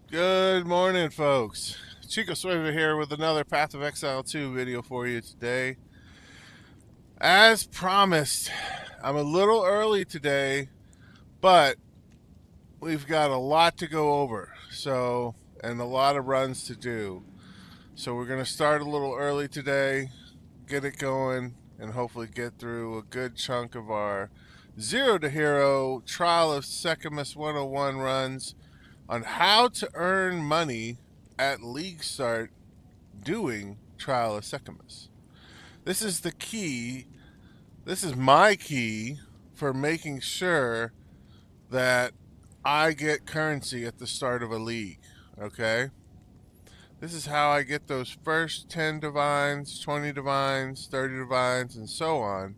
Good morning, folks. Chico Suave here with another Path of Exile 2 video for you today. As promised, I'm a little early today, but we've got a lot to go over, and a lot of runs to do. So we're going to start a little early today, get it going, and hopefully get through a good chunk of our Zero to Hero Trial of Sekhemas 101 runs on how to earn money at League Start doing Trial of Sekhemas. This is the key. This is my key for making sure that I get currency at the start of a league. Okay? This is how I get those first 10 divines, 20 divines, 30 divines, and so on,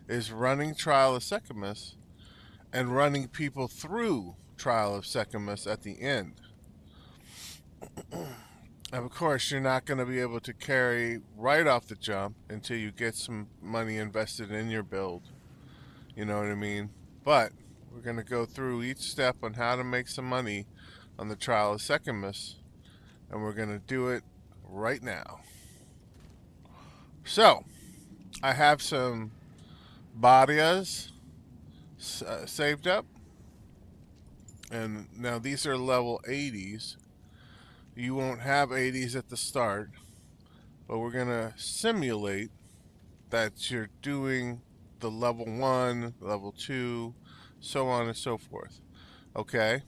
is running Trial of Sekhemas and running people through Trial of Sekhemas at the end. Of course, you're not going to be able to carry right off the jump until you get some money invested in your build. You know what I mean? But we're going to go through each step on how to make some money on the Trial of Sekhemas, and we're going to do it right now. So, I have some barrias saved up, and now these are level 80s. You won't have 80s at the start, but we're going to simulate that you're doing the level 1, level 2, so on and so forth. Okay?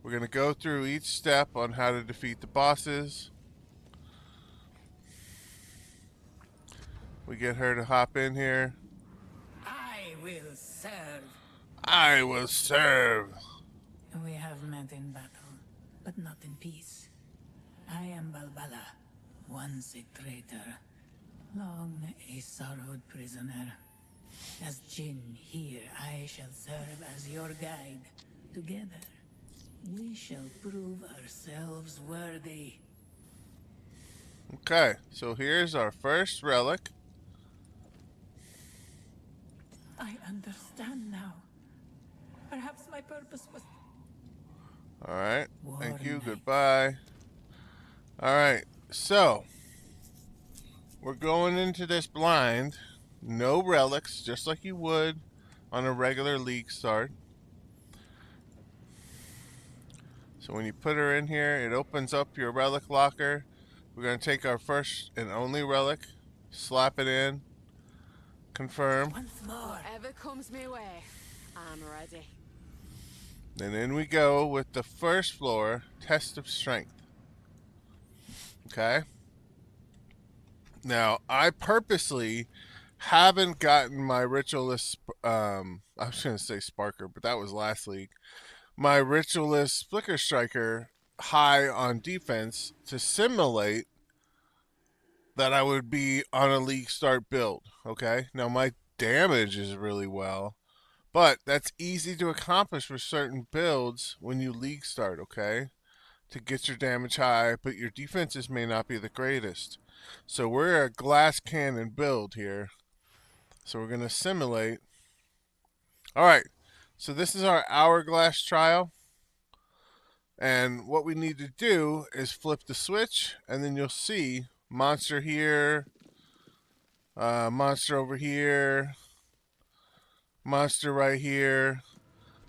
We're going to go through each step on how to defeat the bosses. We get her to hop in here. I will serve. I will serve. We have met in battle, but not in peace. I am Balbala, once a traitor, long a sorrowed prisoner. As Jinn here, I shall serve as your guide. Together, we shall prove ourselves worthy. Okay, so here's our first relic. I understand now. Perhaps my purpose was... Alright, thank you, Warning. goodbye. Alright, so we're going into this blind. No relics, just like you would on a regular league start. So when you put her in here, it opens up your relic locker. We're going to take our first and only relic, slap it in, confirm, Once more. Whatever comes my way, I'm ready. and in we go with the first floor, Test of Strength. Okay? Now, I purposely haven't gotten my Ritualist, I was going to say Sparker, but that was last league. My Ritualist Flicker Striker high on defense to simulate that I would be on a league start build. Okay? Now, my damage is really well, but that's easy to accomplish with certain builds when you league start, okay? To get your damage high, but your defenses may not be the greatest. So we're a glass cannon build here. So we're going to simulate. All right. So this is our hourglass trial. And what we need to do is flip the switch, and then you'll see monster here, monster over here, monster right here.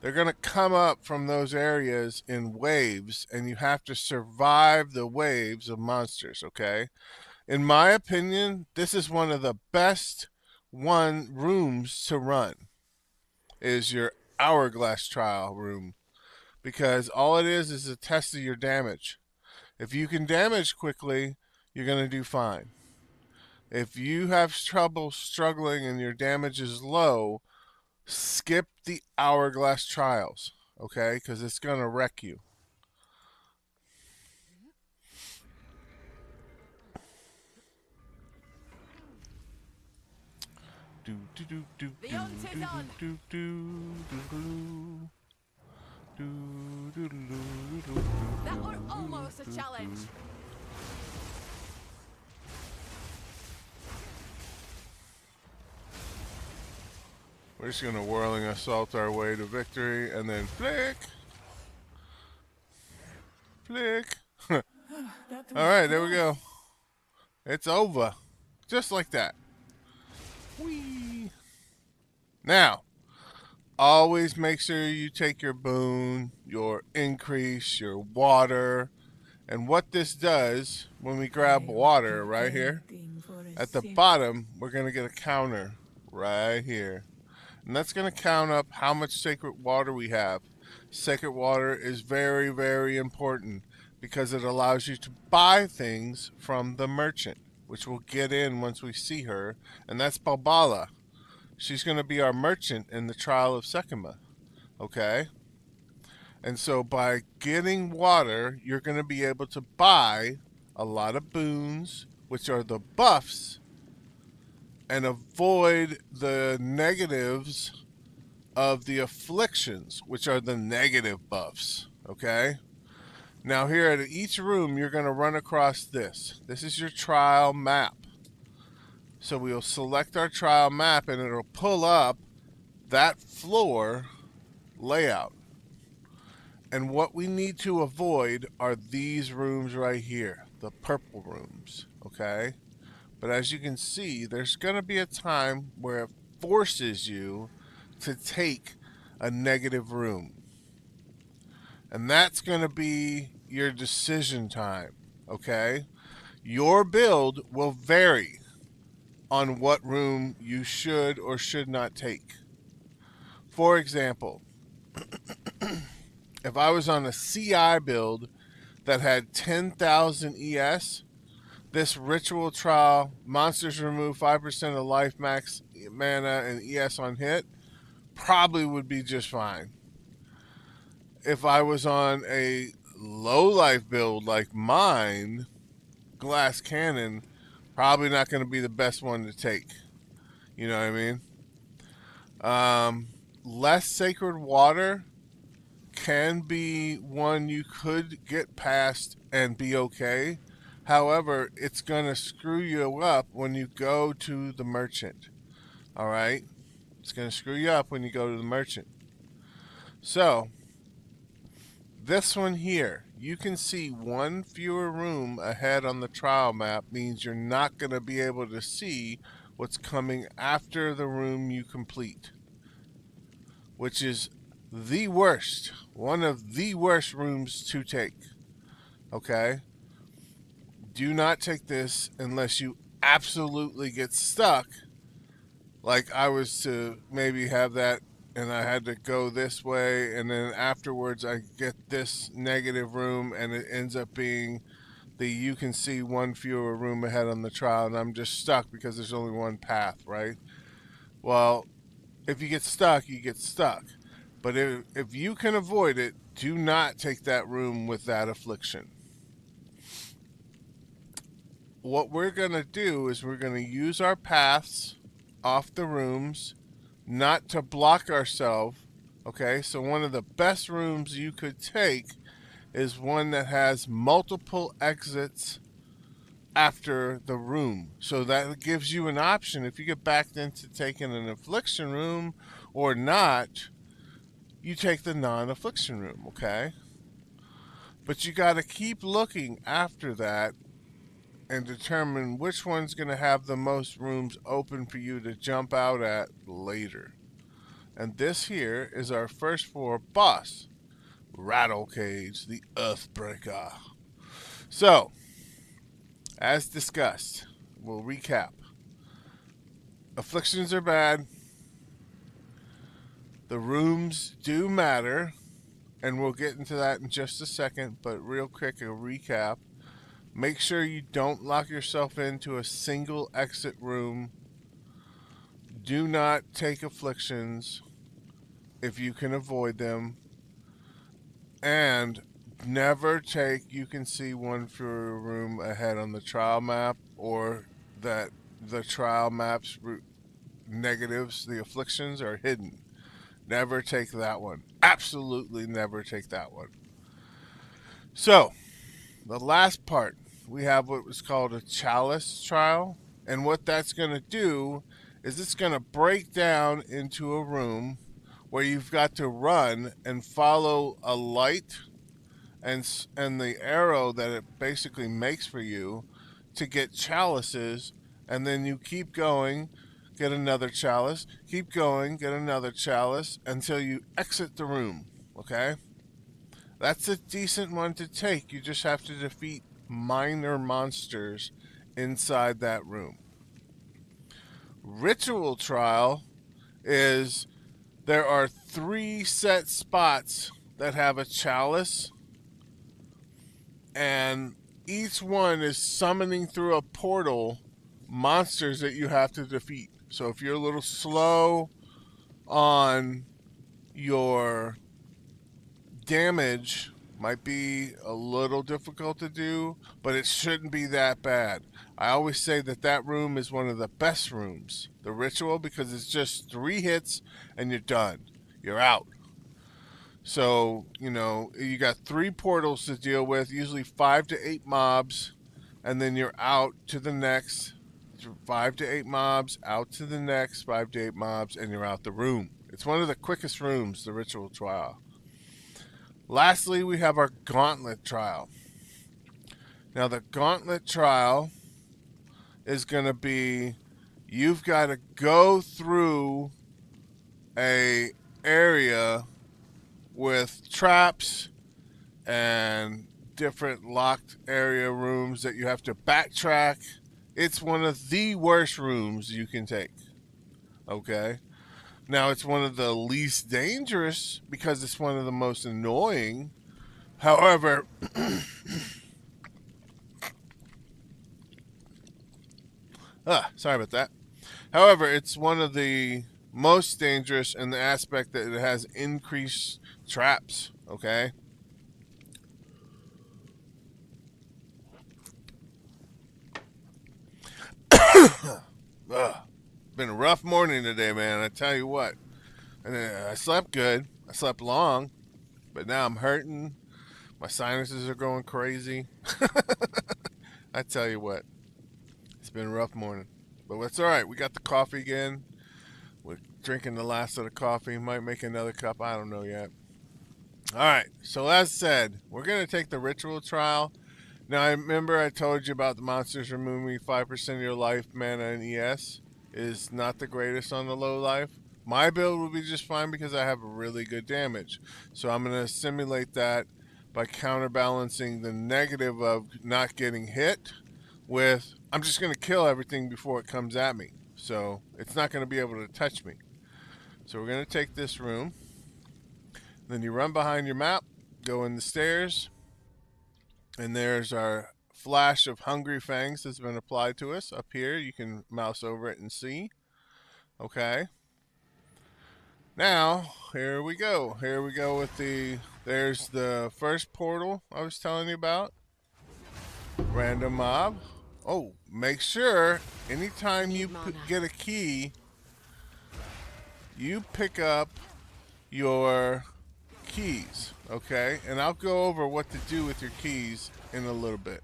They're going to come up from those areas in waves, and you have to survive the waves of monsters, okay? In my opinion, this is one of the best rooms to run, is your hourglass trial room, because all it is a test of your damage. If you can damage quickly, you're going to do fine. If you have trouble struggling and your damage is low, skip the hourglass trials, okay? Because it's going to wreck you. Do do do do The do hunt is on. do do do do. That were almost a challenge. We're just gonna whirling assault our way to victory, and then flick. Flick. That All was right, there we go. close. It's over. Just like that. Whee! Now, always make sure you take your boon, your increase, your water. And what this does, when we grab I would water give right here, anything for a at the sip. bottom, we're going to get a counter right here. And that's going to count up how much sacred water we have. Sacred water is very, very important because it allows you to buy things from the merchant, which we'll get in once we see her. And that's Balbala. She's going to be our merchant in the Trial of Sekhemas. Okay? And so by getting water, you're going to be able to buy a lot of boons, which are the buffs, and avoid the negatives of the afflictions, which are the negative buffs. Okay? Now, here at each room, you're going to run across this. This is your trial map. So we'll select our trial map, and it'll pull up that floor layout. And what we need to avoid are these rooms right here, the purple rooms, okay? But as you can see, there's going to be a time where it forces you to take a negative room. And that's going to be your decision time, okay? Your build will vary on what room you should or should not take. For example, if I was on a CI build that had 10,000 ES, this ritual trial, monsters remove 5% of life, max mana, and ES on hit, probably would be just fine. If I was on a low life build like mine, glass cannon, probably not going to be the best one to take. You know what I mean? Less sacred water can be one you could get past and be okay. However, it's going to screw you up when you go to the merchant. All right? It's going to screw you up when you go to the merchant. So, this one here, you can see one fewer room ahead on the trial map means you're not going to be able to see what's coming after the room you complete, which is the worst, one of the worst rooms to take. Okay? Do not take this unless you absolutely get stuck. Like I was to maybe have that and I had to go this way, and then afterwards I get this negative room and it ends up being the you can see one fewer room ahead on the trial, and I'm just stuck because there's only one path, right? Well, if you get stuck, you get stuck. But if you can avoid it, do not take that room with that affliction. What we're going to do is we're going to use our paths off the rooms, not to block ourselves. Okay, so one of the best rooms you could take is one that has multiple exits after the room. So that gives you an option if you get backed into taking an affliction room or not, you take the non-affliction room, okay? But you got to keep looking after that and determine which one's going to have the most rooms open for you to jump out at later. And this here is our first floor boss, Rattle Cage, the Earthbreaker. So, as discussed, we'll recap. Afflictions are bad. The rooms do matter, and we'll get into that in just a second, but real quick, a recap. Make sure you don't lock yourself into a single exit room. Do not take afflictions if you can avoid them. And never take you can see one fewer room ahead on the trial map, or that the trial map's negatives, the afflictions, are hidden. Never take that one. Absolutely never take that one. So, the last part, we have what was called a chalice trial. And what that's going to do is it's going to break down into a room where you've got to run and follow a light and the arrow that it basically makes for you to get chalices, and then you keep going, get another chalice, keep going, get another chalice until you exit the room. Okay? That's a decent one to take. You just have to defeat minor monsters inside that room. Ritual trial is there are 3 set spots that have a chalice, and each one is summoning through a portal monsters that you have to defeat. So if you're a little slow on your damage, might be a little difficult to do, but it shouldn't be that bad. I always say that that room is one of the best rooms, the ritual, because it's just 3 hits and you're done. You're out. So, you got 3 portals to deal with, usually 5 to 8 mobs, and then you're out to the next 5 to 8 mobs, out to the next 5 to 8 mobs, and you're out the room. It's one of the quickest rooms, the ritual trial. Lastly, we have our gauntlet trial. Now, the gauntlet trial is going to be you've got to go through a area with traps and different locked area rooms that you have to backtrack. It's one of the worst rooms you can take. Okay? Now, it's one of the least dangerous because it's one of the most annoying. However, sorry about that. However, it's one of the most dangerous in the aspect that it has increased traps. Okay? Been a rough morning today, man. I tell you what. And I slept good. I slept long, but now I'm hurting. My sinuses are going crazy. I tell you what. It's been a rough morning, but that's all right. We got the coffee again. We're drinking the last of the coffee. Might make another cup. I don't know yet. All right. So as said, we're gonna take the ritual trial. Now, I remember I told you about the monsters removing 5% of your life, mana, and ES is not the greatest on the low life. My build will be just fine because I have really good damage. So I'm going to simulate that by counterbalancing the negative of not getting hit with, I'm just going to kill everything before it comes at me. So it's not going to be able to touch me. So we're going to take this room. Then you run behind your map, go in the stairs, and there's our flash of Hungry Fangs that's been applied to us up here. You can mouse over it and see. Okay. Now, here we go. Here we go with there's the first portal I was telling you about. Random mob. Oh, make sure anytime you get a key, you pick up your keys, okay? And I'll go over what to do with your keys in a little bit.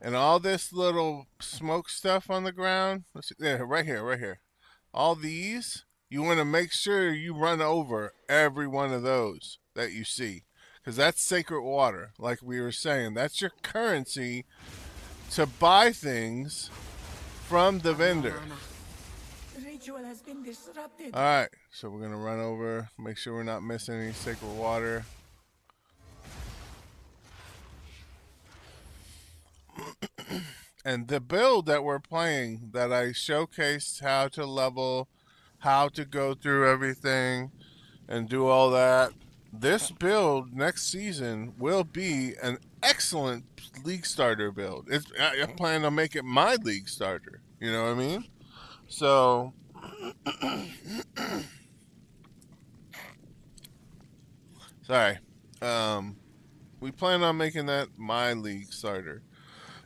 And all this little smoke stuff on the ground, let's see, there, right here. All these, you want to make sure you run over every one of those that you see. Because that's sacred water, like we were saying. That's your currency to buy things from the vendor. The ritual has been disrupted. Alright, so we're going to run over, make sure we're not missing any sacred water. And the build that we're playing, that I showcased how to level, how to go through everything, and do all that, this build next season will be an excellent league starter build. I plan on making my league starter. You know what I mean? So, sorry. We plan on making that my league starter.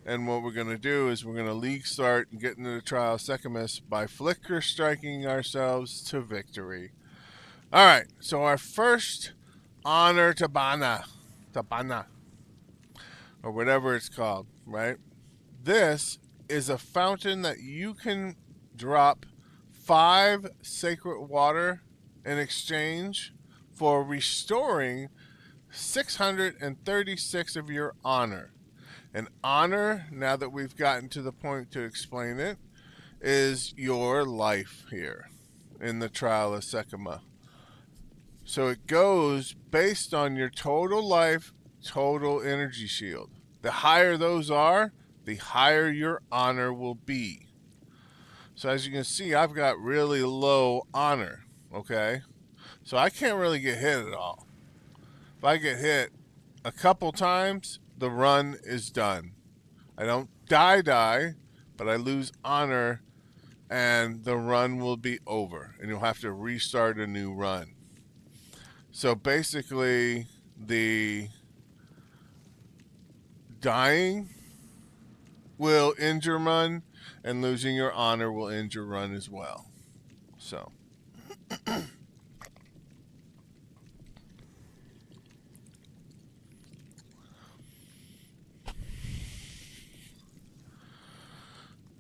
And what we're going to do is we're going to league start and get into the Trial of Sekhemas by flicker striking ourselves to victory. Alright, so our first honor Tabana, or whatever it's called, right? This is a fountain that you can drop 5 sacred water in exchange for restoring 636 of your honor. And honor, now that we've gotten to the point to explain it, is your life here in the Trial of Sekhemas. So it goes based on your total life, total energy shield. The higher those are, the higher your honor will be. So as you can see, I've got really low honor, okay? So I can't really get hit at all. If I get hit a couple times, the run is done. I don't die, but I lose honor and the run will be over and you'll have to restart a new run. So basically, the dying will end your run and losing your honor will end your run as well. So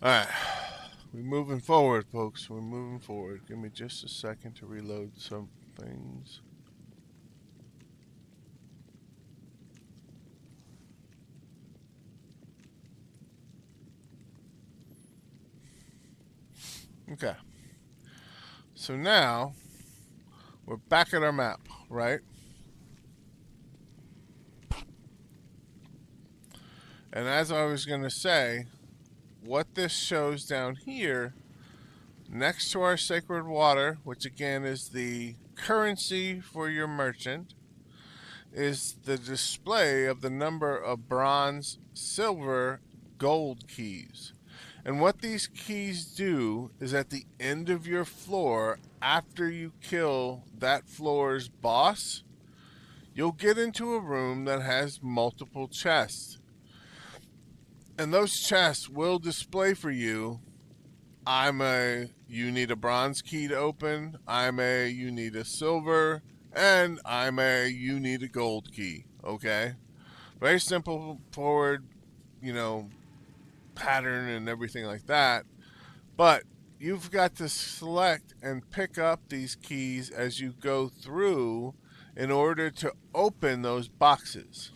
alright, we're moving forward, folks. We're moving forward. Give me just a second to reload some things. Okay. So now we're back at our map, right? And as I was going to say, what this shows down here, next to our sacred water, which again is the currency for your merchant, is the display of the number of bronze, silver, gold keys. And what these keys do is at the end of your floor, after you kill that floor's boss, you'll get into a room that has multiple chests. And those chests will display for you, you need a bronze key to open, you need a silver, and you need a gold key, okay? Very simple, forward, pattern and everything like that. But you've got to select and pick up these keys as you go through in order to open those boxes.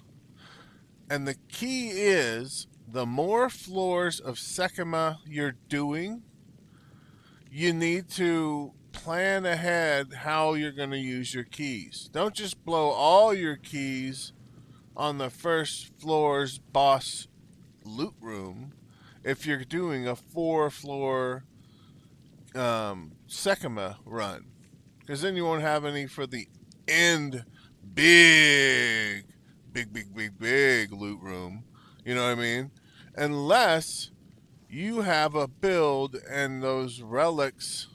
And the key is, the more floors of Sekhemas you're doing, you need to plan ahead how you're going to use your keys. Don't just blow all your keys on the first floor's boss loot room if you're doing a 4-floor Sekhemas run, because then you won't have any for the end big loot room. You know what I mean? Unless you have a build and those relics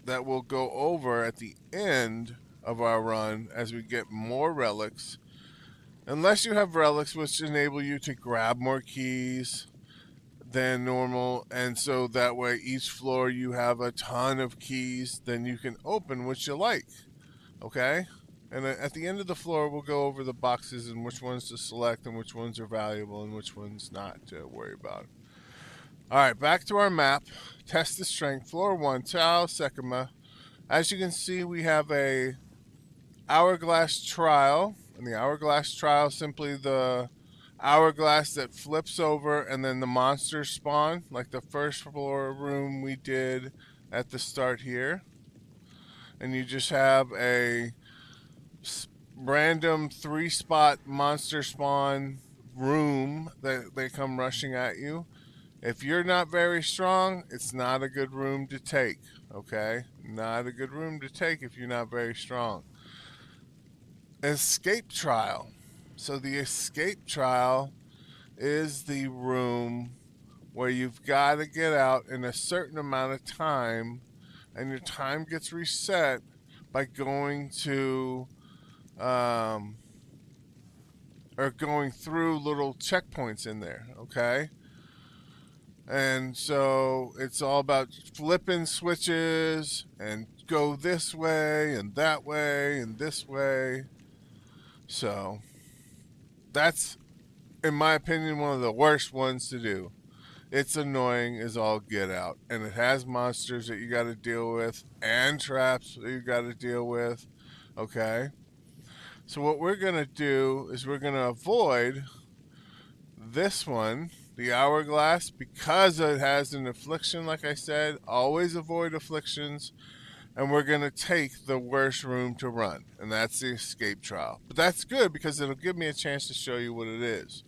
that will go over at the end of our run as we get more relics. Unless you have relics which enable you to grab more keys than normal, and so that way each floor you have a ton of keys, then you can open what you like. Okay? And at the end of the floor, we'll go over the boxes and which ones to select and which ones are valuable and which ones not to worry about. Alright, back to our map. Test the strength. Floor 1, Trial of Sekhemas. As you can see, we have a hourglass trial. And the hourglass trial, simply the hourglass that flips over and then the monsters spawn, like the first floor room we did at the start here. And you just have a random 3-spot monster spawn room that they come rushing at you. If you're not very strong, it's not a good room to take, okay? Not a good room to take if you're not very strong. Escape trial. So the escape trial is the room where you've got to get out in a certain amount of time, and your time gets reset by going to or going through little checkpoints in there, okay? And so it's all about flipping switches and go this way and that way and this way. So that's, in my opinion, one of the worst ones to do. It's annoying as all get out. And it has monsters that you got to deal with and traps that you got to deal with. Okay? So what we're going to do is we're going to avoid this one, the hourglass, because it has an affliction, like I said. Always avoid afflictions. And we're going to take the worst room to run, and that's the escape trial. But that's good because it'll give me a chance to show you what it is.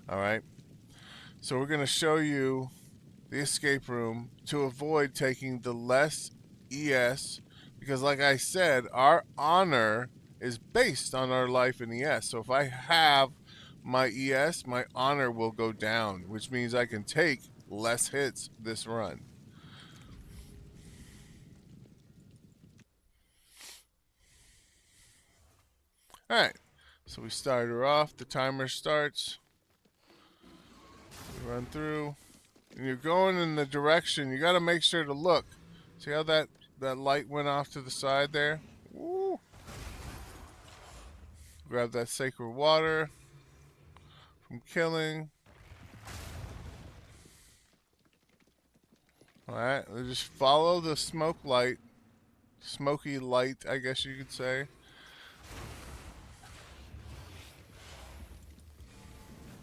All right? So we're going to show you the escape room to avoid taking the less ES because, like I said, our honor is based on our life in ES. So if I have my ES, my honor will go down, which means I can take less hits this run. All right, so we start her off. The timer starts. We run through. And you're going in the direction. You got to make sure to look. See how that light went off to the side there? Woo. Grab that sacred water from killing. Alright, just follow the smoke light. Smoky light, I guess you could say.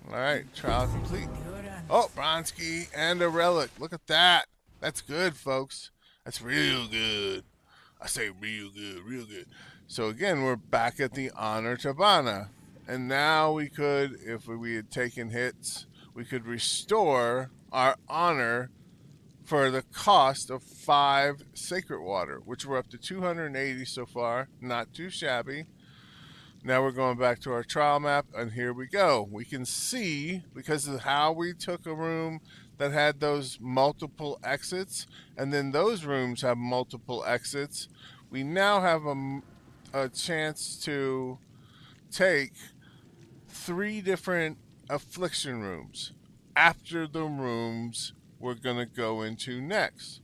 Alright, trial complete. Oh, Bronski and a relic. Look at that. That's good, folks. That's real good. I say real good, real good. So again, we're back at the honor Tabana. And now we could, if we had taken hits, we could restore our honor for the cost of 5 sacred water, which we're up to 280 so far. Not too shabby. Now we're going back to our trial map, and here we go. We can see, because of how we took a room that had those multiple exits, and then those rooms have multiple exits, we now have a chance to take 3 different affliction rooms after the rooms we're going to go into next.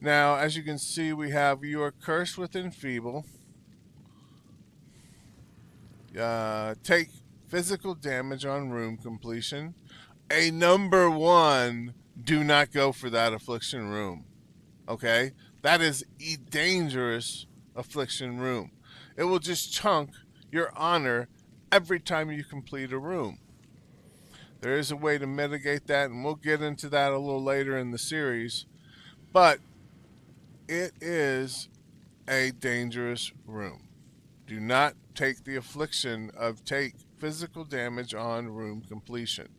Now, as you can see, we have you are cursed with enfeeble. Take physical damage on room completion. A number 1, do not go for that affliction room. Okay? That is a dangerous affliction room. It will just chunk your honor every time you complete a room. There is a way to mitigate that, and we'll get into that a little later in the series. But it is a dangerous room. Do not take the affliction of take physical damage on room completion.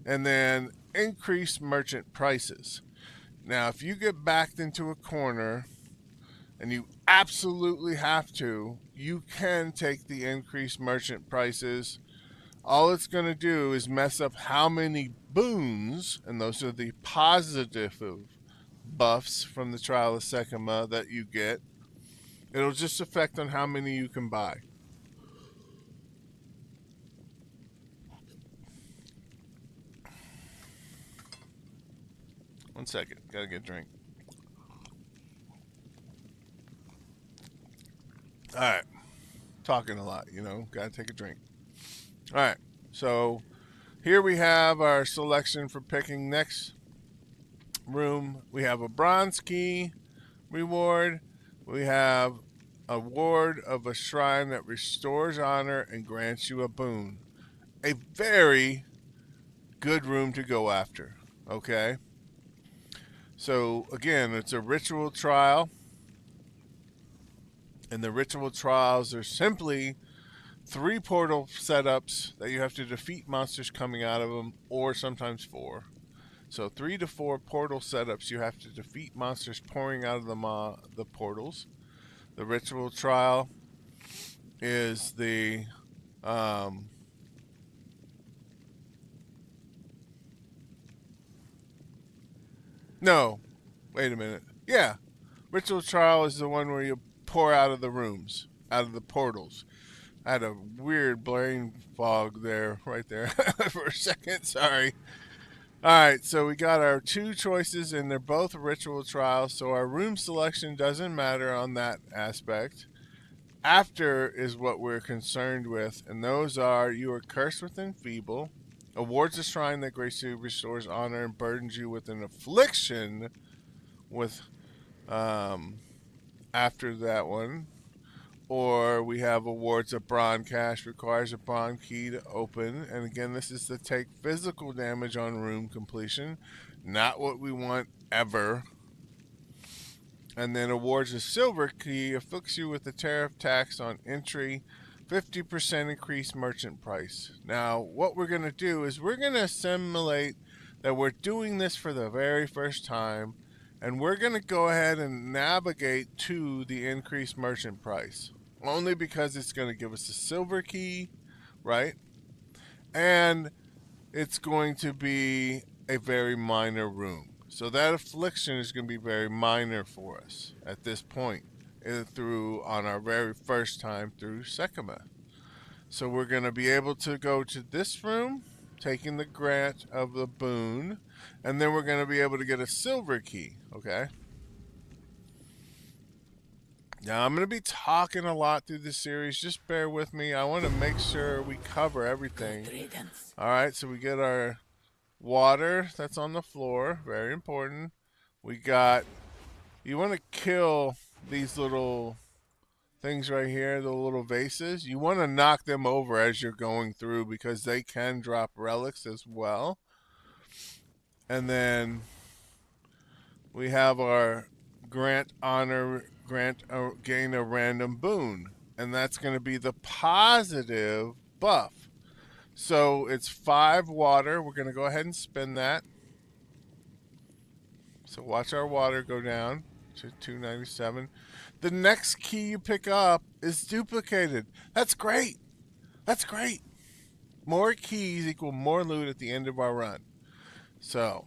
And then increase merchant prices. Now, if you get backed into a corner and you absolutely have to, you can take the increased merchant prices. All it's going to do is mess up how many boons, and those are the positive buffs from the Trial of Sekhemas that you get. It'll just affect on how many you can buy. One second. Gotta get a drink. Alright. Talking a lot, Gotta take a drink. Alright. So, here we have our selection for picking next room. We have a bronze key reward. We have a ward of a shrine that restores honor and grants you a boon. A very good room to go after. Okay? So, again, it's a ritual trial. And the ritual trials are simply 3 portal setups that you have to defeat monsters coming out of them, or sometimes 4. So 3 to 4 portal setups you have to defeat monsters pouring out of the portals. The ritual trial is the no, wait a minute. Yeah, ritual trial is the one where you pour out of the rooms, out of the portals. I had a weird brain fog there, right there, for a second. Sorry. All right, so we got our 2 choices, and they're both ritual trials, so our room selection doesn't matter on that aspect. After is what we're concerned with, and those are you are cursed with enfeeble, awards a shrine that graciously restores honor and burdens you with an affliction with after that one. or we have awards of Brawn Cash, requires a Brawn key to open. And again, this is to take physical damage on room completion. Not what we want ever. And then awards a silver key, afflicts you with a tariff tax on entry, 50% increased merchant price. Now, what we're going to do is we're going to simulate that we're doing this for the very first time, and we're going to go ahead and navigate to the increased merchant price. Only because it's going to give us a silver key, right? And it's going to be a very minor room. So that affliction is going to be very minor for us at this point on our very first time through Sekhemas. So we're going to be able to go to this room, taking the grant of the boon, and then we're going to be able to get a silver key, okay? Now, I'm going to be talking a lot through this series. Just bear with me. I want to make sure we cover everything. All right, so we get our water that's on the floor. Very important. We got... You want to kill these little things right here, the little vases. You want to knock them over as you're going through because they can drop relics as well. And then we have our gain a random boon, and that's going to be the positive buff. So it's 5 water. We're going to go ahead and spin that. So watch our water go down to 297. The next key you pick up is duplicated. That's great. That's great. More keys equal more loot at the end of our run. So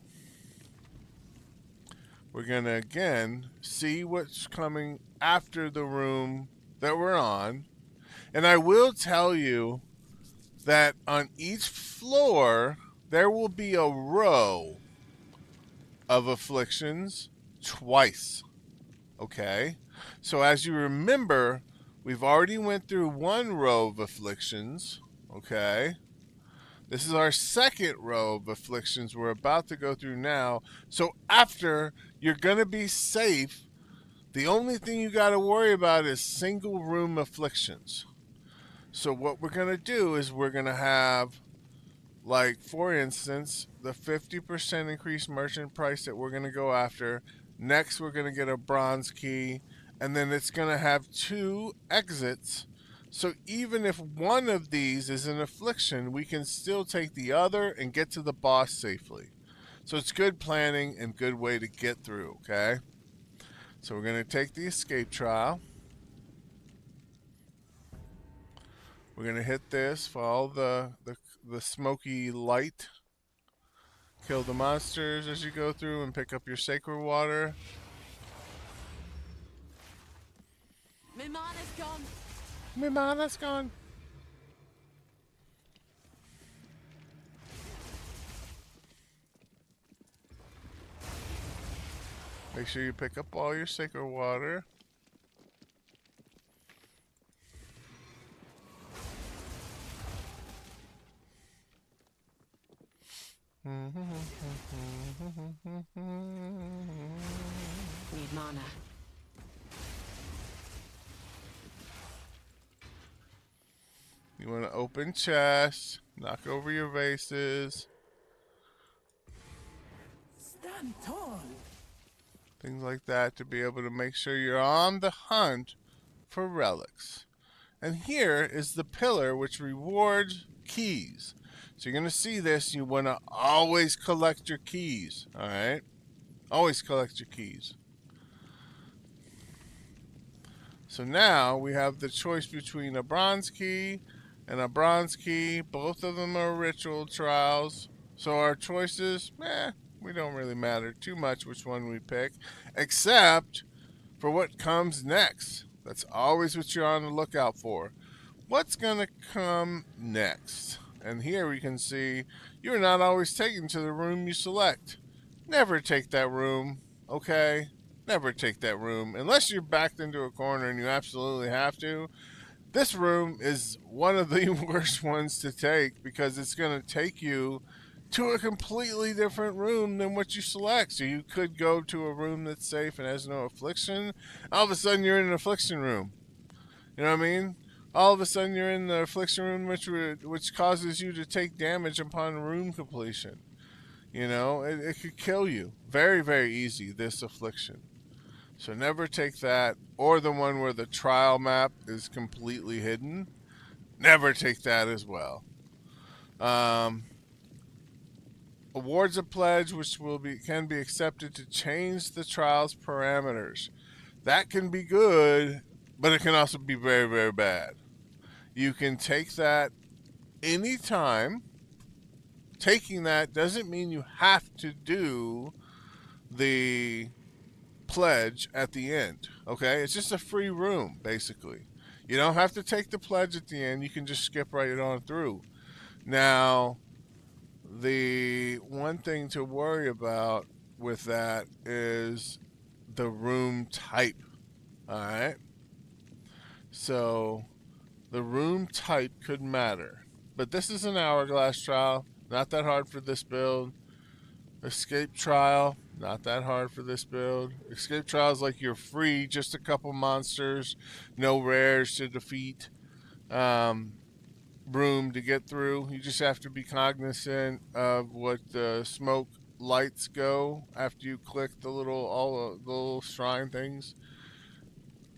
we're going to, again, see what's coming after the room that we're on. And I will tell you that on each floor, there will be a row of afflictions twice. Okay? So as you remember, we've already went through 1 row of afflictions. Okay? This is our 2nd row of afflictions we're about to go through now. So after, you're going to be safe. The only thing you got to worry about is single room afflictions. So what we're going to do is we're going to have, like, for instance, the 50% increased merchant price that we're going to go after. Next, we're going to get a bronze key. And then it's going to have 2 exits. So even if one of these is an affliction, we can still take the other and get to the boss safely. So it's good planning and good way to get through, okay? So we're going to take the escape trial. We're going to hit this, follow the smoky light. Kill the monsters as you go through and pick up your sacred water. My mana's gone. My mana's gone. Make sure you pick up all your sacred water. Need mana. You want to open chests, knock over your vases. Stand tall. Things like that to be able to make sure you're on the hunt for relics. And here is the pillar which rewards keys. So you're going to see this. You want to always collect your keys. Alright? Always collect your keys. So now we have the choice between a bronze key and a bronze key. Both of them are ritual trials. So our choices, we don't really matter too much which one we pick, except for what comes next. That's always what you're on the lookout for. What's going to come next? And here we can see you're not always taken to the room you select. Never take that room, okay? Never take that room. Unless you're backed into a corner and you absolutely have to. This room is one of the worst ones to take because it's going to take you to a completely different room than what you select. So you could go to a room that's safe and has no affliction. All of a sudden you're in an affliction room. You know what I mean? All of a sudden you're in the affliction room, which causes you to take damage upon room completion. You know, it could kill you. Very, very easy, this affliction. So never take that, or the one where the trial map is completely hidden. Never take that as well. Um, Awards a pledge which can be accepted to change the trial's parameters. That can be good, but it can also be very, very bad. You can take that anytime. Taking that doesn't mean you have to do the pledge at the end. Okay? It's just a free room, basically. You don't have to take the pledge at the end. You can just skip right on through. Now, the one thing to worry about with that is the room type. All right? So, the room type could matter. But this is an hourglass trial. Not that hard for this build. Escape trial. Not that hard for this build. Escape trial is like you're free, just a couple monsters, no rares to defeat, room to get through. You just have to be cognizant of what the smoke lights go after you click the little shrine things.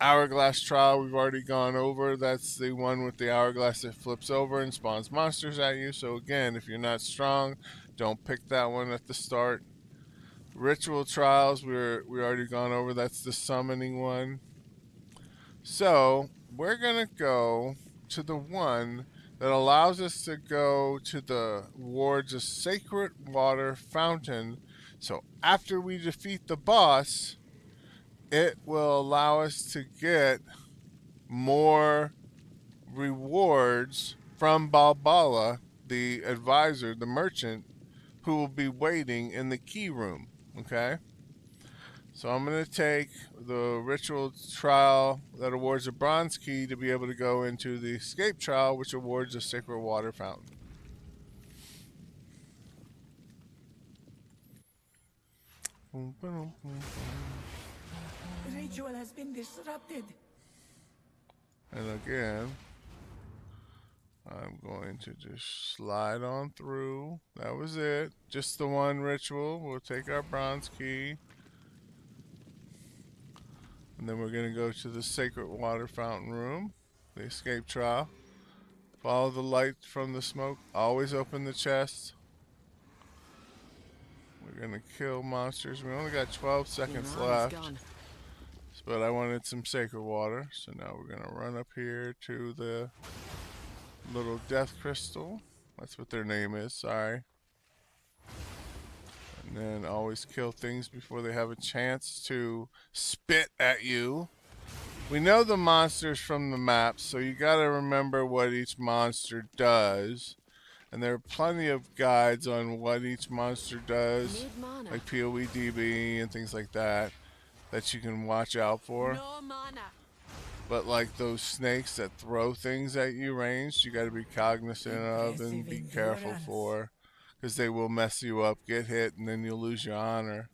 Hourglass trial we've already gone over. That's the one with the hourglass that flips over and spawns monsters at you. So again, if you're not strong, don't pick that one at the start. Ritual trials we already gone over. That's the summoning one. So we're gonna go to the one that allows us to go to the wards a sacred water fountain. So after we defeat the boss, it will allow us to get more rewards from Balbala, the advisor, the merchant, who will be waiting in the key room. Okay? So I'm going to take the ritual trial that awards a bronze key to be able to go into the escape trial, which awards a sacred water fountain. The ritual has been disrupted. And again, I'm going to just slide on through. That was it. Just the one ritual. We'll take our bronze key. And then we're going to go to the sacred water fountain room, the escape trial. Follow the light from the smoke. Always open the chest. We're going to kill monsters. We only got 12 seconds left. But I wanted some sacred water. So now we're going to run up here to the little death crystal. That's what their name is. Sorry. And then always kill things before they have a chance to spit at you. We know the monsters from the map, so you got to remember what each monster does. And there are plenty of guides on what each monster does, like POEDB and things like that, that you can watch out for. No mana. But like those snakes that throw things at you ranged, you got to be cognizant of and be careful for, because they will mess you up, get hit, and then you'll lose your honor.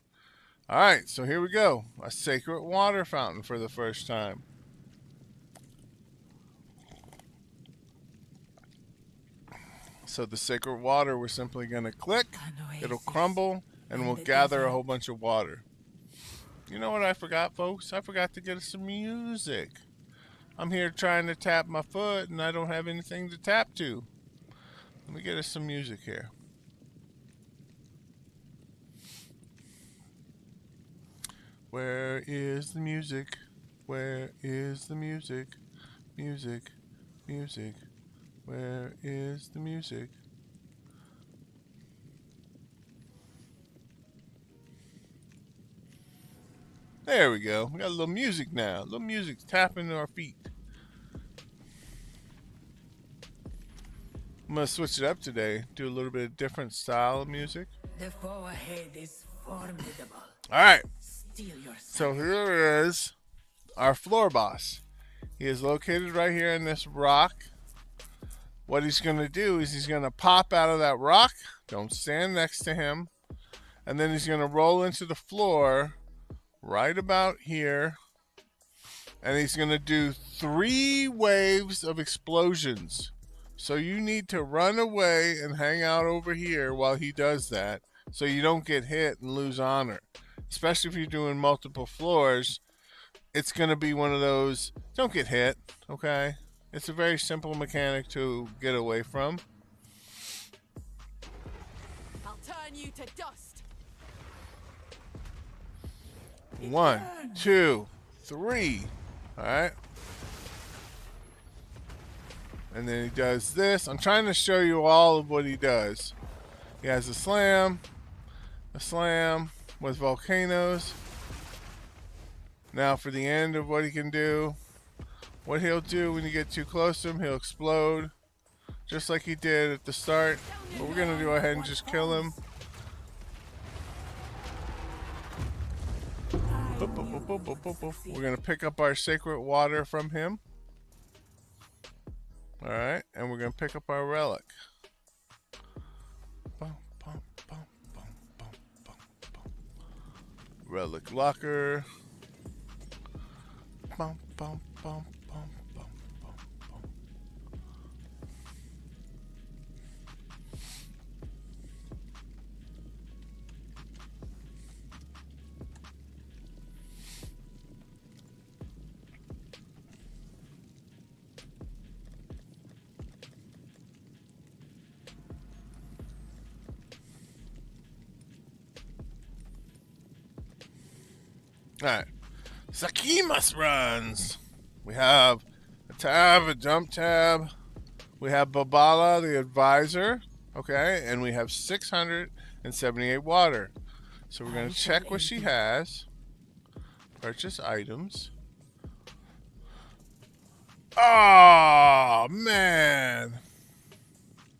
Alright, so here we go. A sacred water fountain for the first time. So the sacred water, we're simply going to click, it'll crumble, and we'll gather a whole bunch of water. You know what I forgot, folks? I forgot to get us some music. I'm here trying to tap my foot, and I don't have anything to tap to. Let me get us some music here. Where is the music? Where is the music? Music, music. Where is the music? There we go. We got a little music now. A little music tapping our feet. I'm going to switch it up today. Do a little bit of different style of music. The foe ahead is formidable. Alright. Steal your So here is our floor boss. He is located right here in this rock. What he's going to do is he's going to pop out of that rock. Don't stand next to him. And then he's going to roll into the floor right about here. And he's going to do 3 waves of explosions. So you need to run away and hang out over here while he does that, so you don't get hit and lose honor. Especially if you're doing multiple floors, it's going to be one of those, don't get hit, okay? It's a very simple mechanic to get away from. I'll turn you to dust. 1, 2, 3. All right. And then he does this. I'm trying to show you all of what he does. He has a slam with volcanoes. Now for the end of what he can do, what he'll do when you get too close to him, he'll explode, just like he did at the start. But we're gonna go ahead and just kill him. Boop, boop, boop, boop, boop, boop, boop. We're gonna pick up our sacred water from him. Alright, and we're gonna pick up our relic. Bum, bum, bum, bum, bum, bum, bum. Relic locker. Bum, bum, bum, bum, bum, bum, bum. Alright. Sekhemas runs. We have a tab, a jump tab. We have Babala, the advisor. Okay, and we have 678 water. So we're going to check what she has. Purchase items. Oh, man.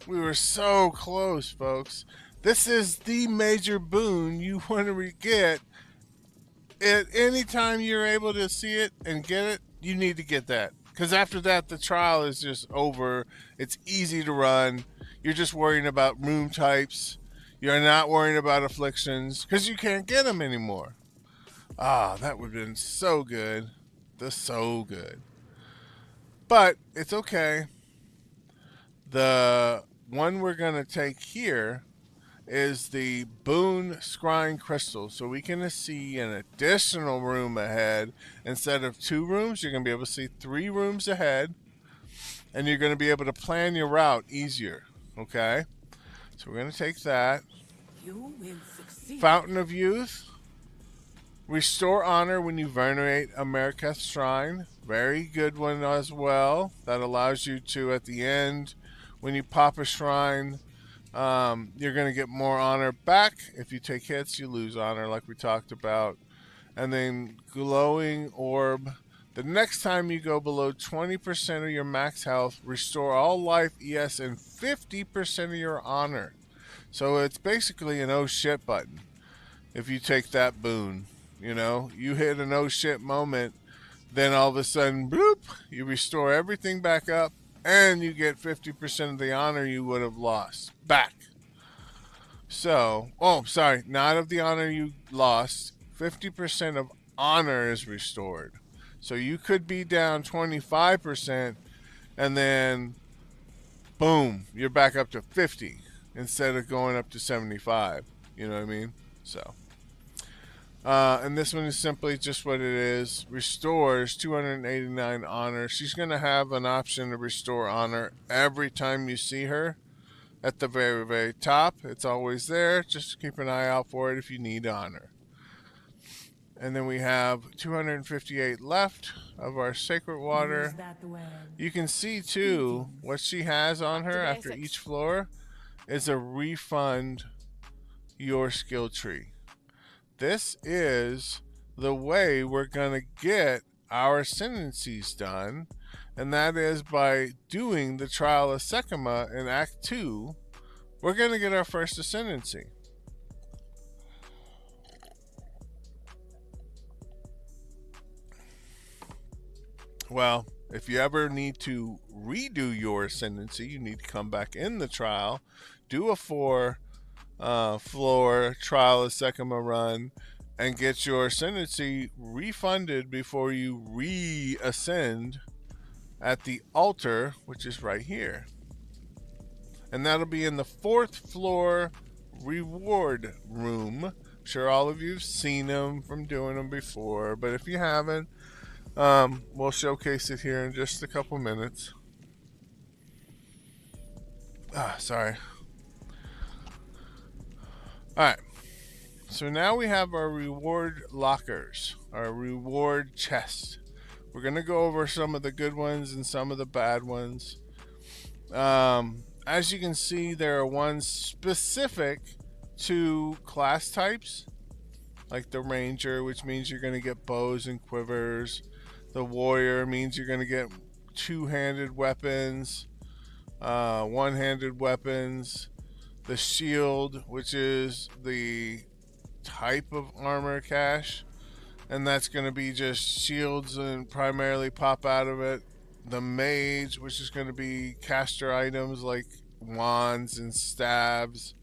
We were so close, folks. This is the major boon you want to get. At any time you're able to see it and get it, you need to get that. Because after that, the trial is just over. It's easy to run. You're just worrying about room types. You're not worrying about afflictions because you can't get them anymore. Ah, that would have been so good. So good. But it's okay. The one we're going to take here is the Boon Scrying Crystal. So we can see an additional room ahead. Instead of 2 rooms, you're going to be able to see 3 rooms ahead. And you're going to be able to plan your route easier. Okay? So we're going to take that. You will succeed. Fountain of Youth. Restore honor when you venerate a Merketh shrine. Very good one as well. That allows you to, at the end, when you pop a shrine, you're going to get more honor back. If you take hits, you lose honor, like we talked about. And then Glowing Orb. The next time you go below 20% of your max health, restore all life, ES, and 50% of your honor. So it's basically an oh shit button if you take that boon. You know, you hit an oh shit moment, then all of a sudden, bloop, you restore everything back up, and you get 50% of the honor you would have lost back. So, oh, sorry, not of the honor you lost. 50% of honor is restored. So you could be down 25%, and then, boom, you're back up to 50 instead of going up to 75. You know what I mean? So, and this one is simply just what it is. Restores 289 honor. She's going to have an option to restore honor every time you see her. At the very, very top, it's always there. Just keep an eye out for it if you need honor. And then we have 258 left of our sacred water. You can see too what she has on her after each floor is a refund your skill tree. This is the way we're going to get our ascendancies done, and that is by doing the Trial of Sekhemas in Act 2. We're going to get our first ascendancy. Well, if you ever need to redo your ascendancy, you need to come back in the trial, do a 4 floor Trial of Sekhemas run, and get your ascendancy refunded before you re-ascend at the altar, which is right here. And that'll be in the 4th floor reward room. I'm sure all of you have seen them from doing them before, but if you haven't, we'll showcase it here in just a couple minutes. Sorry. Alright, so now we have our reward lockers, our reward chest. We're going to go over some of the good ones and some of the bad ones. As you can see, there are ones specific to class types, like the Ranger, which means you're going to get bows and quivers. The Warrior means you're going to get two-handed weapons, one-handed weapons. The Shield, which is the type of armor cache, and that's going to be just shields and primarily pop out of it. The Mage, which is going to be caster items like wands and stabs.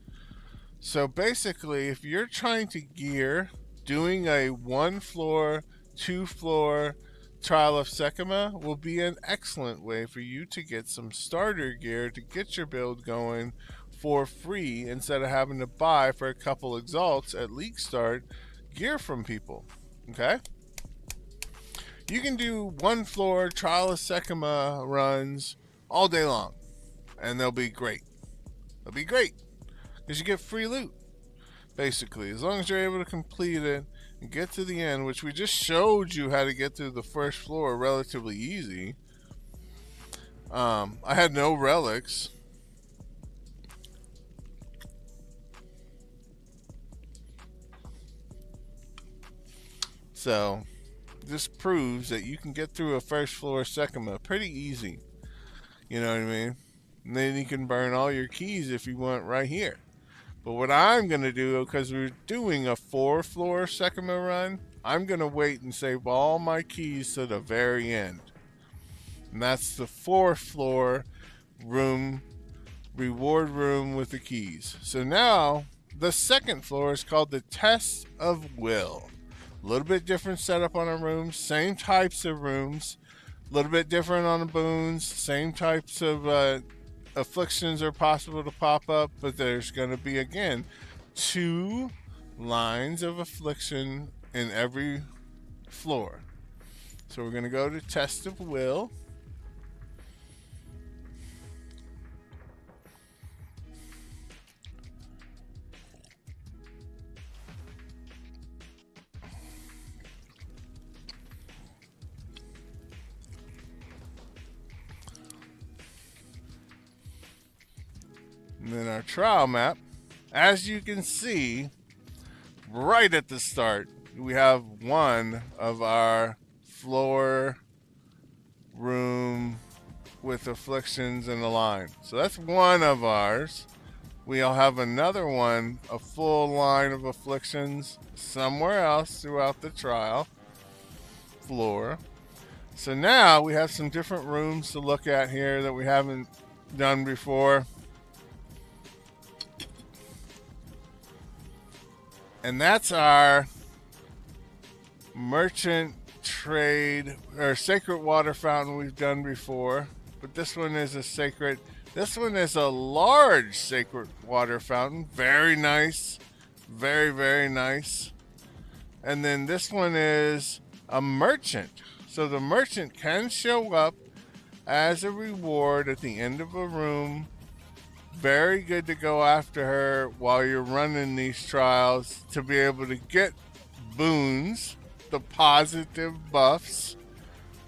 So basically, if you're trying to gear, doing a 1-floor, 2-floor Trial of Sekhemas will be an excellent way for you to get some starter gear to get your build going for free instead of having to buy for a couple exalts at League Start gear from people. Okay? You can do 1-floor Trial of Sekhemas runs all day long, and they'll be great. They'll be great because you get free loot, basically, as long as you're able to complete it and get to the end, which we just showed you how to get through the first floor relatively easy. I had no relics. So this proves that you can get through a first floor Sekhemas pretty easy. You know what I mean? And then you can burn all your keys if you want right here. But what I'm going to do, because we're doing a 4-floor Sekhemas run, I'm going to wait and save all my keys to the very end. And that's the 4th floor room, reward room with the keys. So now, the 2nd floor is called the Test of Will. A little bit different setup on our rooms, same types of rooms, a little bit different on the boons, same types of afflictions are possible to pop up, but there's going to be, again, 2 lines of affliction in every floor. So we're going to go to Test of Will. And then our trial map, as you can see, right at the start, we have one of our floor room with afflictions in the line. So that's one of ours. We'll have another one, a full line of afflictions somewhere else throughout the trial floor. So now we have some different rooms to look at here that we haven't done before. And that's our merchant trade or sacred water fountain we've done before. But this one is this one is a large sacred water fountain. Very nice. Very, very nice. And then this one is a merchant. So the merchant can show up as a reward at the end of a room. Very good to go after her while you're running these trials to be able to get boons, the positive buffs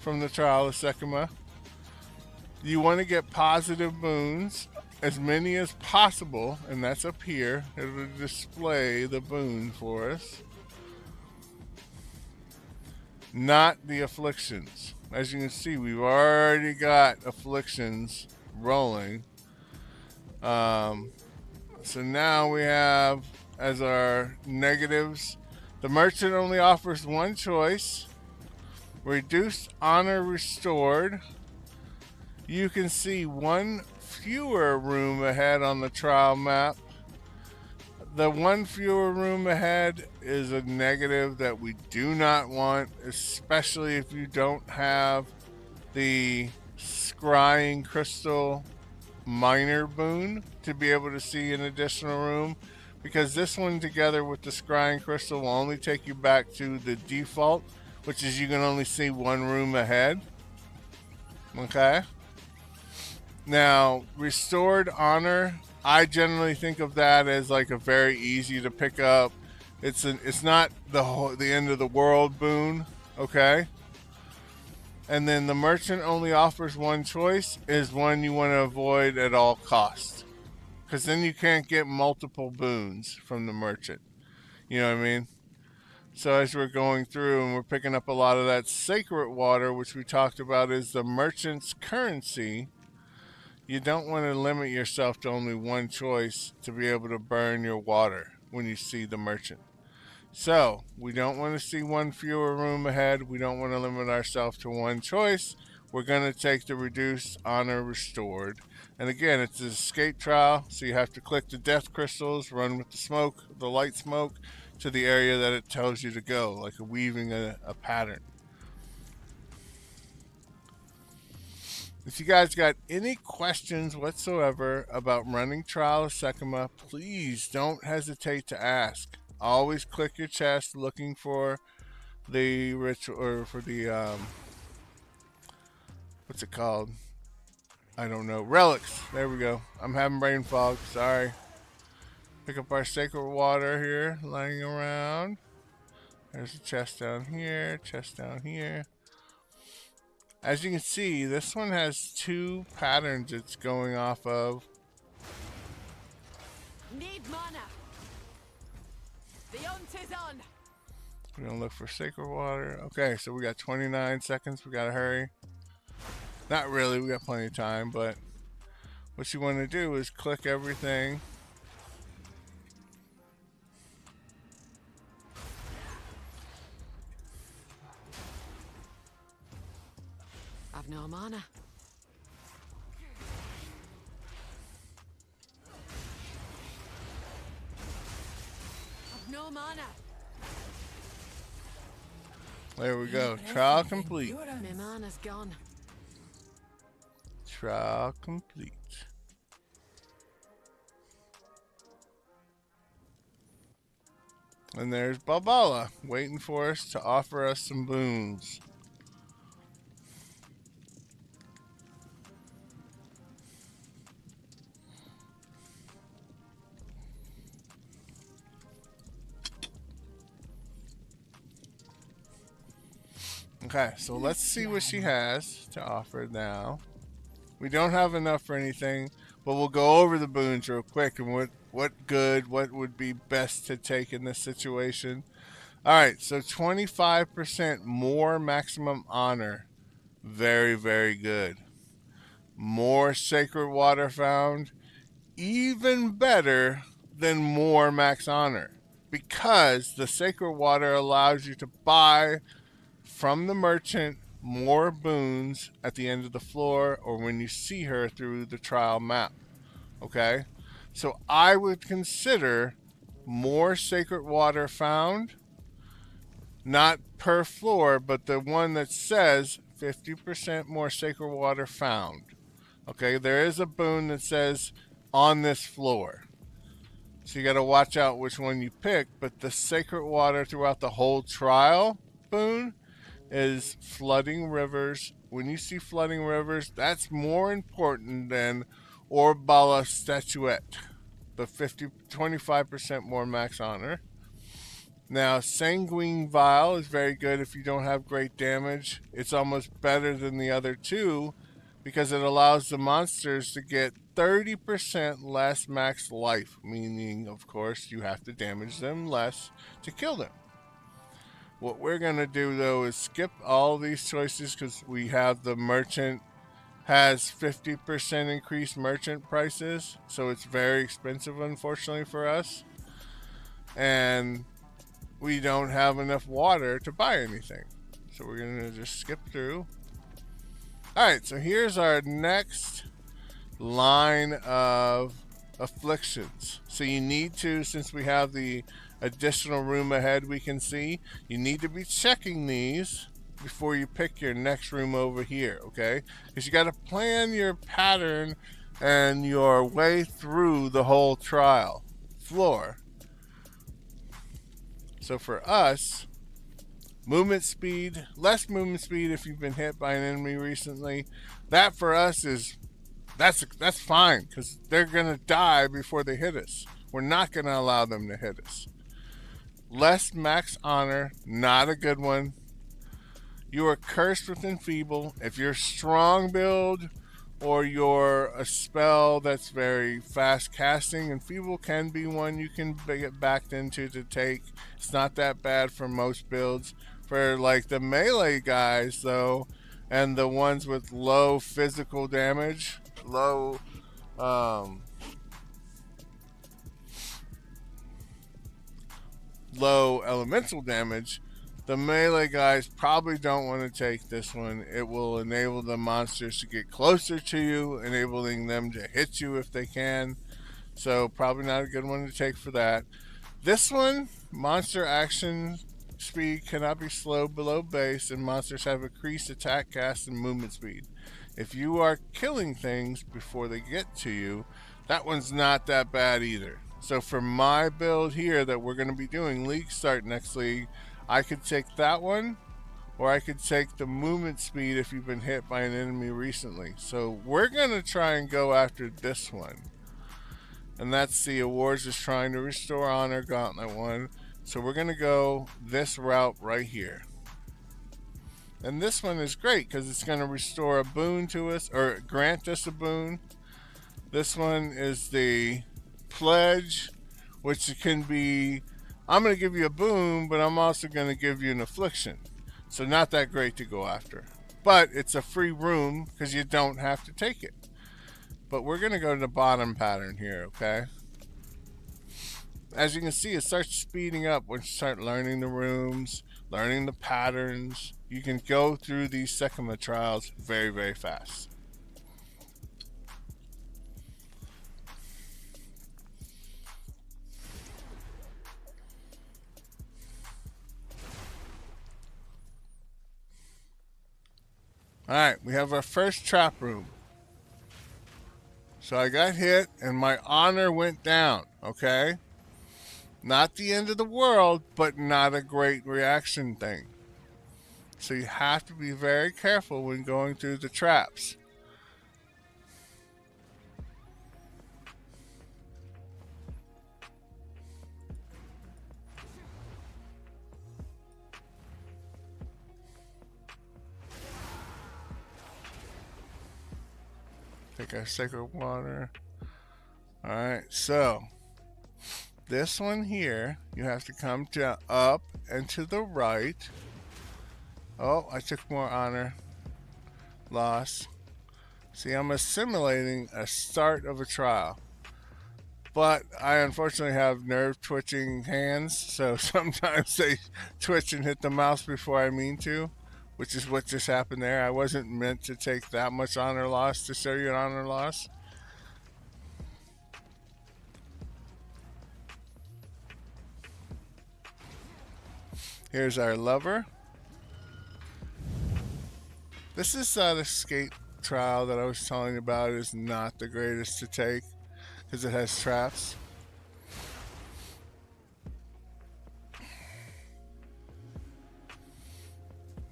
from the Trial of Sekhemas. You want to get positive boons, as many as possible, and that's up here. It'll display the boon for us. Not the afflictions. As you can see, we've already got afflictions rolling. So now we have as our negatives, the merchant only offers one choice: reduced honor restored. You can see one fewer room ahead on the trial map. The one fewer room ahead is a negative that we do not want, especially if you don't have the scrying crystal minor boon to be able to see an additional room, because this one together with the scrying crystal will only take you back to the default, which is you can only see one room ahead. Okay. Now, restored honor, I generally think of that as like a very easy to pick up. It's not the end of the world boon, okay? And then the merchant only offers one choice, is one you want to avoid at all costs, because then you can't get multiple boons from the merchant. You know what I mean? So as we're going through and we're picking up a lot of that sacred water, which we talked about is the merchant's currency, you don't want to limit yourself to only one choice to be able to burn your water when you see the merchant. So we don't want to see one fewer room ahead. We don't want to limit ourselves to one choice. We're going to take the reduced honor restored. And again, it's an escape trial, so you have to click the death crystals, run with the smoke, the light smoke, to the area that it tells you to go, like weaving a pattern. If you guys got any questions whatsoever about running Trial of Sekhemas, please don't hesitate to ask. Always click your chest looking for the ritual, or for the what's it called? I don't know. Relics. There we go. I'm having brain fog. Sorry. Pick up our sacred water here, lying around. There's a chest down here. Chest down here. As you can see, this one has two patterns it's going off of. Need mana. The hunt is on. We're gonna look for sacred water. Okay, so we got 29 seconds. We gotta hurry. Not really, we got plenty of time, but what you want to do is click everything. I've no mana. I've no mana. There we go. Trial complete. My mana's gone. Trial complete. And there's Balbala waiting for us to offer us some boons. Okay, so let's see what she has to offer now. We don't have enough for anything, but we'll go over the boons real quick and what would be best to take in this situation. Alright, so 25% more maximum honor. Very, very good. More sacred water found. Even better than more max honor, because the sacred water allows you to buy from the merchant more boons at the end of the floor or when you see her through the trial map. Okay, so I would consider more sacred water found, not per floor, but the one that says 50% more sacred water found. Okay, there is a boon that says on this floor, so you got to watch out which one you pick. But the sacred water throughout the whole trial boon is flooding rivers. When you see flooding rivers, that's more important than Orbala statuette, the 25% more max honor. Now, Sanguine Vial is very good if you don't have great damage. It's almost better than the other two because it allows the monsters to get 30% less max life, meaning, of course, you have to damage them less to kill them. What we're going to do, though, is skip all these choices because we have the merchant has 50% increased merchant prices, so it's very expensive, unfortunately, for us. And we don't have enough water to buy anything. So we're going to just skip through. Alright, so here's our next line of afflictions. So you need to, since we have the additional room ahead we can see, you need to be checking these before you pick your next room over here, okay? Because you got to plan your pattern and your way through the whole trial floor. So for us, movement speed, less movement speed if you've been hit by an enemy recently. That for us is that's fine because they're gonna die before they hit us. We're not gonna allow them to hit us. Less max honor, not a good one. You are cursed with enfeeble. If you're strong build or you're a spell that's very fast casting, enfeeble can be one you can get backed into to take. It's not that bad for most builds. For like the melee guys though, and the ones with low physical damage, low low elemental damage, the melee guys probably don't want to take this one. It will enable the monsters to get closer to you, enabling them to hit you if they can. So probably not a good one to take for that. This one, monster action speed cannot be slowed below base, and monsters have increased attack, cast, and movement speed. If you are killing things before they get to you, that one's not that bad either. So for my build here that we're going to be doing league start next league, I could take that one, or I could take the movement speed if you've been hit by an enemy recently. So we're going to try and go after this one. And that's the awards is trying to restore honor gauntlet one. So we're going to go this route right here. And this one is great because it's going to restore a boon to us, or grant us a boon. This one is the pledge, which can be, I'm going to give you a boon, but I'm also going to give you an affliction. So not that great to go after. But it's a free room because you don't have to take it. But we're going to go to the bottom pattern here, okay? As you can see, it starts speeding up once you start learning the rooms, learning the patterns. You can go through these Sekhemas trials very, very fast. Alright, we have our first trap room. So I got hit and my honor went down, okay? Not the end of the world, but not a great reaction thing. So you have to be very careful when going through the traps. Take our sacred water. Alright, so this one here, you have to come to up and to the right. Oh, I took more honor. Loss. See, I'm assimilating a start of a trial. But I unfortunately have nerve twitching hands, so sometimes they twitch and hit the mouse before I mean to, which is what just happened there. I wasn't meant to take that much honor loss to show you an honor loss. Here's our lever. This is the skate trial that I was telling you about. Is not the greatest to take because it has traps.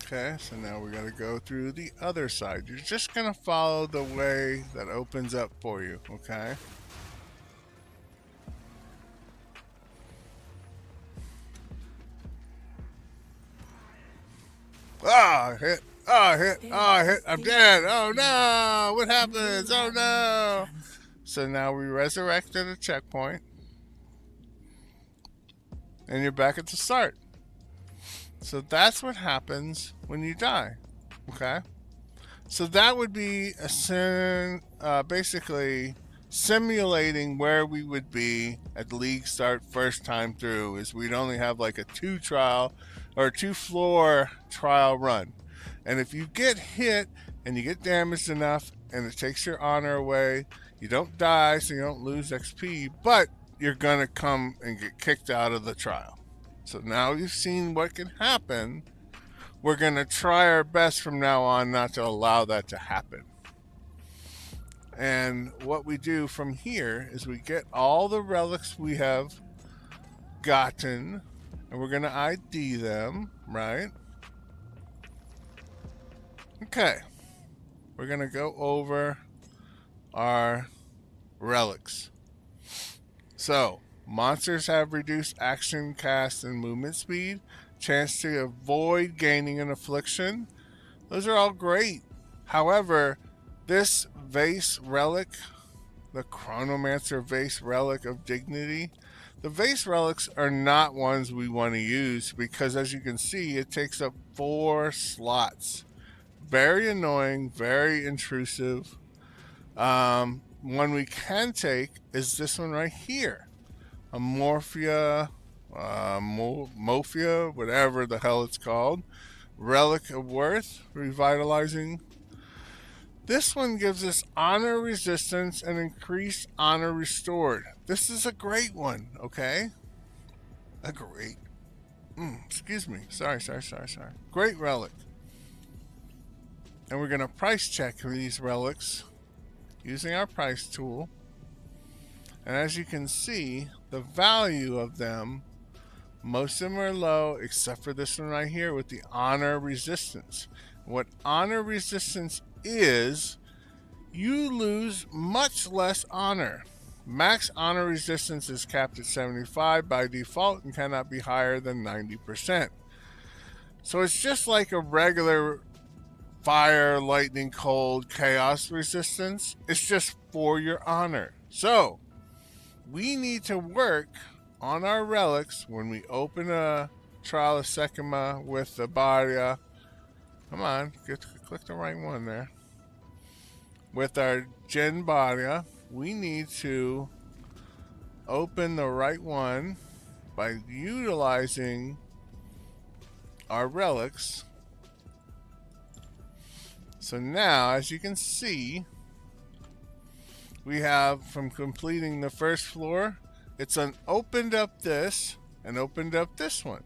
Okay, so now we got to go through the other side. You're just going to follow the way that opens up for you, okay? Ah, hit. Oh, hit. Oh, hit. I'm dead. Oh, no. What happens? Oh, no. So now we resurrected a checkpoint. And you're back at the start. So that's what happens when you die. Okay? So that would be basically simulating where we would be at the league start first time through. Is we'd only have like a 2 floor trial run. And if you get hit and you get damaged enough and it takes your honor away, you don't die, so you don't lose XP, but you're going to come and get kicked out of the trial. So now you've seen what can happen. We're going to try our best from now on not to allow that to happen. And what we do from here is we get all the relics we have gotten, and we're going to ID them, right? Okay. We're going to go over our relics. So, monsters have reduced action, cast, and movement speed, chance to avoid gaining an affliction. Those are all great. However, this vase relic, the Chronomancer vase relic of dignity, the vase relics are not ones we want to use because, as you can see, it takes up 4 slots. Very annoying, very intrusive. One we can take is this one right here, a Morphia, Morphia, whatever the hell it's called, Relic of Worth, revitalizing. This one gives us honor resistance and increased honor restored. This is a great one, okay? A great, excuse me, sorry. Great relic. And we're going to price check these relics using our price tool. And as you can see, the value of them, most of them are low except for this one right here with the honor resistance. What honor resistance is, you lose much less honor. Max honor resistance is capped at 75 by default and cannot be higher than 90%. So it's just like a regular fire, lightning, cold, chaos resistance. It's just for your honor. So we need to work on our relics when we open a Trial of Sekhemas with the Barya. Come on, click the right one there. With our Gen Barya, we need to open the right one by utilizing our relics. So now, as you can see, we have, from completing the first floor, it's opened up this and opened up this one.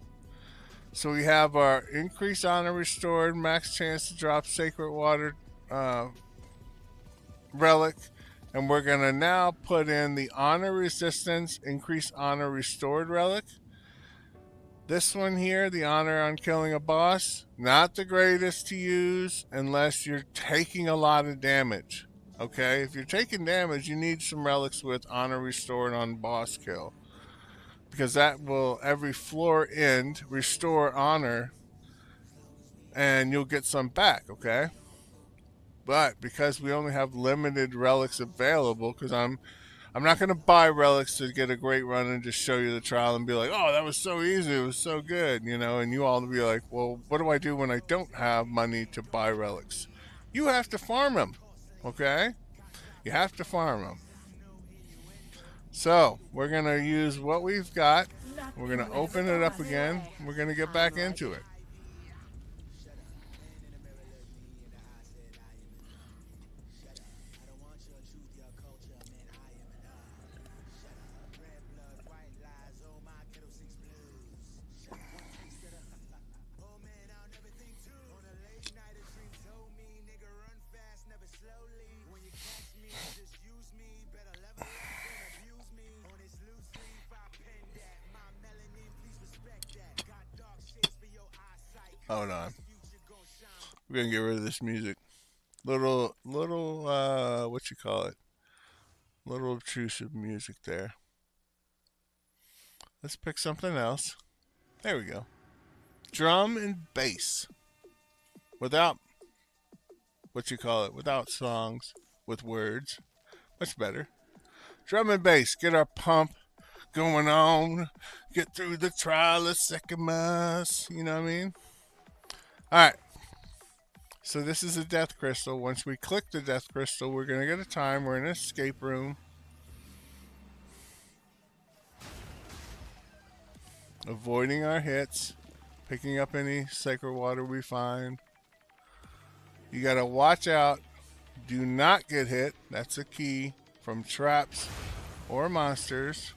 So we have our increased honor restored, max chance to drop sacred water relic, and we're going to now put in the honor resistance, increased honor restored relic. This one here, the honor on killing a boss, not the greatest to use unless you're taking a lot of damage. Okay, if you're taking damage, you need some relics with honor restored on boss kill, because that will, every floor end, restore honor, and you'll get some back, okay? But because we only have limited relics available, because I'm not going to buy relics to get a great run and just show you the trial and be like, oh, that was so easy, it was so good, you know, and you all be like, well, what do I do when I don't have money to buy relics? You have to farm them, okay? You have to farm them. So, we're going to use what we've got. We're going to open it up again. We're going to get back into it. Hold on. We're going to get rid of this music. Little, what you call it? Little obtrusive music there. Let's pick something else. There we go. Drum and bass. Without, what you call it? Without songs, with words. Much better. Drum and bass. Get our pump going on. Get through the Trial of Sekhemas. You know what I mean? Alright. So this is a death crystal. Once we click the death crystal, we're going to get a time. We're in an escape room. Avoiding our hits. Picking up any sacred water we find. You got to watch out. Do not get hit. That's a key from traps or monsters.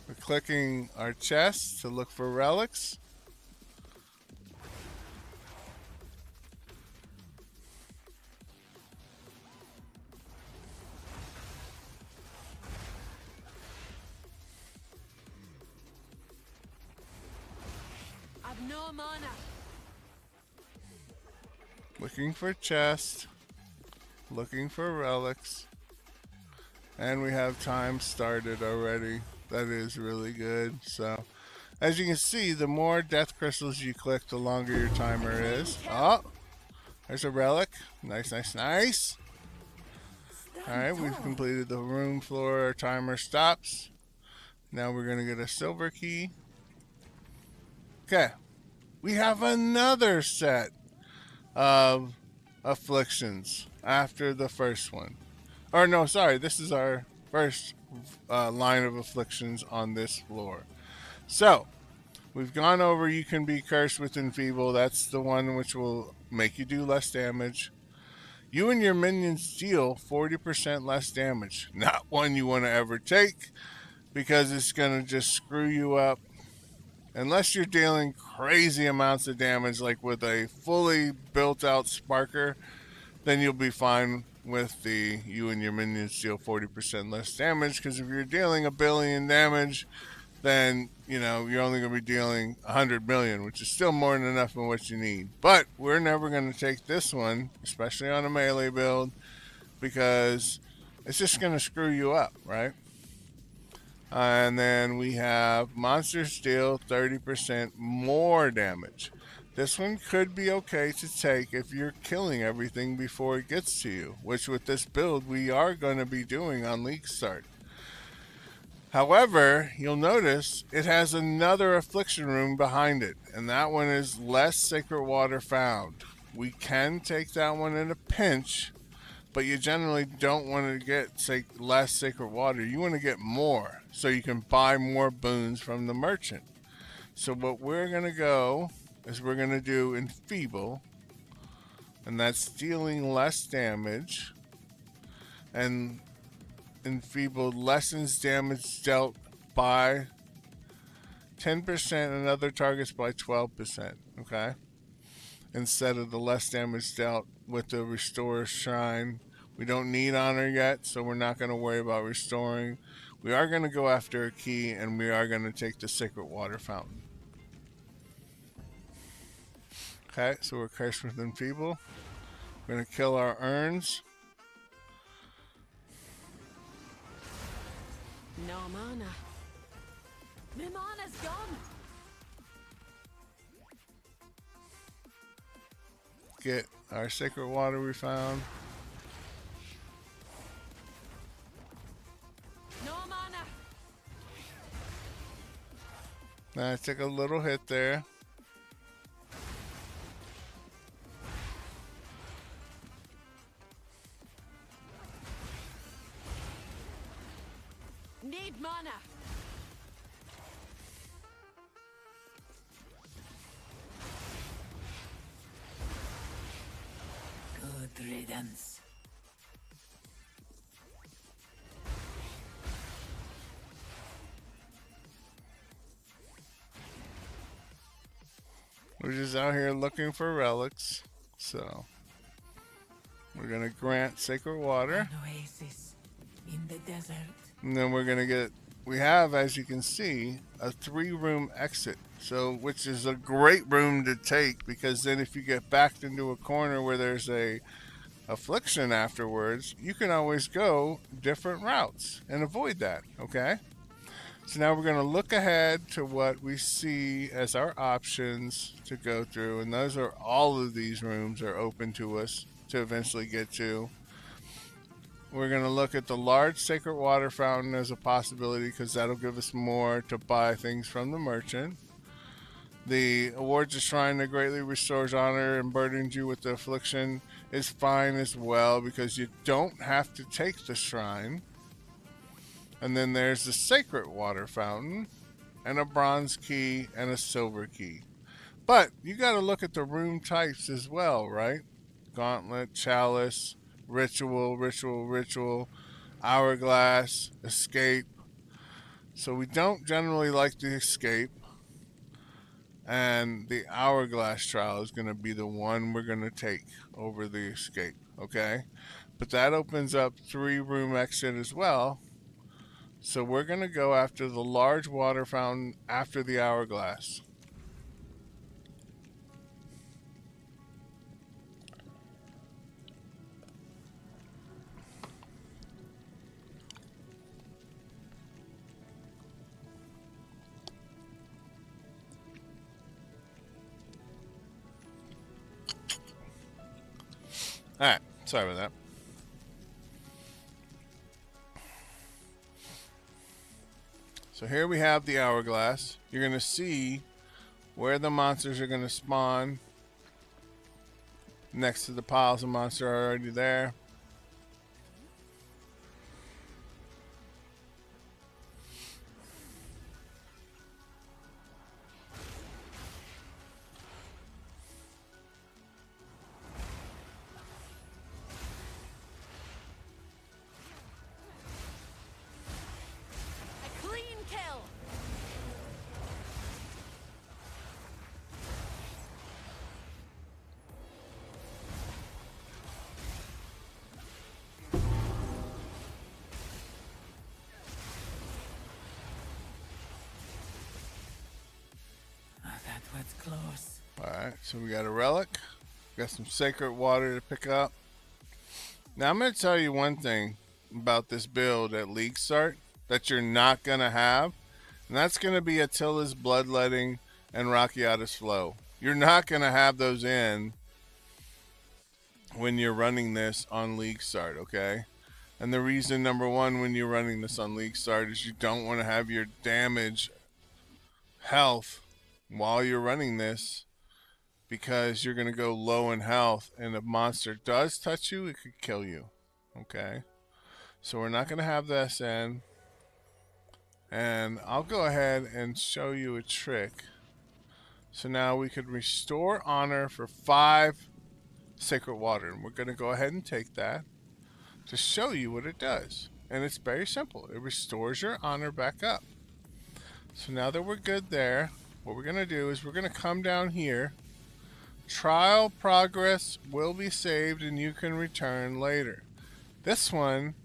We're clicking our chest to look for relics. I've no mana. Looking for chest. Looking for relics. And we have time started already. That is really good. So, as you can see, the more death crystals you click, the longer your timer is. Oh, there's a relic. Nice, nice, nice. Alright, we've completed the room floor. Our timer stops. Now we're going to get a silver key. Okay. We have another set of afflictions after the first one. Or no, sorry, this is our first line of afflictions on this floor. So, we've gone over you can be cursed with enfeeble. That's the one which will make you do less damage. You and your minions deal 40% less damage. Not one you want to ever take because it's going to just screw you up. Unless you're dealing crazy amounts of damage like with a fully built out Sparker, then you'll be fine with the you and your minions deal 40% less damage, because if you're dealing 1 billion damage, then you're only going to be dealing 100 million, which is still more than enough of what you need. But we're never going to take this one, especially on a melee build, because it's just going to screw you up, right? And then we have monsters deal 30% more damage. This one could be okay to take if you're killing everything before it gets to you, which with this build we are going to be doing on League Start. However, you'll notice it has another affliction room behind it, and that one is less sacred water found. We can take that one in a pinch, but you generally don't want to get less sacred water. You want to get more, so you can buy more boons from the merchant. So what we're going to go is we're going to do enfeeble, and that's dealing less damage, and enfeebled lessens damage dealt by 10% and other targets by 12%, okay? Instead of the less damage dealt with the Restore Shrine. We don't need honor yet, so we're not going to worry about restoring. We are going to go after a key, and we are going to take the Sacred Water Fountain. Okay, so we're cursed with enfeeble. We're going to kill our urns. No mana. My mana's gone. Get our sacred water we found. No mana. Now I took a little hit there. Need mana. Good riddance. We're just out here looking for relics, so we're gonna grant sacred water, An oasis in the desert. and then we're gonna get. We have, as you can see, a 3-room exit, so which is a great room to take, because then if you get backed into a corner where there's a affliction afterwards, you can always go different routes and avoid that. Okay. So now we're going to look ahead to what we see as our options to go through, and those are all of these rooms are open to us to eventually get to. We're going to look at the large sacred water fountain as a possibility, because that'll give us more to buy things from the merchant. The award to shrine that greatly restores honor and burdens you with the affliction is fine as well because you don't have to take the shrine. And then there's the sacred water fountain and a bronze key and a silver key. But you got to look at the room types as well, right? Gauntlet, chalice, ritual, hourglass, escape. So we don't generally like the escape. And the hourglass trial is going to be the one we're going to take over the escape, okay? But that opens up 3-room exit as well. So we're going to go after the large water fountain after the hourglass. Alright, sorry about that. So here we have the hourglass. You're going to see where the monsters are going to spawn next to the piles of monsters are already there. A clean kill. Ah, that was close. Alright, so we got a relic. Got some sacred water to pick up. Now I'm going to tell you one thing about this build at League Start that you're not going to have. And that's going to be Attila's Bloodletting and Rakiata's Flow. You're not going to have those in when you're running this on League Start, okay? And the reason, number one, when you're running this on League Start is you don't want to have your damage health while you're running this because you're going to go low in health, and if a monster does touch you, it could kill you, okay? So we're not going to have this in. And I'll go ahead and show you a trick. So now we could restore honor for 5 sacred water. And we're going to go ahead and take that to show you what it does. And it's very simple. It restores your honor back up. So now that we're good there, what we're going to do is we're going to come down here. Trial progress will be saved and you can return later. This one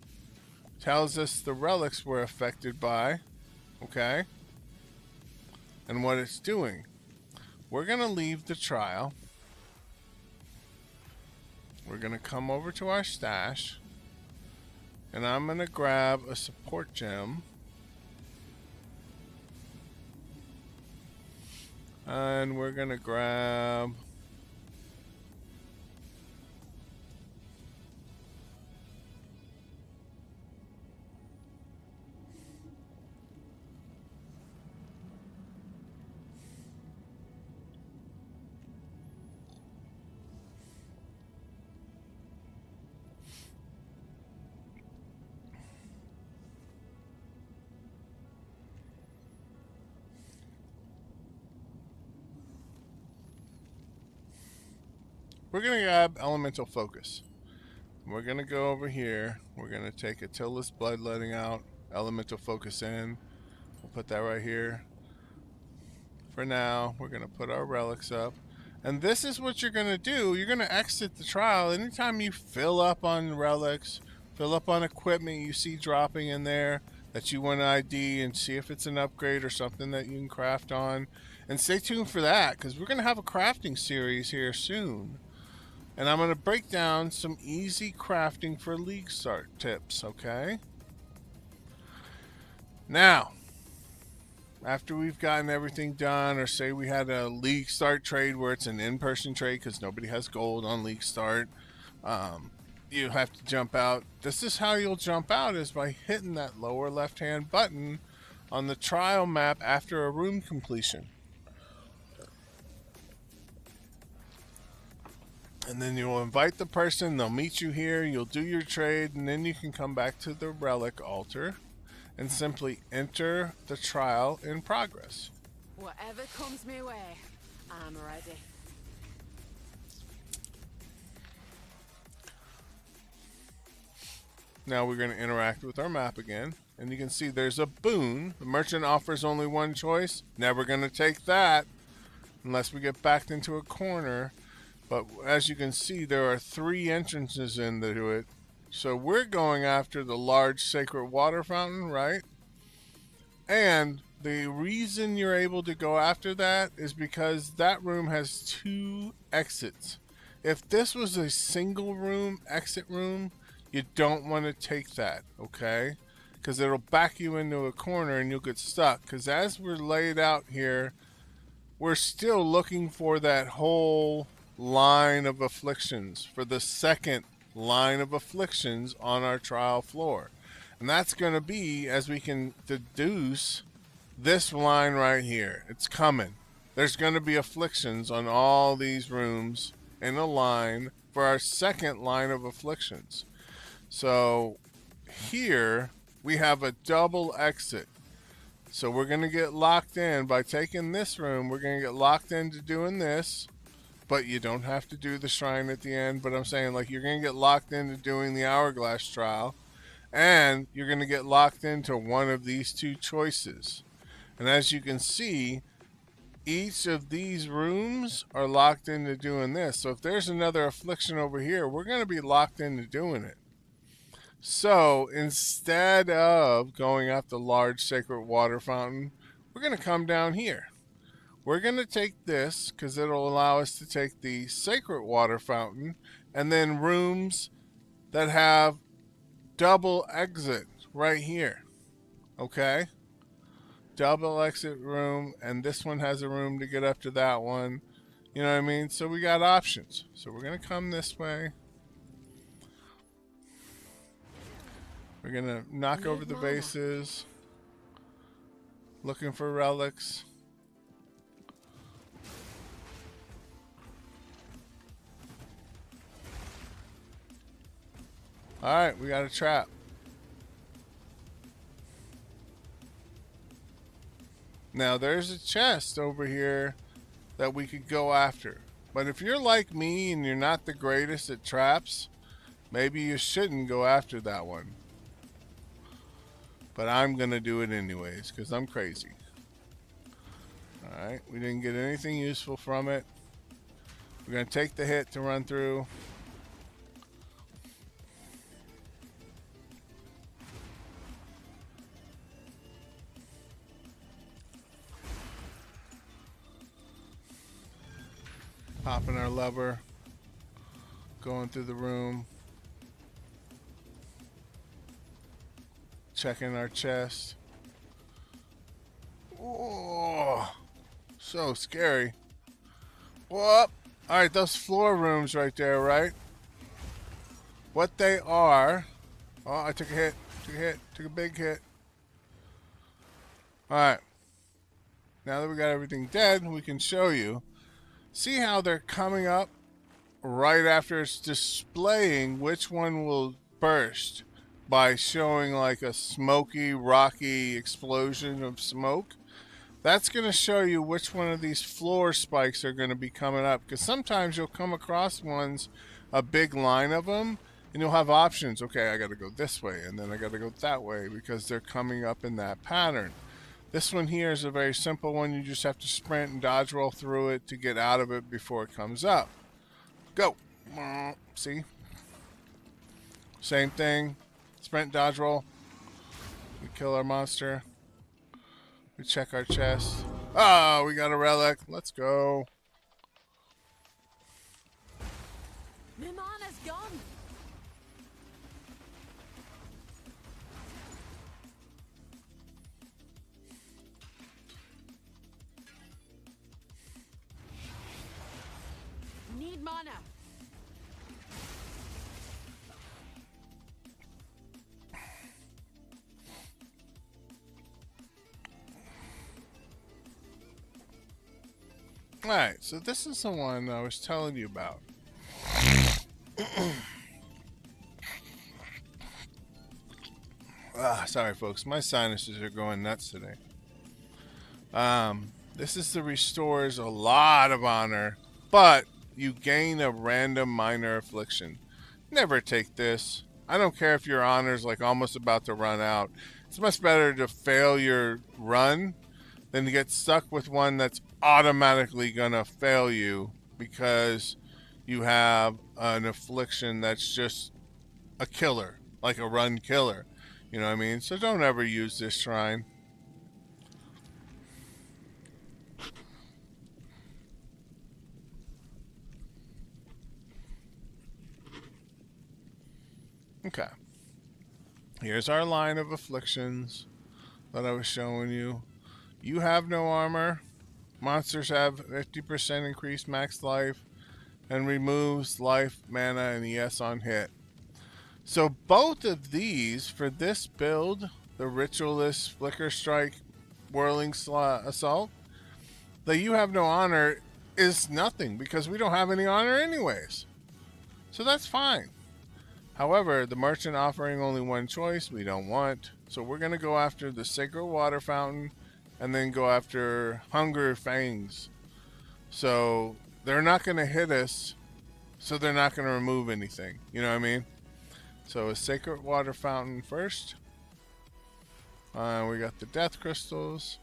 tells us the relics were affected by, okay, and what it's doing. We're going to leave the trial. We're going to come over to our stash, and I'm going to grab a support gem. And we're going to grab we're going to grab Elemental Focus. We're going to go over here. We're going to take Attila's Bloodletting out, Elemental Focus in. We'll put that right here. For now, we're going to put our relics up. And this is what you're going to do. You're going to exit the trial. Anytime you fill up on relics, fill up on equipment you see dropping in there that you want to ID and see if it's an upgrade or something that you can craft on. And stay tuned for that because we're going to have a crafting series here soon. And I'm going to break down some easy crafting for League Start tips, okay? Now, after we've gotten everything done, or say we had a League Start trade where it's an in-person trade because nobody has gold on League Start, you have to jump out. This is how you'll jump out, is by hitting that lower left-hand button on the trial map after a room completion. And then you'll invite the person, they'll meet you here, you'll do your trade, and then you can come back to the relic altar and simply enter the trial in progress. Whatever comes my way, I'm ready. Now we're going to interact with our map again, and you can see there's a boon. The merchant offers only one choice. Never going to take that unless we get backed into a corner. But as you can see, there are 3 entrances into it. So we're going after the large sacred water fountain, right? And the reason you're able to go after that is because that room has 2 exits. If this was a single room, exit room, you don't want to take that, okay? Because it'll back you into a corner and you'll get stuck. Because as we're laid out here, we're still looking for that whole line of afflictions, for the second line of afflictions on our trial floor. And that's going to be, as we can deduce, this line right here. It's coming. There's going to be afflictions on all these rooms in a line for our second line of afflictions. So here we have a double exit. So we're going to get locked in by taking this room. We're going to get locked into doing this, but you don't have to do the shrine at the end. But I'm saying, like, you're going to get locked into doing the hourglass trial, and you're going to get locked into one of these 2 choices. And as you can see, each of these rooms are locked into doing this. So if there's another affliction over here, we're going to be locked into doing it. So instead of going up the large sacred water fountain, we're going to come down here. We're going to take this because it'll allow us to take the sacred water fountain and then rooms that have double exit right here. Okay? Double exit room, and this one has a room to get up to that one. You know what I mean? So we got options. So we're going to come this way. We're going to knock over the bases. Looking for relics. Alright, we got a trap. Now there's a chest over here that we could go after. But if you're like me and you're not the greatest at traps, maybe you shouldn't go after that one. But I'm going to do it anyways because I'm crazy. Alright, we didn't get anything useful from it. We're going to take the hit to run through. Popping our lever. Going through the room. Checking our chest. Oh, so scary. Whoop. Alright, those floor rooms right there, right? What they are... Oh, I took a hit. Took a big hit. Alright. Now that we got everything dead, we can show you. See how they're coming up right after it's displaying which one will burst by showing like a smoky, rocky explosion of smoke. That's going to show you which one of these floor spikes are going to be coming up. Because sometimes you'll come across ones, a big line of them, and you'll have options. Okay, I got to go this way, and then I got to go that way because they're coming up in that pattern. This one here is a very simple one. You just have to sprint and dodge roll through it to get out of it before it comes up. Go. See? Same thing. Sprint, dodge roll. We kill our monster. We check our chest. Oh, we got a relic. Let's go. My mana's gone. Need mana. Alright, so this is the one I was telling you about. Sorry, folks. My sinuses are going nuts today. This is the restores a lot of honor, but you gain a random minor affliction. Never take this. I don't care if your honor's like almost about to run out. It's much better to fail your run than to get stuck with one that's automatically gonna fail you because you have an affliction that's just a killer, like a run killer. You know what I mean? So don't ever use this shrine. Okay. Here's our line of afflictions that I was showing you. You have no armor. Monsters have 50% increased max life and removes life, mana, and ES on hit. So both of these for this build, the Ritualist, Flicker Strike, Whirling Assault, the You Have No Honor is nothing because we don't have any honor anyways. So that's fine. However, the merchant offering only one choice we don't want. So we're going to go after the Sacred Water Fountain and then go after Hunger Fangs. So they're not going to hit us, so they're not going to remove anything. You know what I mean? So a Sacred Water Fountain first. We got the Death Crystals.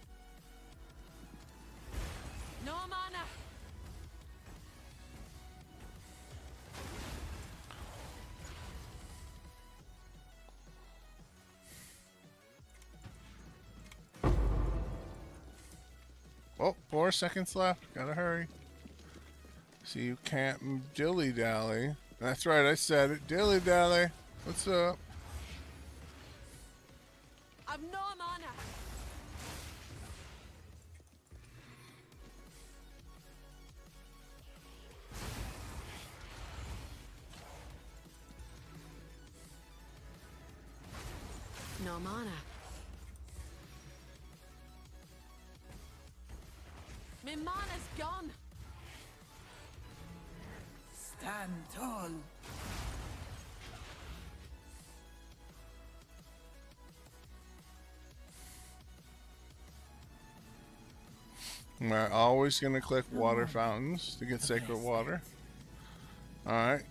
No mana. Oh, 4 seconds left. Gotta hurry. So you can't dilly-dally. That's right, I said it. Dilly-dally. What's up? I've no mana. No mana. My mana's gone. Stand tall. We're always going to click water fountains to get sacred water. Alright,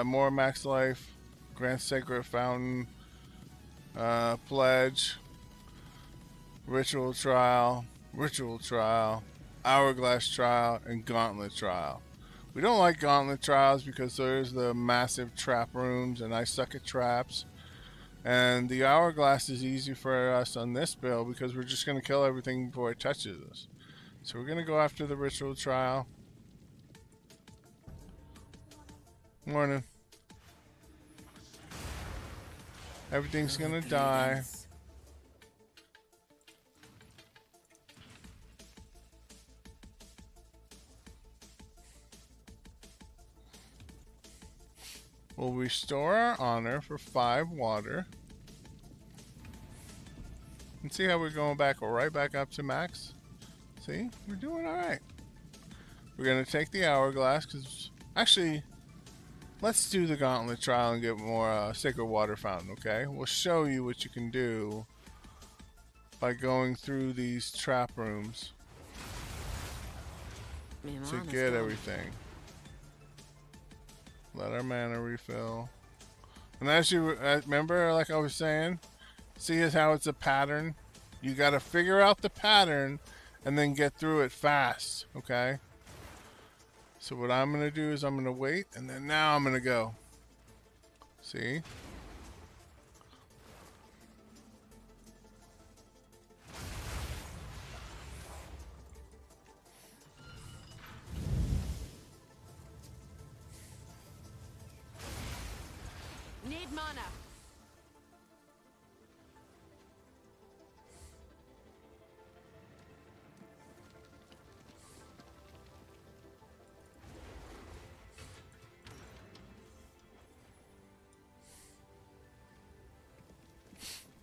more max life, grant sacred fountain, pledge, ritual trial, hourglass trial, and gauntlet trial. We don't like gauntlet trials because there's the massive trap rooms and I suck at traps. And the hourglass is easy for us on this build because we're just going to kill everything before it touches us. So we're going to go after the ritual trial. Morning. Everything's going to die. We'll restore our honor for 5 water. And see how we're going back right back up to max? See? We're doing alright. We're going to take the hourglass because... Actually, let's do the gauntlet trial and get more sacred water fountain, okay? We'll show you what you can do by going through these trap rooms to get everything. Let our mana refill. And as you remember, like I was saying, see how it's a pattern? You got to figure out the pattern and then get through it fast, okay? So what I'm going to do is I'm going to wait, and then now I'm going to go. See? Need mana.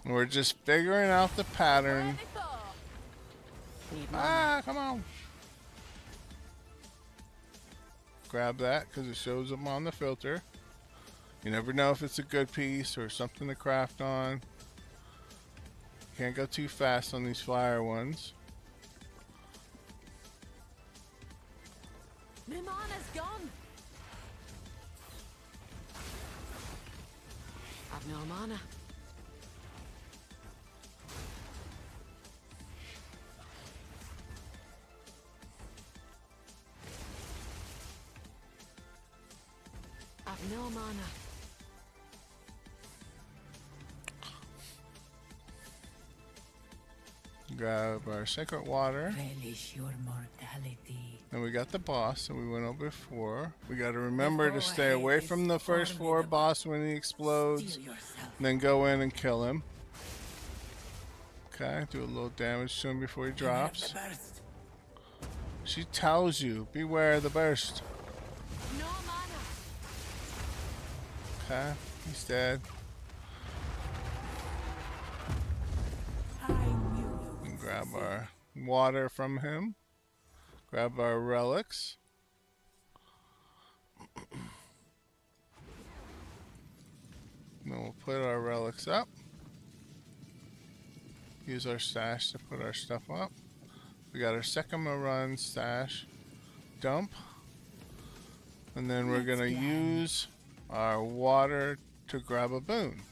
We're just figuring out the pattern. Where before? Need mana. Ah, come on. Grab that because it shows them on the filter. You never know if it's a good piece or something to craft on. Can't go too fast on these fire ones. My mana's gone. I've no mana. I've no mana. Grab our sacred water. Relish your mortality. And we got the boss that we went over before. We got to remember to foe stay ahead away is from the first floor formidable. boss when he explodes. Steel yourself. And then go in and kill him. Okay, do a little damage to him before he Beware of drops. the burst. She tells you, beware the burst. No mana. Okay, he's dead. I knew you And would grab succeed. our water from him. Grab our relics. Then we'll put our relics up. Use our stash to put our stuff up. We got our Sekhemas run stash dump. And then we're Let's going to plan. use our water to grab a boon.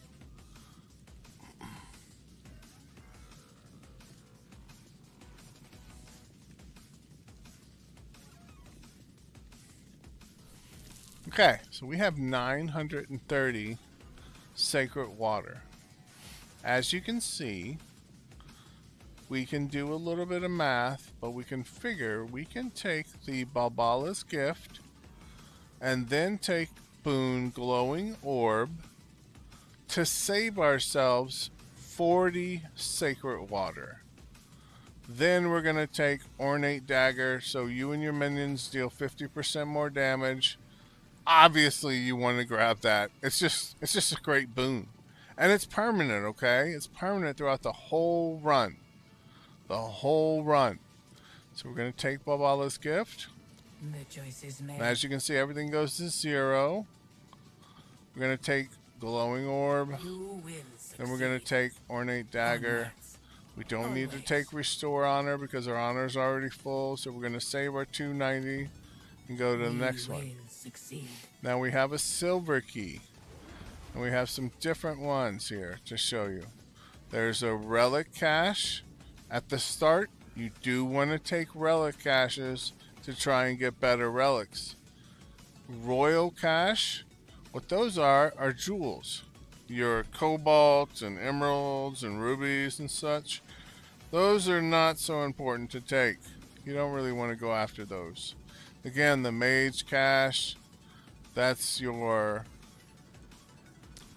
Okay, so we have 930 sacred water. As you can see, we can do a little bit of math, but we can figure we can take the Balbala's gift and then take Boon Glowing Orb to save ourselves 40 sacred water. Then we're going to take Ornate Dagger, so you and your minions deal 50% more damage. Obviously you want to grab that. It's just a great boon. And it's permanent, okay? It's permanent throughout the whole run. The whole run. So we're going to take Balbala's gift. The choice is made. And as you can see, everything goes to 0. We're going to take Glowing Orb. You will succeed. Then we're going to take Ornate Dagger. Onwards. We don't need to Always. take Restore Honor because our honor is already full. So we're going to save our 290 and go to the next We one. will succeed. Now we have a silver key. And we have some different ones here to show you. There's a relic cache. At the start, you do want to take relic caches to try and get better relics. Royal cache, what those are jewels. Your cobalt and emeralds and rubies and such. Those are not so important to take. You don't really want to go after those. Again, the mage cache, that's your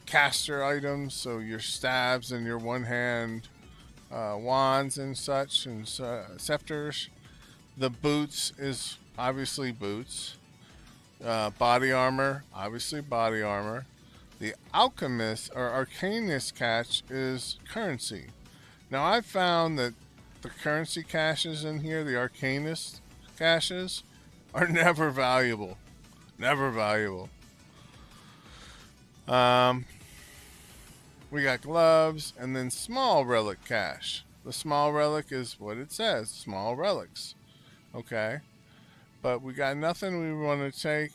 caster items, so your stabs and your one-hand wands and such, and scepters. The boots is obviously boots. Body armor, obviously body armor. The alchemist or arcanist cache is currency. Now I've found that the currency caches in here, the arcanist caches, are never valuable. Never valuable. We got gloves and then small relic cache. The small relic is what it says, small relics. Okay. But we got nothing we want to take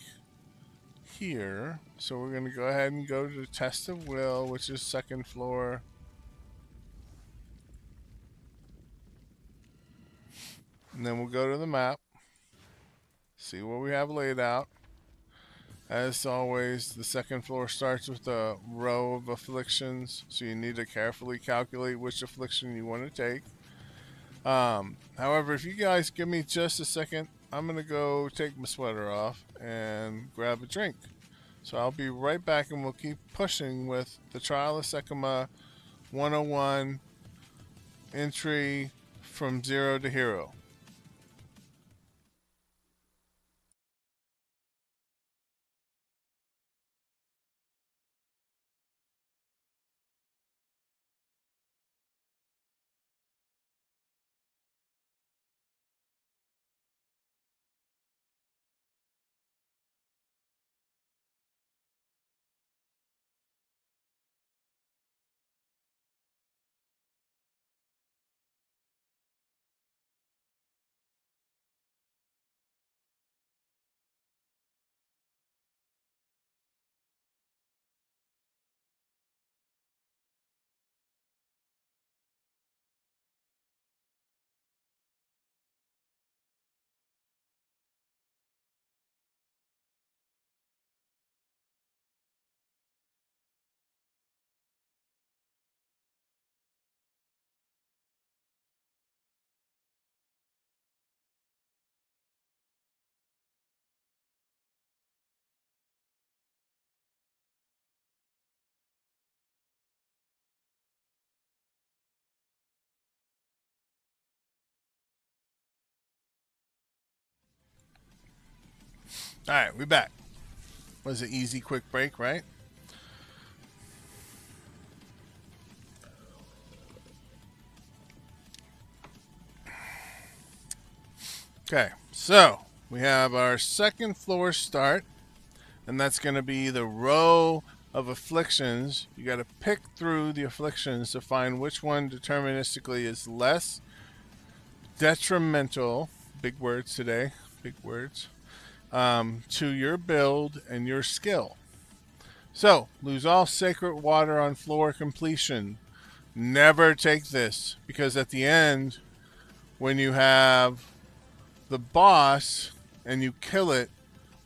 here. So we're going to go ahead and go to Test of Will, which is second floor. And then we'll go to the map. See what we have laid out. As always, the second floor starts with a row of afflictions, so you need to carefully calculate which affliction you want to take. However, if you guys give me just a second, I'm going to go take my sweater off and grab a drink. So I'll be right back and we'll keep pushing with the Trial of Sekhemas 101 entry from 0 to hero. All right, we back. Was an easy, quick break, right? Okay, so we have our second floor start, and that's going to be the row of afflictions. You got to pick through the afflictions to find which one deterministically is less detrimental. Big words today, big words. To your build and your skill. So, lose all sacred water on floor completion. Never take this, because at the end, when you have the boss and you kill it,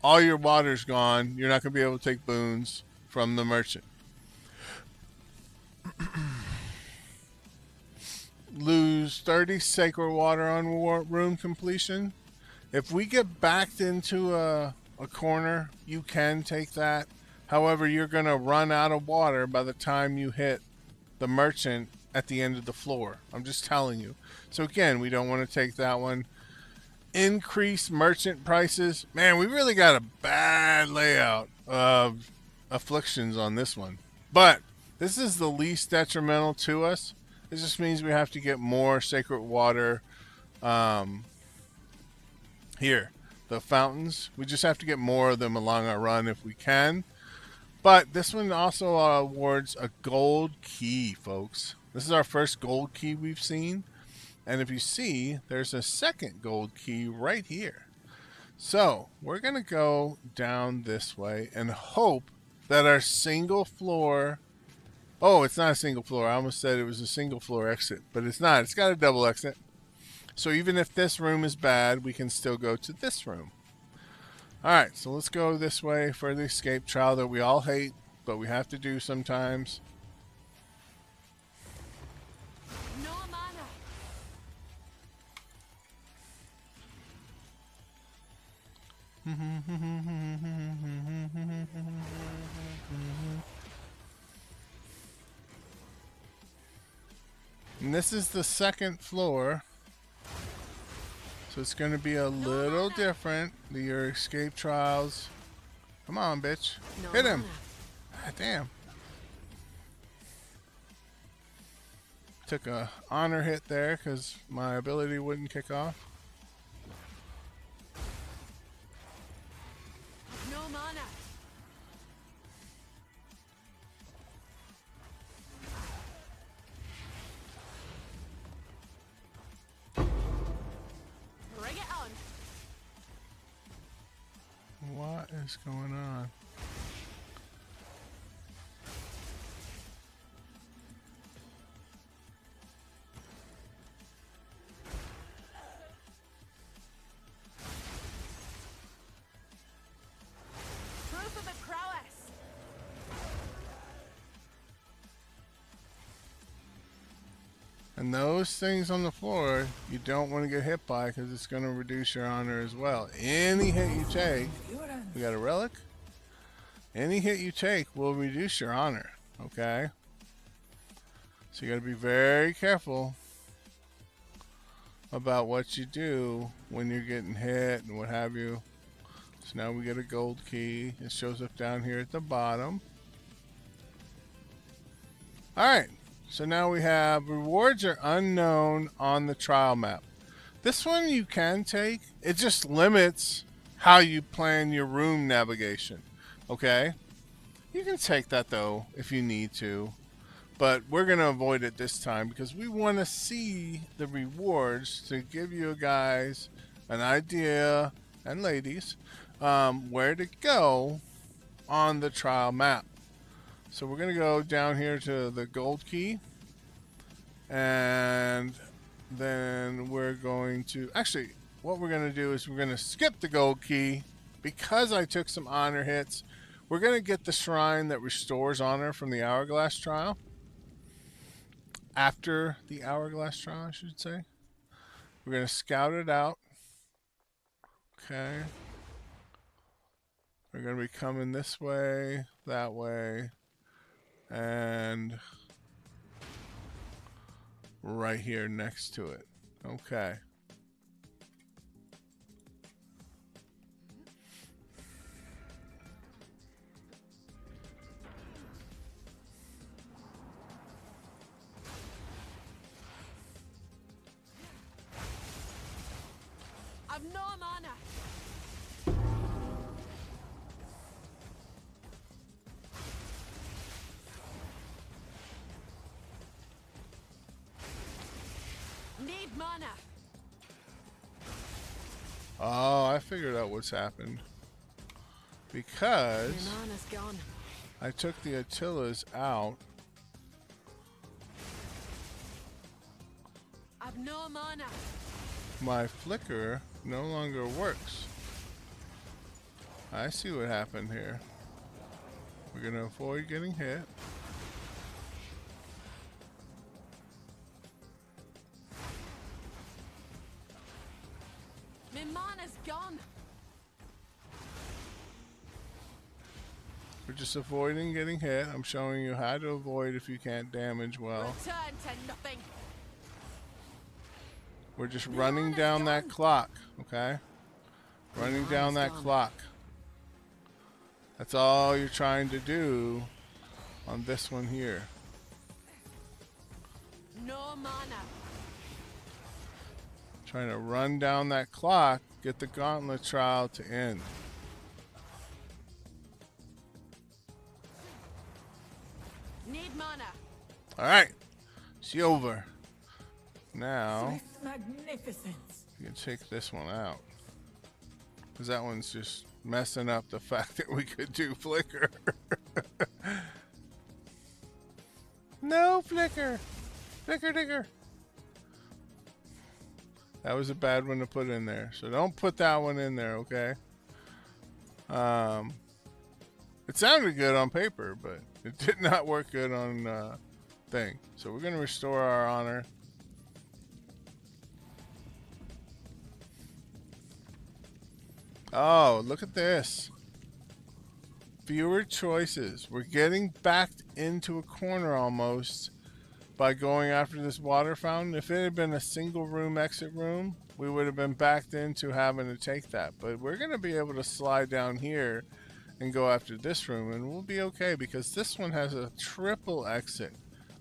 all your water's gone. You're not going to be able to take boons from the merchant. Lose 30 sacred water on room completion. If we get backed into a corner, you can take that. However, you're going to run out of water by the time you hit the merchant at the end of the floor. I'm just telling you. So again, we don't want to take that one. Increase merchant prices. Man, we really got a bad layout of afflictions on this one. But this is the least detrimental to us. It just means we have to get more sacred water. Here, the fountains. We just have to get more of them along our run if we can. But this one also awards a gold key, folks. This is our first gold key we've seen. And if you see, there's a second gold key right here. So we're going to go down this way and hope that our single floor... Oh, it's not a single floor. I almost said it was a single floor exit, but it's not. It's got a double exit. So even if this room is bad, we can still go to this room. Alright, so let's go this way for the escape trial that we all hate, but we have to do sometimes. No mana. And this is the second floor. So it's going to be a little different. Your escape trials. Come on, bitch. No Hit him. mana. God damn. Took a honor hit there because my ability wouldn't kick off. No mana. Bring it on. What is going on? Proof of the prowess. And those things on the floor, you don't want to get hit by because it's going to reduce your honor as well. Any hit you take, we got a relic. Any hit you take will reduce your honor. Okay? So you got to be very careful about what you do when you're getting hit and what have you. So now we get a gold key. It shows up down here at the bottom. Alright. So now we have rewards are unknown on the trial map. This one you can take. It just limits how you plan your room navigation. Okay? You can take that though if you need to. But we're going to avoid it this time because we want to see the rewards to give you guys an idea, and ladies, where to go on the trial map. So we're going to go down here to the gold key. And then we're going to... Actually, what we're going to do is we're going to skip the gold key. Because I took some honor hits, we're going to get the shrine that restores honor from the hourglass trial. After the hourglass trial, I should say. We're going to scout it out. Okay. We're going to be coming this way, that way, and right here next to it. Okay. I've no mana. Need mana. Oh, I figured out what's happened. Because My mana's gone. I took the Attilas out. I've no mana. My flicker no longer works. I see what happened here. We're gonna avoid getting hit. My mana's gone. We're just avoiding getting hit. I'm showing you how to avoid if you can't damage well. Return to nothing. We're just running down that clock, okay? Running down that clock. That's all you're trying to do on this one here. No mana. Trying to run down that clock, get the gauntlet trial to end. Need mana. Alright, it's over. Now, Swift magnificence. you can take this one out. Because that one's just messing up the fact that we could do flicker. No flicker! Flicker digger! That was a bad one to put in there. So don't put that one in there, okay? It sounded good on paper, but it did not work good on thing. So we're going to restore our honor. Oh, look at this. Fewer choices. We're getting backed into a corner almost by going after this water fountain. If it had been a single room exit room, we would have been backed into having to take that. But we're going to be able to slide down here and go after this room, and we'll be okay because this one has a triple exit.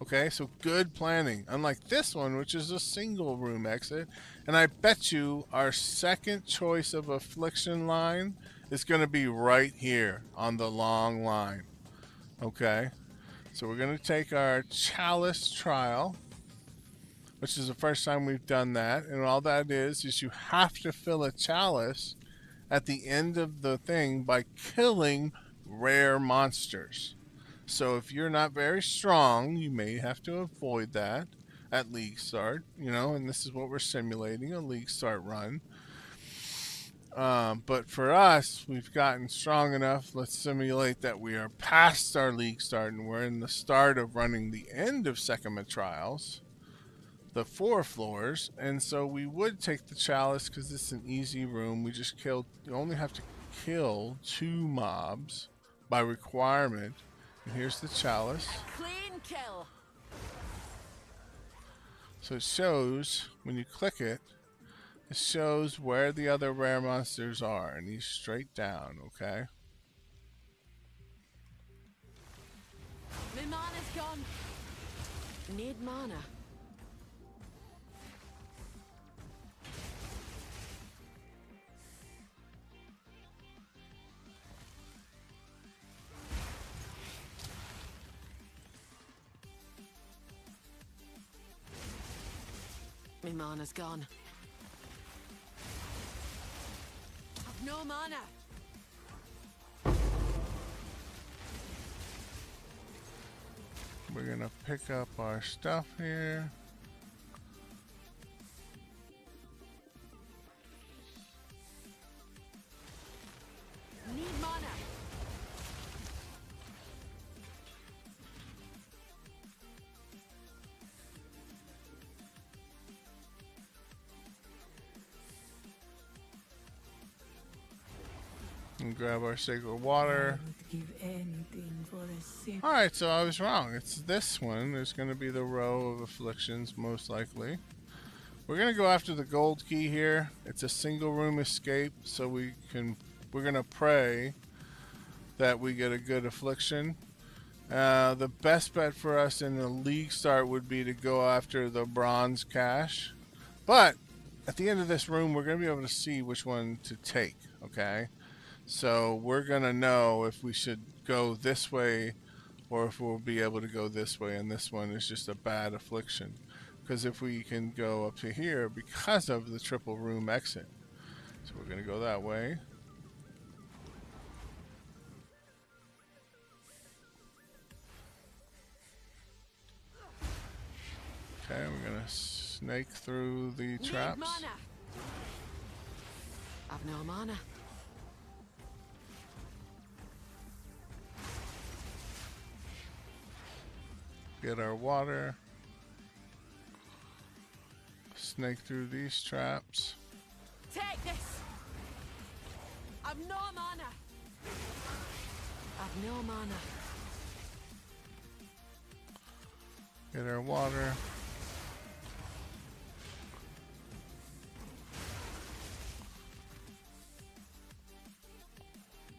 Okay, so good planning. Unlike this one, which is a single room exit. And I bet you our second choice of affliction line is going to be right here on the long line. Okay, so we're going to take our chalice trial, which is the first time we've done that. And all that is you have to fill a chalice at the end of the thing by killing rare monsters. So if you're not very strong, you may have to avoid that at league start, you know, and this is what we're simulating, a league start run. But for us, we've gotten strong enough. Let's simulate that we are past our league start and we're in the start of running the end of Sekhemas trials, the 4 floors. And so we would take the chalice because it's an easy room. We just you only have to kill 2 mobs by requirement. And here's the chalice. Clean kill. So it shows, when you click it, it shows where the other rare monsters are. And he's straight down, okay? My mana's gone. Need mana. My mana's gone. I've no mana. We're gonna pick up our stuff here. Need mana. And grab our sacred water. I would give anything for a sip. Alright, so I was wrong. It's this one. There's going to be the row of afflictions, most likely. We're going to go after the gold key here. It's a single room escape, so we're going to pray that we get a good affliction. The best bet for us in the league start would be to go after the bronze cache. But at the end of this room, we're going to be able to see which one to take, okay? So we're going to know if we should go this way or if we'll be able to go this way, and this one is just a bad affliction. Because if we can go up to here because of the triple room exit. So we're going to go that way. Okay, we're going to snake through the traps. Need mana. I've no mana. Get our water. Snake through these traps. Take this. I've no mana. I've no mana. Get our water.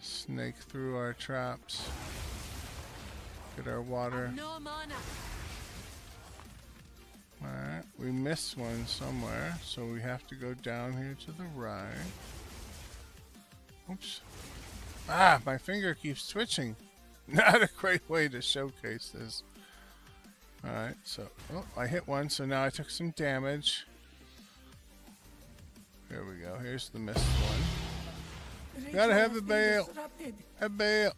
Snake through our traps. Get our water. I've no mana. Alright, we missed one somewhere, so we have to go down here to the right. Oops. Ah, my finger keeps twitching. Not a great way to showcase this. Alright, so, oh, I hit one, so now I took some damage. Here we go, here's the missed one. Gotta have the bail. Have bail.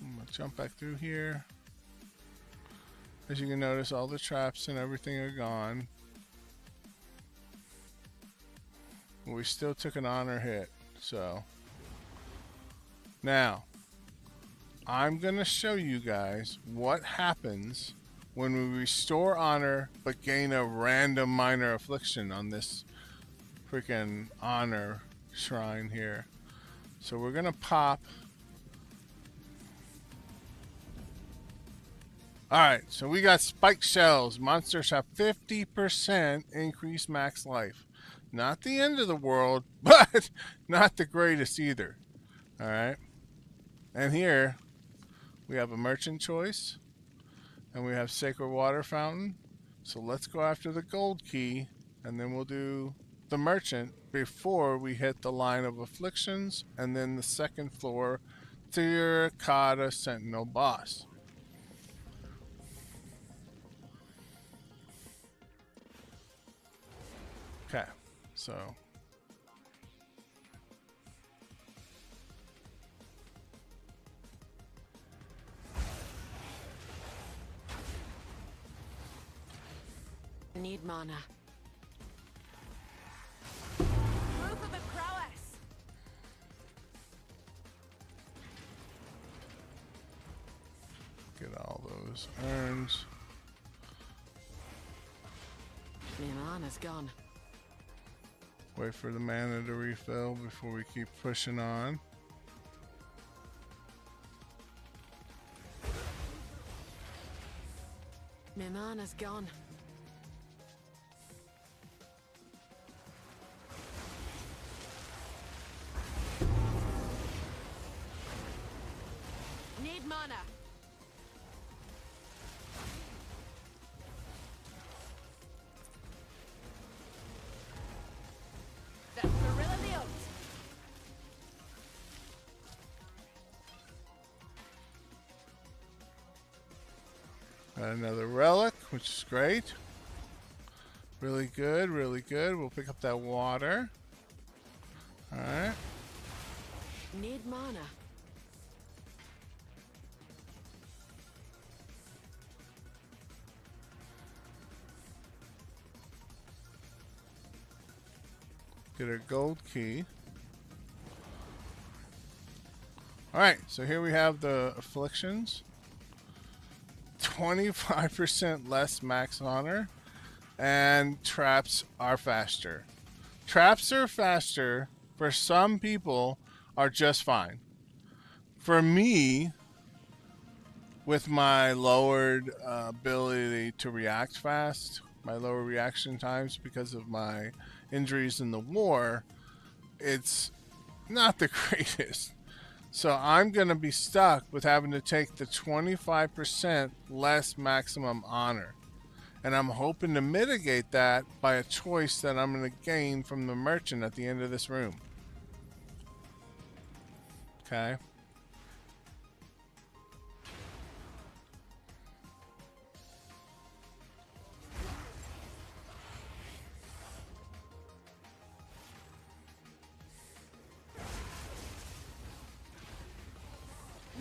I'm gonna jump back through here. As you can notice, all the traps and everything are gone. We still took an honor hit, so. Now, I'm gonna show you guys what happens when we restore honor but gain a random minor affliction on this freaking honor shrine here. So we're gonna pop. Alright, so we got spike shells. Monsters have 50% increased max life. Not the end of the world, but not the greatest either. Alright. And here we have a merchant choice. And we have sacred water fountain. So let's go after the gold key. And then we'll do the merchant before we hit the line of afflictions. And then the second floor Terracotta Sentinel boss. Okay, so Need mana. Proof of a prowess. get all those urns. My mana's gone. Wait for the mana to refill before we keep pushing on. My mana's gone. Need mana. That's Gorilla the Oat. Got another relic, which is great. Really good, really good. We'll pick up that water. Alright. Need mana. Get our gold key. Alright, so here we have the afflictions. 25% less max honor. And traps are faster. Traps are faster for some people are just fine. For me, with my lowered ability to react fast, my lower reaction times because of my injuries in the war, it's not the greatest. So I'm going to be stuck with having to take the 25% less maximum honor. And I'm hoping to mitigate that by a choice that I'm going to gain from the merchant at the end of this room. Okay.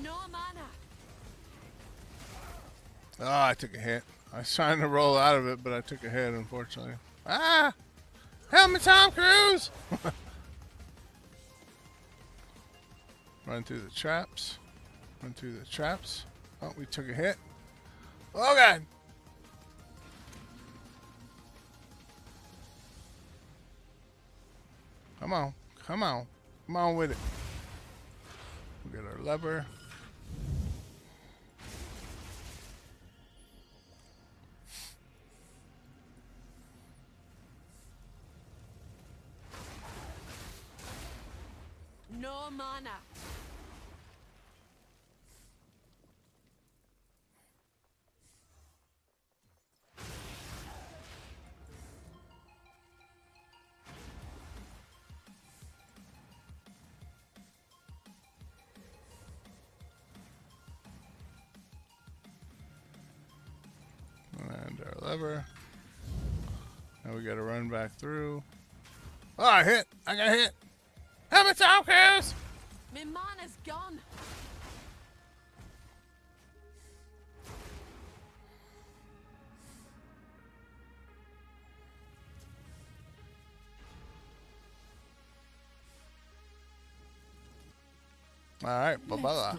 No mana. Oh, I took a hit. I was trying to roll out of it, but I took a hit, unfortunately. Ah! Help me, Tom Cruise! Run through the traps. Run through the traps. Oh, we took a hit. Oh, God! Come on. Come on. Come on with it. We get our lever. No mana. And our lever. Now we gotta run back through. Oh, I hit! I got hit! Help me, Tom Cruise! My mana's gone. Alright, Let's bala.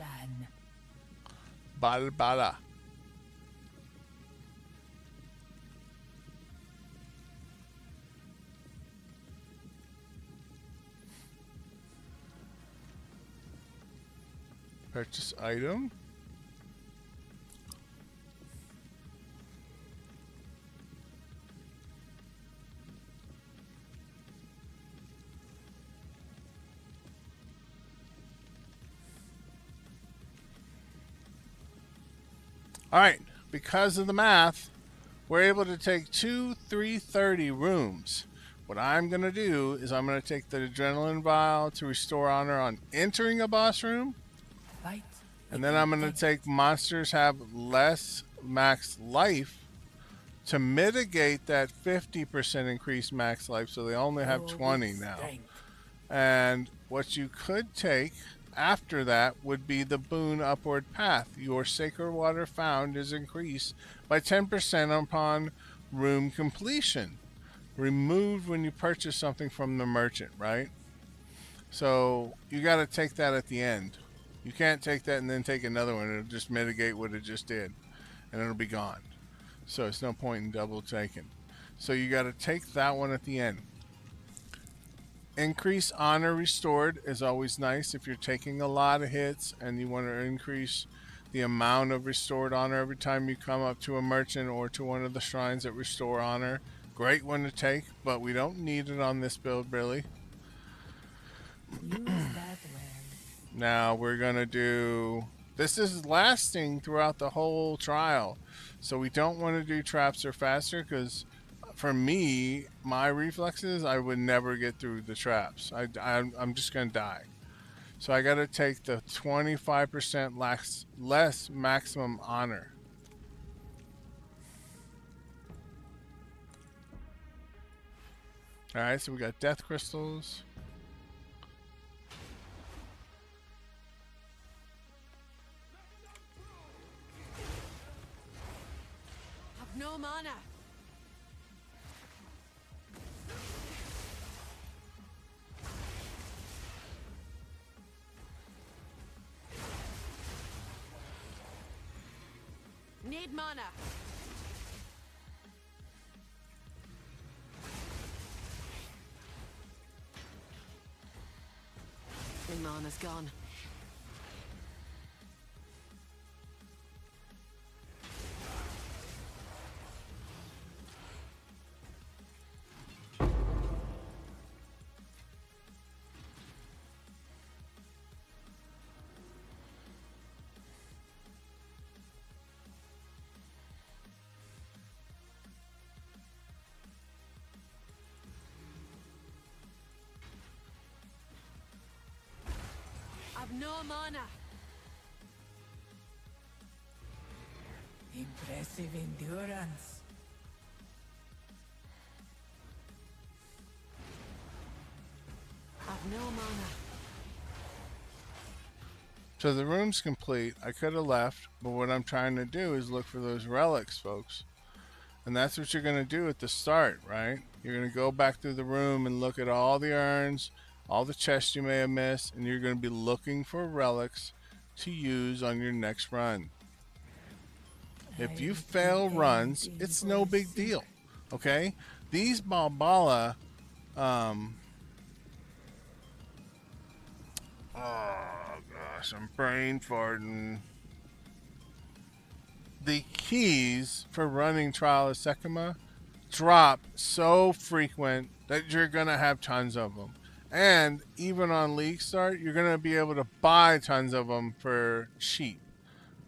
plan. Bala. Purchase item. All right, because of the math, we're able to take 330 rooms. What I'm going to do is I'm going to take the adrenaline vial to restore honor on entering a boss room. Fight. And then I'm going to take monsters have less max life to mitigate that 50% increased max life, so they only have 20 now. And what you could take after that would be the boon upward path. Your sacred water found is increased by 10% upon room completion. Removed when you purchase something from the merchant, right? So you got to take that at the end. You can't take that and then take another one. It'll just mitigate what it just did, and it'll be gone. So it's no point in double taking. So you got to take that one at the end. Increase honor restored is always nice if you're taking a lot of hits and you want to increase the amount of restored honor every time you come up to a merchant or to one of the shrines that restore honor. Great one to take, but we don't need it on this build, really. Use that well. Now we're going to do... This is lasting throughout the whole trial. So we don't want to do traps or faster because for me, my reflexes, I would never get through the traps. I'm just going to die. So I got to take the 25% less maximum honor. Alright, so we got death crystals. Have no mana. Need mana. My mana's gone. no mana. Impressive endurance. I've no mana. So the room's complete. I could have left, but what I'm trying to do is look for those relics, folks. And that's what you're going to do at the start, right? You're going to go back through the room and look at all the urns, all the chests you may have missed, and you're going to be looking for relics to use on your next run. If you I'd fail do runs, anything it's for no a big Sikh. deal, okay? These Balbala, oh gosh, I'm brain farting. The keys for running Trial of Sekhemas drop so frequent that you're gonna have tons of them. And even on League Start, you're gonna be able to buy tons of them for cheap.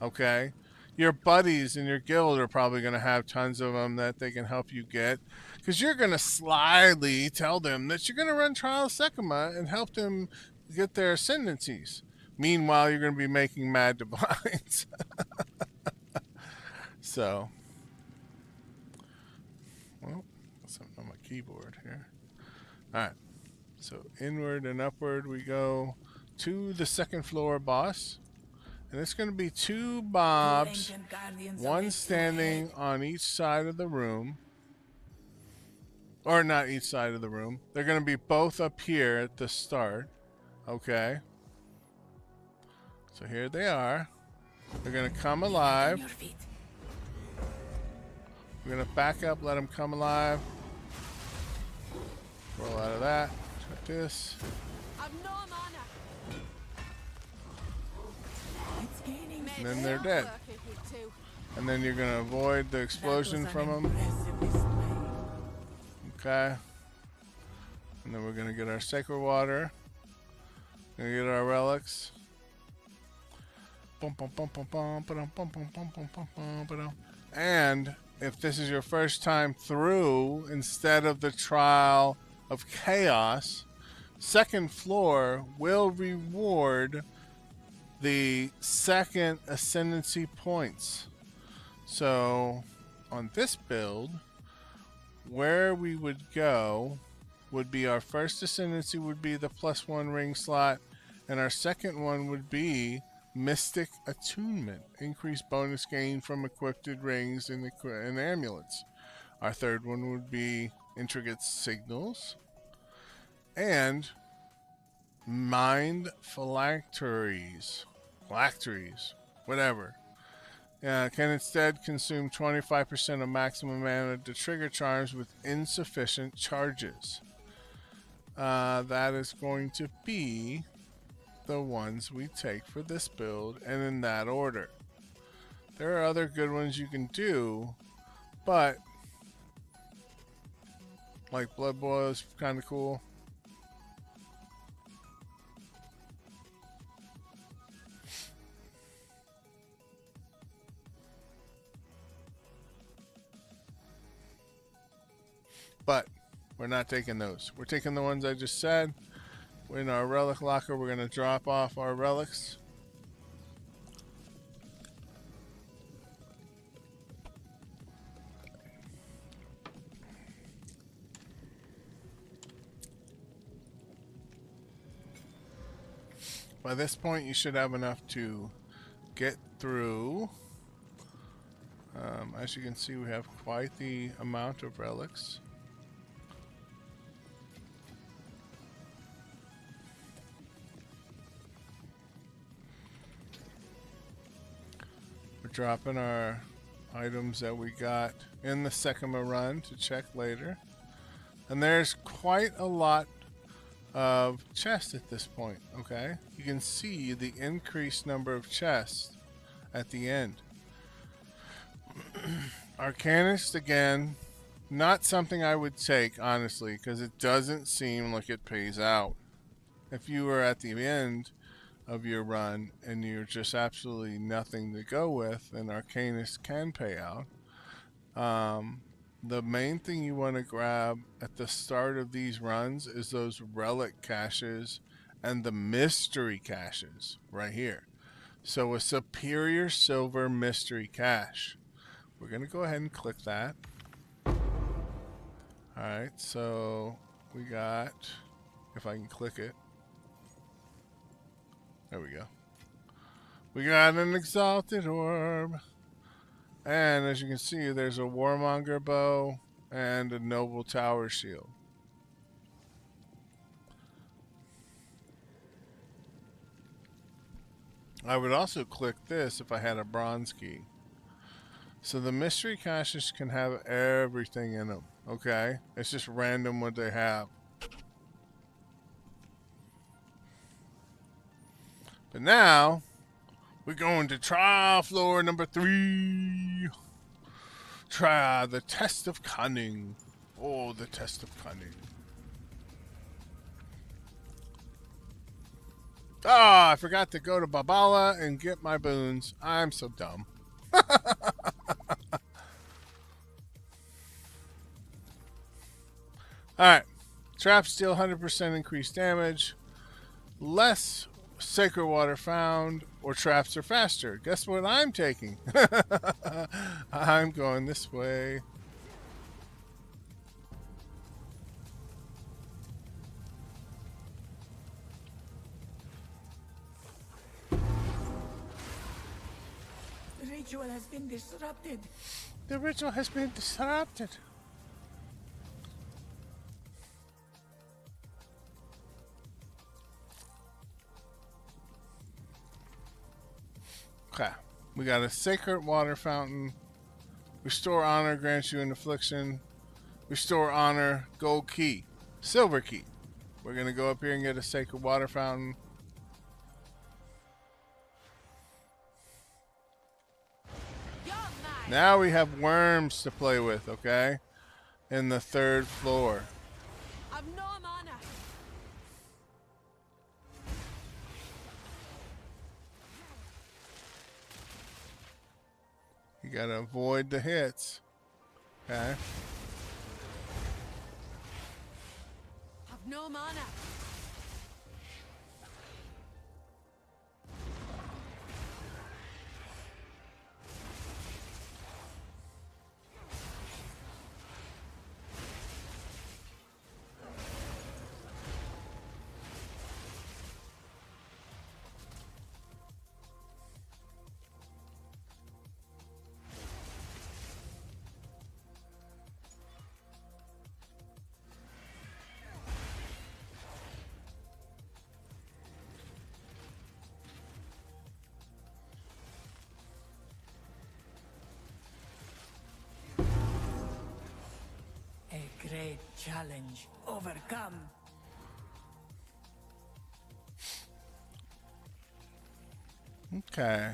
Okay, your buddies in your guild are probably gonna have tons of them that they can help you get, because you're gonna slyly tell them that you're gonna run Trial of Sekhemas and help them get their ascendancies. Meanwhile, you're gonna be making mad divines. So, well, something on my keyboard here. All right. So inward and upward we go to the second floor boss. And it's going to be two Two mobs, ancient guardians of one Ixu ahead. standing on each side of the room. Or not each side of the room. They're going to be both up here at the start. Okay. So here they are. They're going to come Be quick on alive. your feet. We're going to back up, let them come alive. Roll out of that. Check this. I've no mana. It's gaining And then they're dead. And then you're going to avoid the explosion from them. Impressive display. Okay. And then we're going to get our sacred water. Gonna get our relics. And if this is your first time through, instead of the Trial of Chaos, second floor will reward the second ascendancy points. So on this build, where we would go would be our first ascendancy would be the +1 ring slot, and our second one would be Mystic Attunement, increased bonus gain from equipped rings and amulets. Our third one would be Intricate Signals and Mind Phylacteries, whatever. Can instead consume 25% of maximum mana to trigger charms with insufficient charges. That is going to be the ones we take for this build, and in that order. There are other good ones you can do, but like Blood Boil is kind of cool. But we're not taking those. We're taking the ones I just said. In our relic locker, we're going to drop off our relics. By this point, you should have enough to get through. As you can see, we have quite the amount of relics. We're dropping our items that we got in the Sekhemas run to check later. And there's quite a lot of chests at this point, okay? You can see the increased number of chests at the end. Arcanist, again, not something I would take, honestly, because it doesn't seem like it pays out. If you were at the end of your run and you're just absolutely nothing to go with, then Arcanist can pay out. The main thing you want to grab at the start of these runs is those relic caches and the mystery caches right here. So a superior silver mystery cache. We're going to go ahead and click that. Alright, so we got, if I can click it. There we go. We got an exalted orb. And as you can see, there's a warmonger bow and a noble tower shield. I would also click this if I had a bronze key. So the mystery caches can have everything in them, okay? It's just random what they have. But now, we're going to trial floor number 3. Try the test of cunning. Oh, the test of cunning. Ah, I forgot to go to Babala and get my boons. I'm so dumb. Alright. Traps deal 100% increased damage. Less sacred water found, or traps are faster. Guess what I'm taking? I'm going this way. The ritual has been disrupted. The ritual has been disrupted. Okay. We got a sacred water fountain. Restore honor grants you an affliction. Restore honor, gold key. Silver key. We're going to go up here and get a sacred water fountain. Now we have worms to play with, okay? In the 3rd floor. I've no mana. You gotta avoid the hits. Okay? I've no mana. A great challenge overcome. Okay.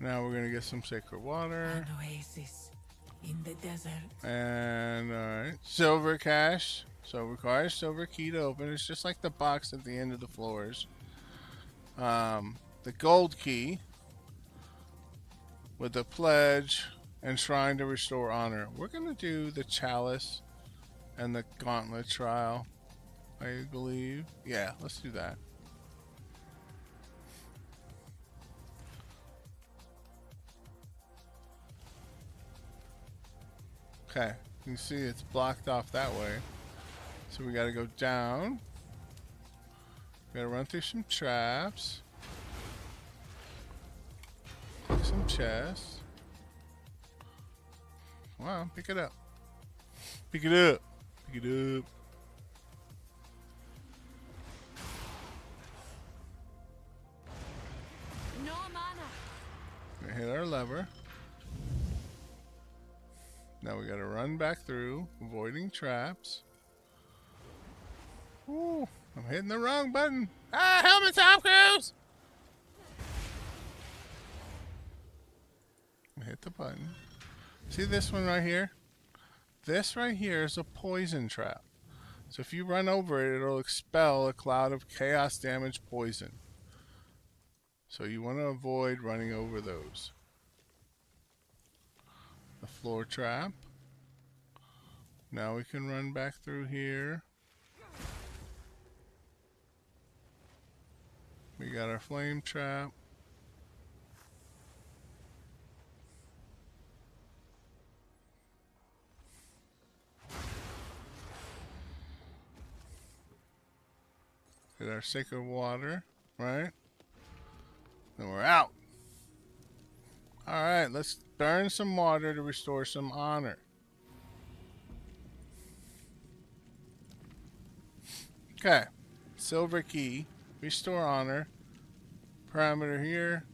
Now we're gonna get some sacred water. An oasis in the desert. And alright. Silver cache. So requires silver key to open. It's just like the box at the end of the floors. The gold key with the pledge and shrine to restore honor. We're gonna do the chalice and the gauntlet trial, I believe. Yeah, let's do that. Okay, you can see it's blocked off that way. So we gotta go down. We gotta run through some traps. Click some chests. Wow, pick it up. Pick it up. Pick it up. No mana. We hit our lever. Now we gotta run back through, avoiding traps. Ooh, I'm hitting the wrong button. Ah, help me, Tom Cruise! Hit the button. See this one right here? This right here is a poison trap. So if you run over it, it'll expel a cloud of chaos damage poison. So you want to avoid running over those. The floor trap. Now we can run back through here. We got our flame trap. Get our sacred water, right? And we're out. Alright, let's burn some water to restore some honor. Okay. Silver key. Restore honor. Parameter here.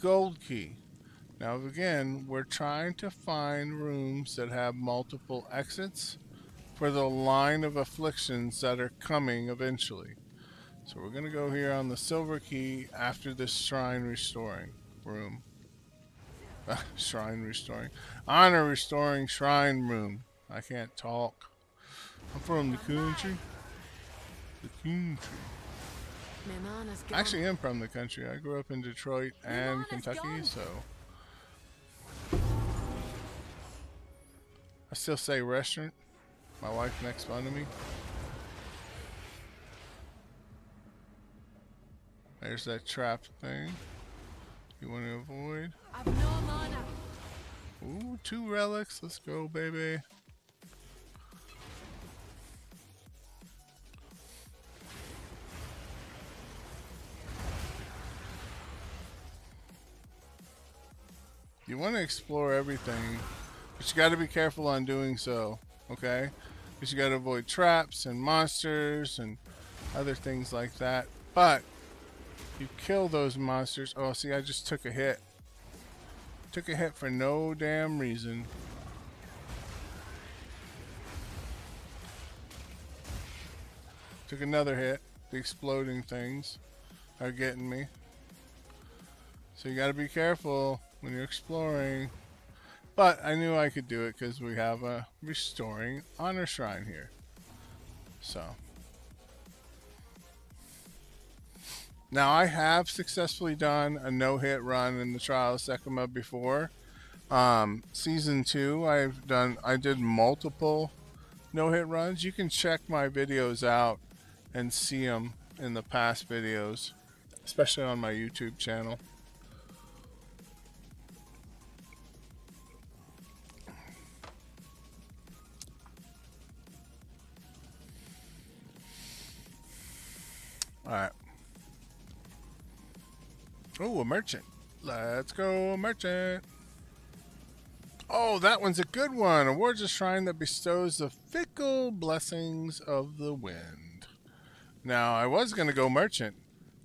Gold key. Now again, we're trying to find rooms that have multiple exits for the line of afflictions that are coming eventually. So we're going to go here on the silver key after this shrine restoring room. Shrine restoring. Honor restoring shrine room. I can't talk. I'm from the country. The country. I actually am from the country. I grew up in Detroit and Kentucky, so I still say restaurant. My wife makes fun of me. There's that trap thing you want to avoid. I've no mana. Ooh, 2 relics. Let's go, baby. You want to explore everything, but you got to be careful on doing so, okay? Because you got to avoid traps and monsters and other things like that. But you kill those monsters. Oh, see, I just took a hit. Took a hit for no damn reason. Took another hit. The exploding things are getting me. So you got to be careful when you're exploring. But I knew I could do it because we have a restoring honor shrine here. So now I have successfully done a no-hit run in the Trial of Sekhemas before. Season 2, I did multiple no-hit runs. You can check my videos out and see them in the past videos, especially on my YouTube channel. Alright. Oh, a merchant. Let's go, merchant. Oh, that one's a good one. Awards a shrine that bestows the fickle blessings of the wind. Now, I was going to go merchant,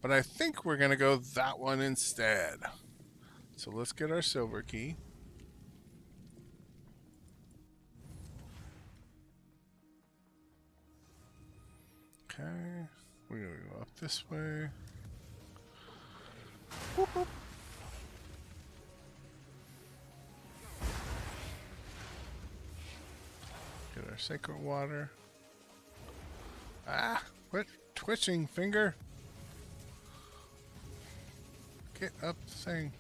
but I think we're going to go that one instead. So let's get our silver key. Okay. We're going to go up this way. Whoop, whoop. Get our sacred water. Ah, quit twitching, finger. Get up the thing.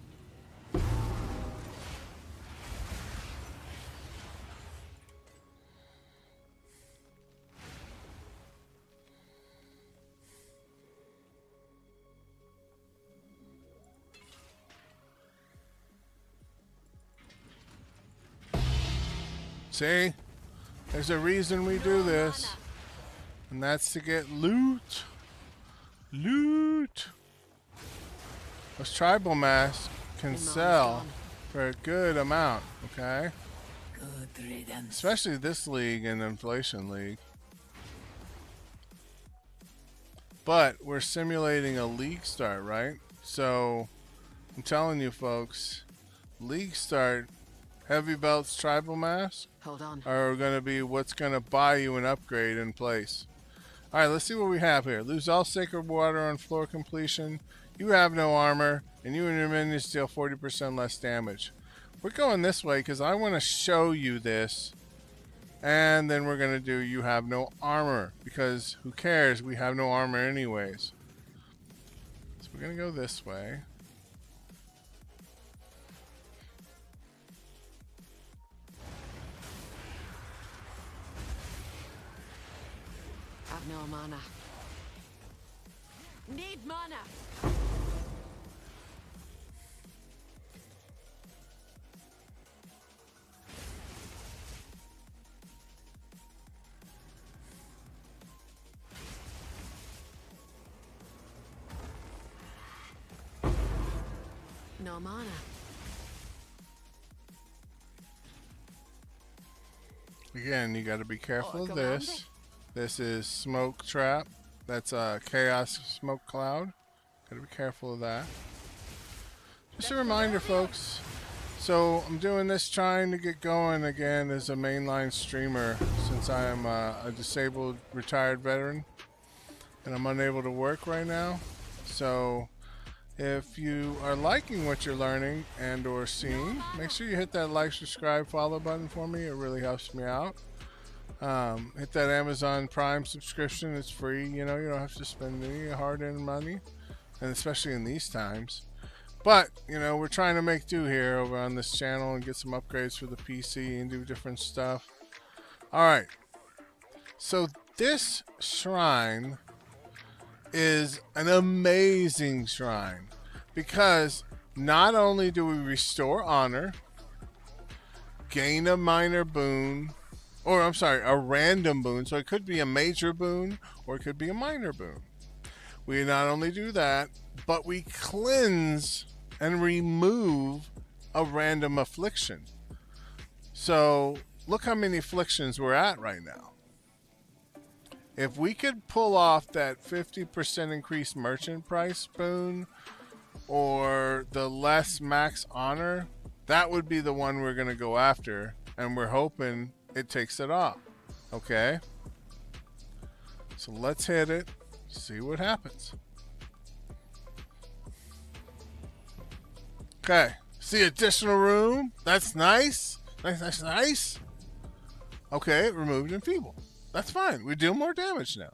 See? There's a reason we do this. And that's to get loot. Loot. Those tribal masks can sell for a good amount, okay? Good riddance. Especially this league and Inflation League. But we're simulating a league start, right? So I'm telling you folks, league start, heavy belts, tribal mask Hold on. are going to be what's going to buy you an upgrade in place. Alright, let's see what we have here. Lose all sacred water on floor completion. You have no armor, and you and your minions deal 40% less damage. We're going this way because I want to show you this. And then we're going to do you have no armor. Because who cares? We have no armor anyways. So we're going to go this way. I've no mana. Need mana. No mana. Again, you got to be careful of come this. This is smoke trap. That's a chaos smoke cloud. Got to be careful of that. Just a reminder, folks. So I'm doing this trying to get going again as a mainline streamer since I am a disabled retired veteran and I'm unable to work right now. So if you are liking what you're learning and or seeing, make sure you hit that like, subscribe, follow button for me. It really helps me out. Hit that Amazon Prime subscription. It's free. You know, you don't have to spend any hard-earned money, and especially in these times. But, you know, we're trying to make do here over on this channel and get some upgrades for the PC and do different stuff. Alright. So this shrine is an amazing shrine because not only do we restore honor, gain a minor boon, or I'm sorry, a random boon. So it could be a major boon or it could be a minor boon. We not only do that, but we cleanse and remove a random affliction. So look how many afflictions we're at right now. If we could pull off that 50% increased merchant price boon or the less max honor, that would be the one we're going to go after. And we're hoping it takes it off. Okay? So let's hit it. See what happens. Okay. See additional room. That's nice. Nice. Okay, removed enfeeble. That's fine. We deal more damage now.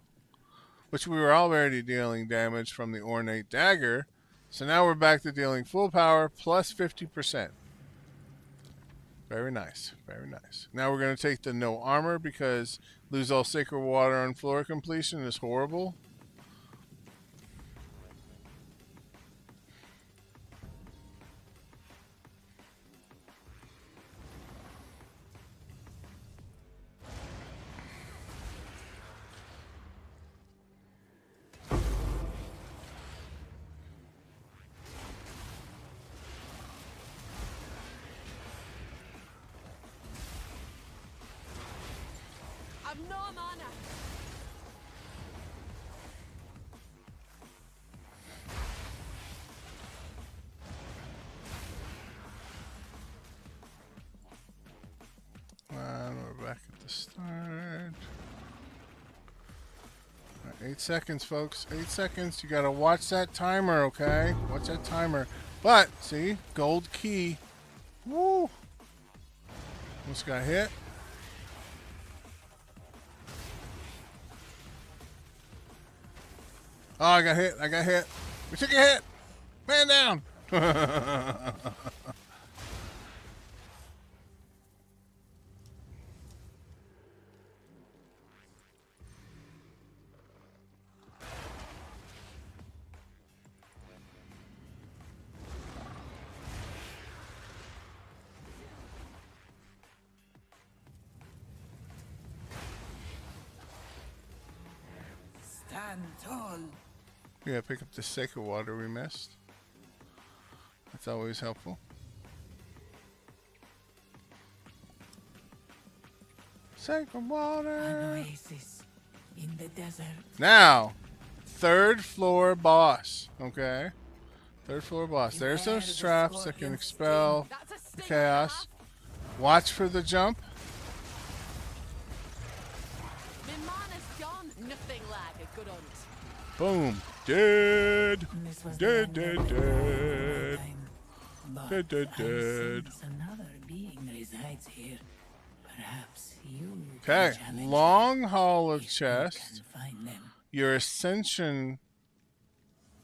Which we were already dealing damage from the ornate dagger. So now we're back to dealing full power plus 50%. Very nice. Very nice. Now we're going to take the no armor because lose all sacred water on floor completion is horrible. I've no mana. And we're back at the start. Right, 8 seconds, folks. 8 seconds. You gotta watch that timer, okay? Watch that timer. But, see? Gold key. Woo! Almost got hit. Oh, I got hit. We took a hit. Man down. Stand tall. Yeah, pick up the sacred water we missed. That's always helpful. Sacred An water. oasis in the desert. Now, third floor boss. Okay. Third floor boss. There's Beware those the traps that can scorpion's expel That's a the sting chaos. Watch for the jump. My mana's gone. Nothing like a good hunt. Boom. Dead. This was Dead, the end dead, of it dead. time. But Dead, dead, I dead. sense another being resides here. Perhaps you Okay. can challenge Long hall of if you chest. can find them. Your ascension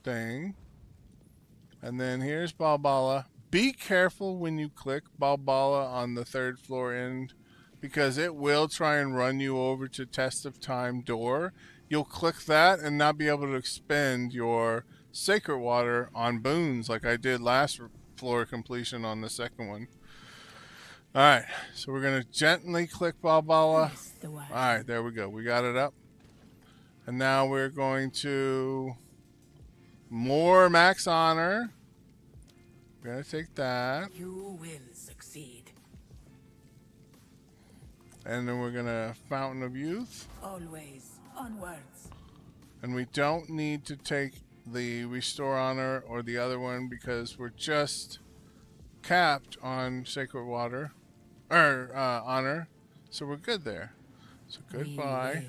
thing. And then here's Balbala. Be careful when you click Balbala on the third floor end because it will try and run you over to Test of Time door you'll click that and not be able to expend your sacred water on boons like I did last floor completion on the second one. Alright, so we're going to gently click Balbala. Yes, the one. Alright, there we go. We got it up. And now we're going to more max honor. We're going to take that. You will succeed. And then we're going to Fountain of Youth. Always onwards. And we don't need to take the Restore Honor or the other one because we're just capped on Sacred Water. Or Honor. So we're good there. So goodbye.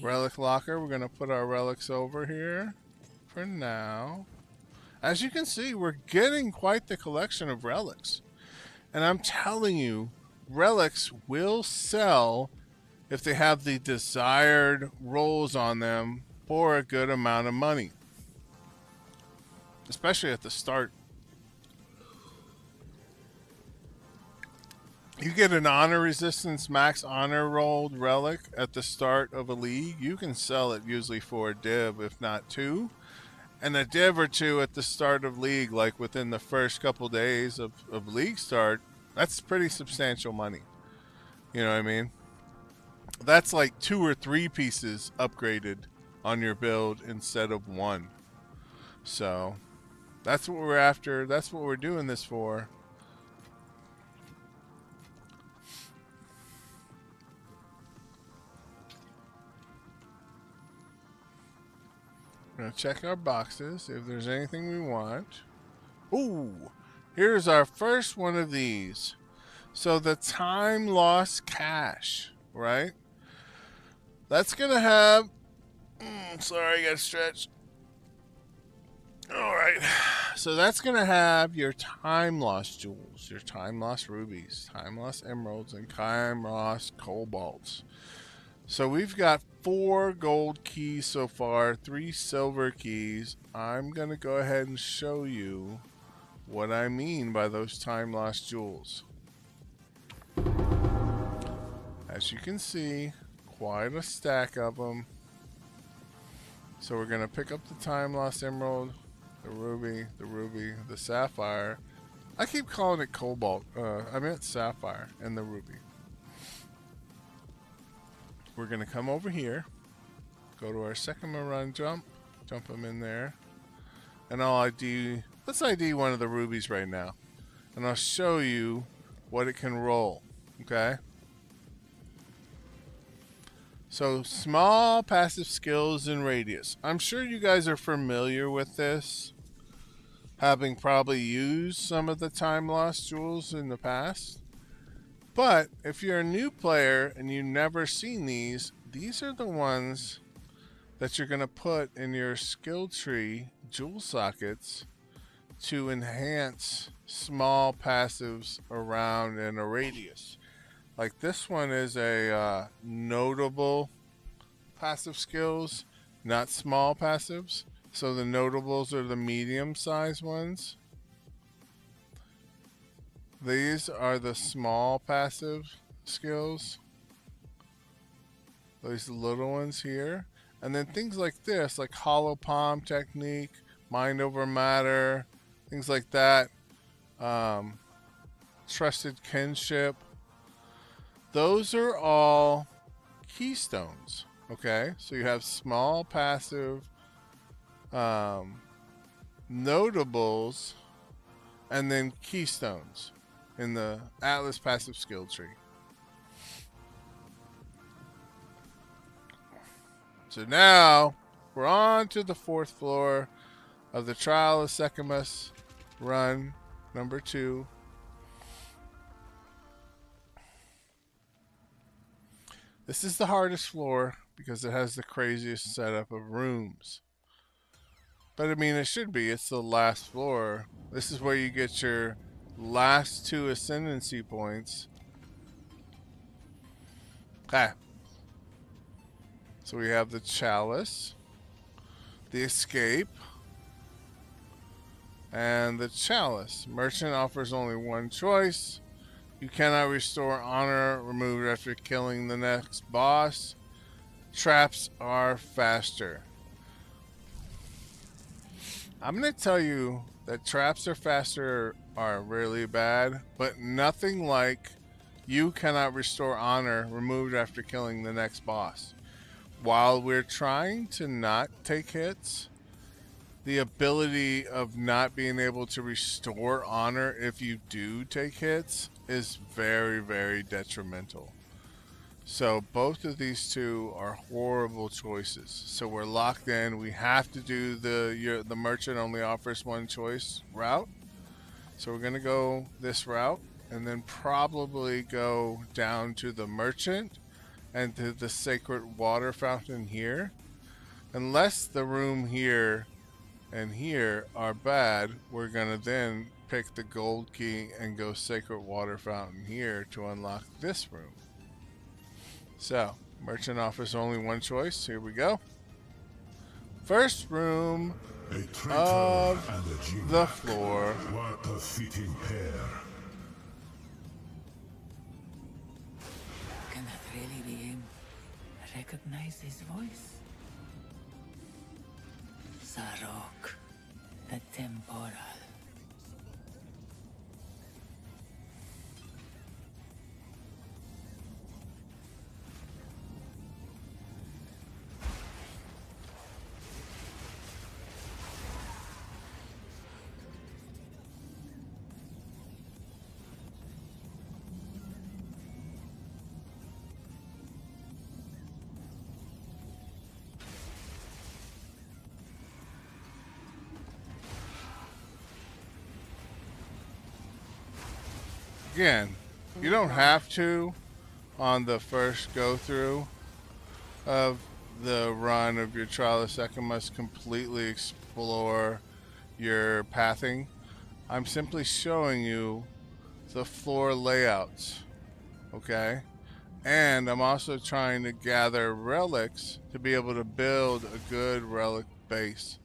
Relic Locker. We're going to put our relics over here for now. As you can see, we're getting quite the collection of relics. And I'm telling you, relics will sell if they have the desired rolls on them for a good amount of money. Especially at the start. You get an honor resistance max honor rolled relic at the start of a league. You can sell it usually for a div, if not two. And a div or two at the start of league, like within the first couple days of league start, that's pretty substantial money. You know what I mean? That's like 2 or 3 pieces upgraded on your build instead of 1. So that's what we're after. That's what we're doing this for. We're going to check our boxes if there's anything we want. Ooh, here's our first one of these. So the time lost cash, right? That's going to have... sorry, I got to stretch. Alright, so that's going to have your time lost jewels, your time lost rubies, time lost emeralds, and time lost cobalts. So we've got 4 gold keys so far, 3 silver keys. I'm going to go ahead and show you what I mean by those time lost jewels. As you can see, quite a stack of them. So we're going to pick up the time lost emerald, the ruby, the sapphire. I keep calling it cobalt. I meant sapphire and the ruby. We're going to come over here, go to our second run jump them in there, and let's ID one of the rubies right now, and I'll show you what it can roll, okay? So, small passive skills and radius. I'm sure you guys are familiar with this, having probably used some of the time lost jewels in the past. But if you're a new player and you've never seen these are the ones that you're going to put in your skill tree jewel sockets to enhance small passives around in a radius. Like this one is a notable passive skills, not small passives. So the notables are the medium-sized ones. These are the small passive skills. These little ones here. And then things like this, like hollow palm technique, mind over matter, things like that. Trusted kinship. Those are all keystones. Okay, so you have small passive notables and then keystones in the Atlas passive skill tree. So now we're on to the 4th floor of the Trial of Sekhemas run number 2. This is the hardest floor because it has the craziest setup of rooms. But I mean, it should be. It's the last floor. This is where you get your last 2 ascendancy points. Okay. So we have the chalice, the escape, and the chalice. Merchant offers only 1 choice. You cannot restore honor removed after killing the next boss. traps are faster. I'm going to tell you that traps are faster are really bad, but nothing like you cannot restore honor removed after killing the next boss. While we're trying to not take hits, the ability of not being able to restore honor if you do take hits is very, very detrimental. So both of these two are horrible choices. So we're locked in. We have to do the merchant only offers one choice route. So we're going to go this route and then probably go down to the merchant and to the sacred water fountain here. Unless the room here and here are bad, we're going to then pick the gold key and go sacred water fountain here to unlock this room. So, merchant offers only one choice. Here we go. First room A traitor of and a the G-Mac. floor. What a fitting pair. Can that really be him? Recognize his voice? Sarok, the temporal. Again, you don't have to on the first go through of the run of your Trial of Sekhemas completely explore your pathing. I'm simply showing you the floor layouts, okay? And I'm also trying to gather relics to be able to build a good relic base.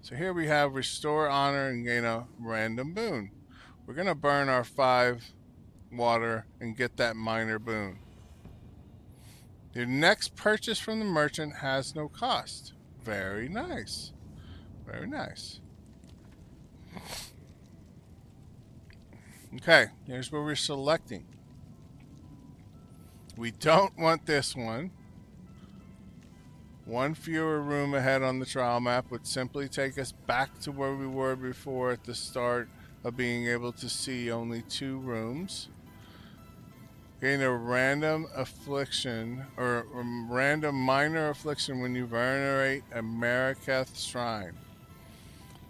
So here we have restore honor and gain a random boon. We're going to burn our 5 water and get that minor boon. Your next purchase from the merchant has no cost. Very nice. Very nice. Okay, here's where we're selecting. We don't want this one. One fewer room ahead on the trial map would simply take us back to where we were before at the start of being able to see only 2 rooms. Gain a random affliction or random minor affliction when you venerate a Maraketh shrine.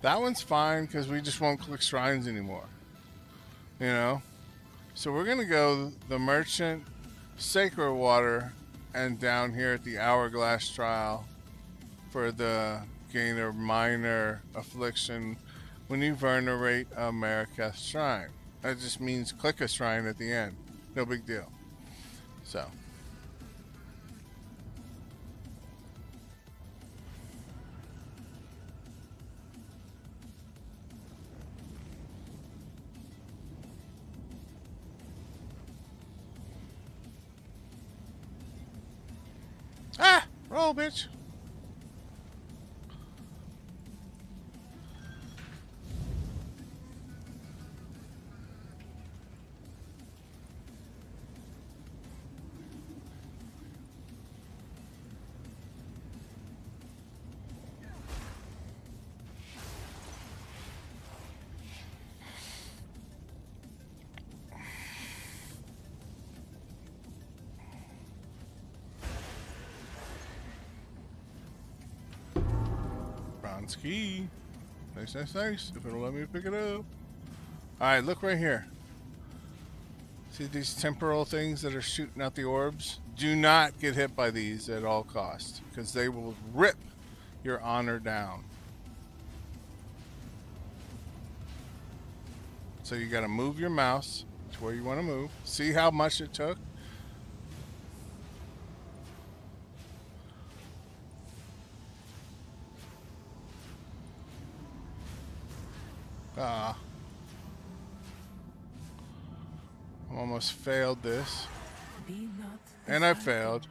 That one's fine because we just won't click shrines anymore. You know? So we're going to go the merchant, sacred water, and down here at the hourglass trial for the gain a minor affliction when you venerate a Maraketh shrine. That just means click a shrine at the end. No big deal. So. Ah! Roll, bitch. Bronze key. Nice, nice, nice. If it'll let me pick it up. Alright, look right here. See these temporal things that are shooting out the orbs? Do not get hit by these at all costs, because they will rip your honor down. So you got to move your mouse to where you want to move. See how much it took? I almost failed this. Be not And I failed.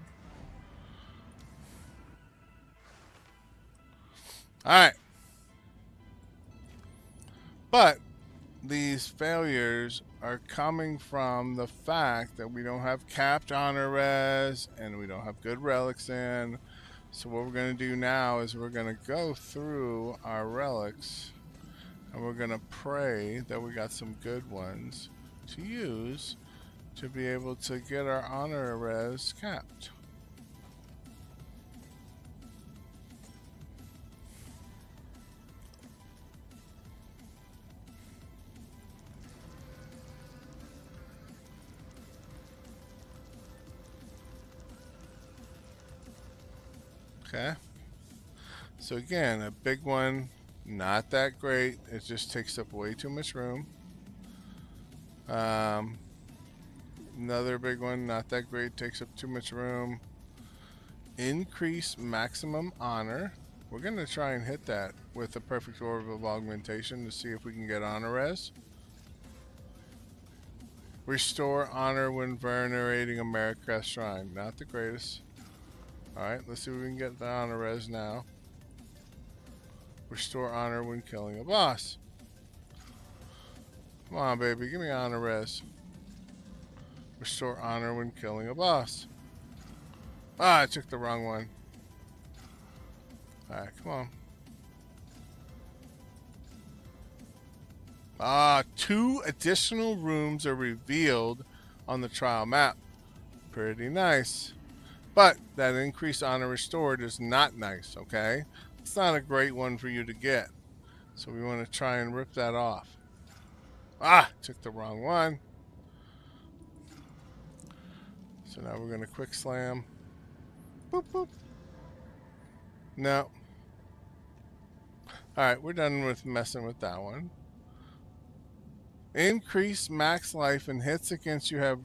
Alright. But these failures are coming from the fact that we don't have capped honor res and we don't have good relics in. So what we're going to do now is we're going to go through our relics and we're going to pray that we got some good ones to use to be able to get our honor res capped. Okay. So again, a big one, not that great. It just takes up way too much room. Another big one, not that great, takes up too much room. Increase maximum honor. We're going to try and hit that with a perfect orb of augmentation to see if we can get honor res. Restore honor when venerating a Maricrest shrine. Not the greatest. Alright, let's see if we can get the honor res now. Restore honor when killing a boss. Come on, baby, give me honor res. Restore honor when killing a boss. Ah, I took the wrong one. Alright, come on. Ah, 2 additional rooms are revealed on the trial map. Pretty nice. But that increased honor restored is not nice, okay? It's not a great one for you to get. So we want to try and rip that off. Ah, took the wrong one. So now we're going to quick slam. Boop, boop. No. Alright, we're done with messing with that one. Increase max life and hits against you have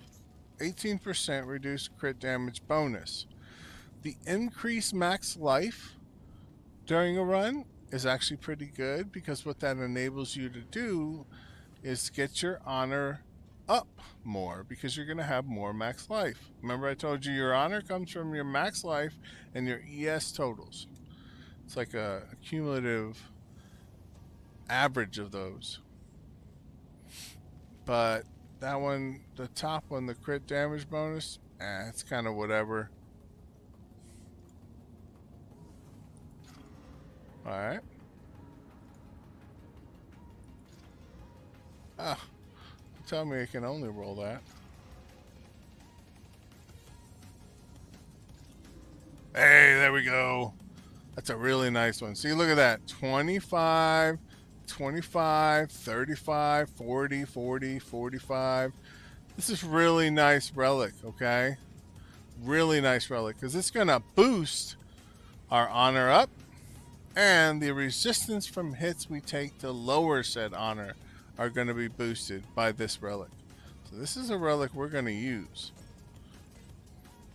18% reduced crit damage bonus. The increased max life during a run is actually pretty good because what that enables you to do is get your honor up more because you're going to have more max life. Remember I told you your honor comes from your max life and your ES totals. It's like a cumulative average of those. But that one, the top one, the crit damage bonus, it's kind of whatever. Alright. Ah, tell me I can only roll that. Hey, there we go. That's a really nice one. See, look at that. 25, 25, 35, 40, 40, 45. This is really nice relic, okay? Really nice relic because it's going to boost our honor up and the resistance from hits we take to lower said honor are going to be boosted by this relic. So this is a relic we're going to use.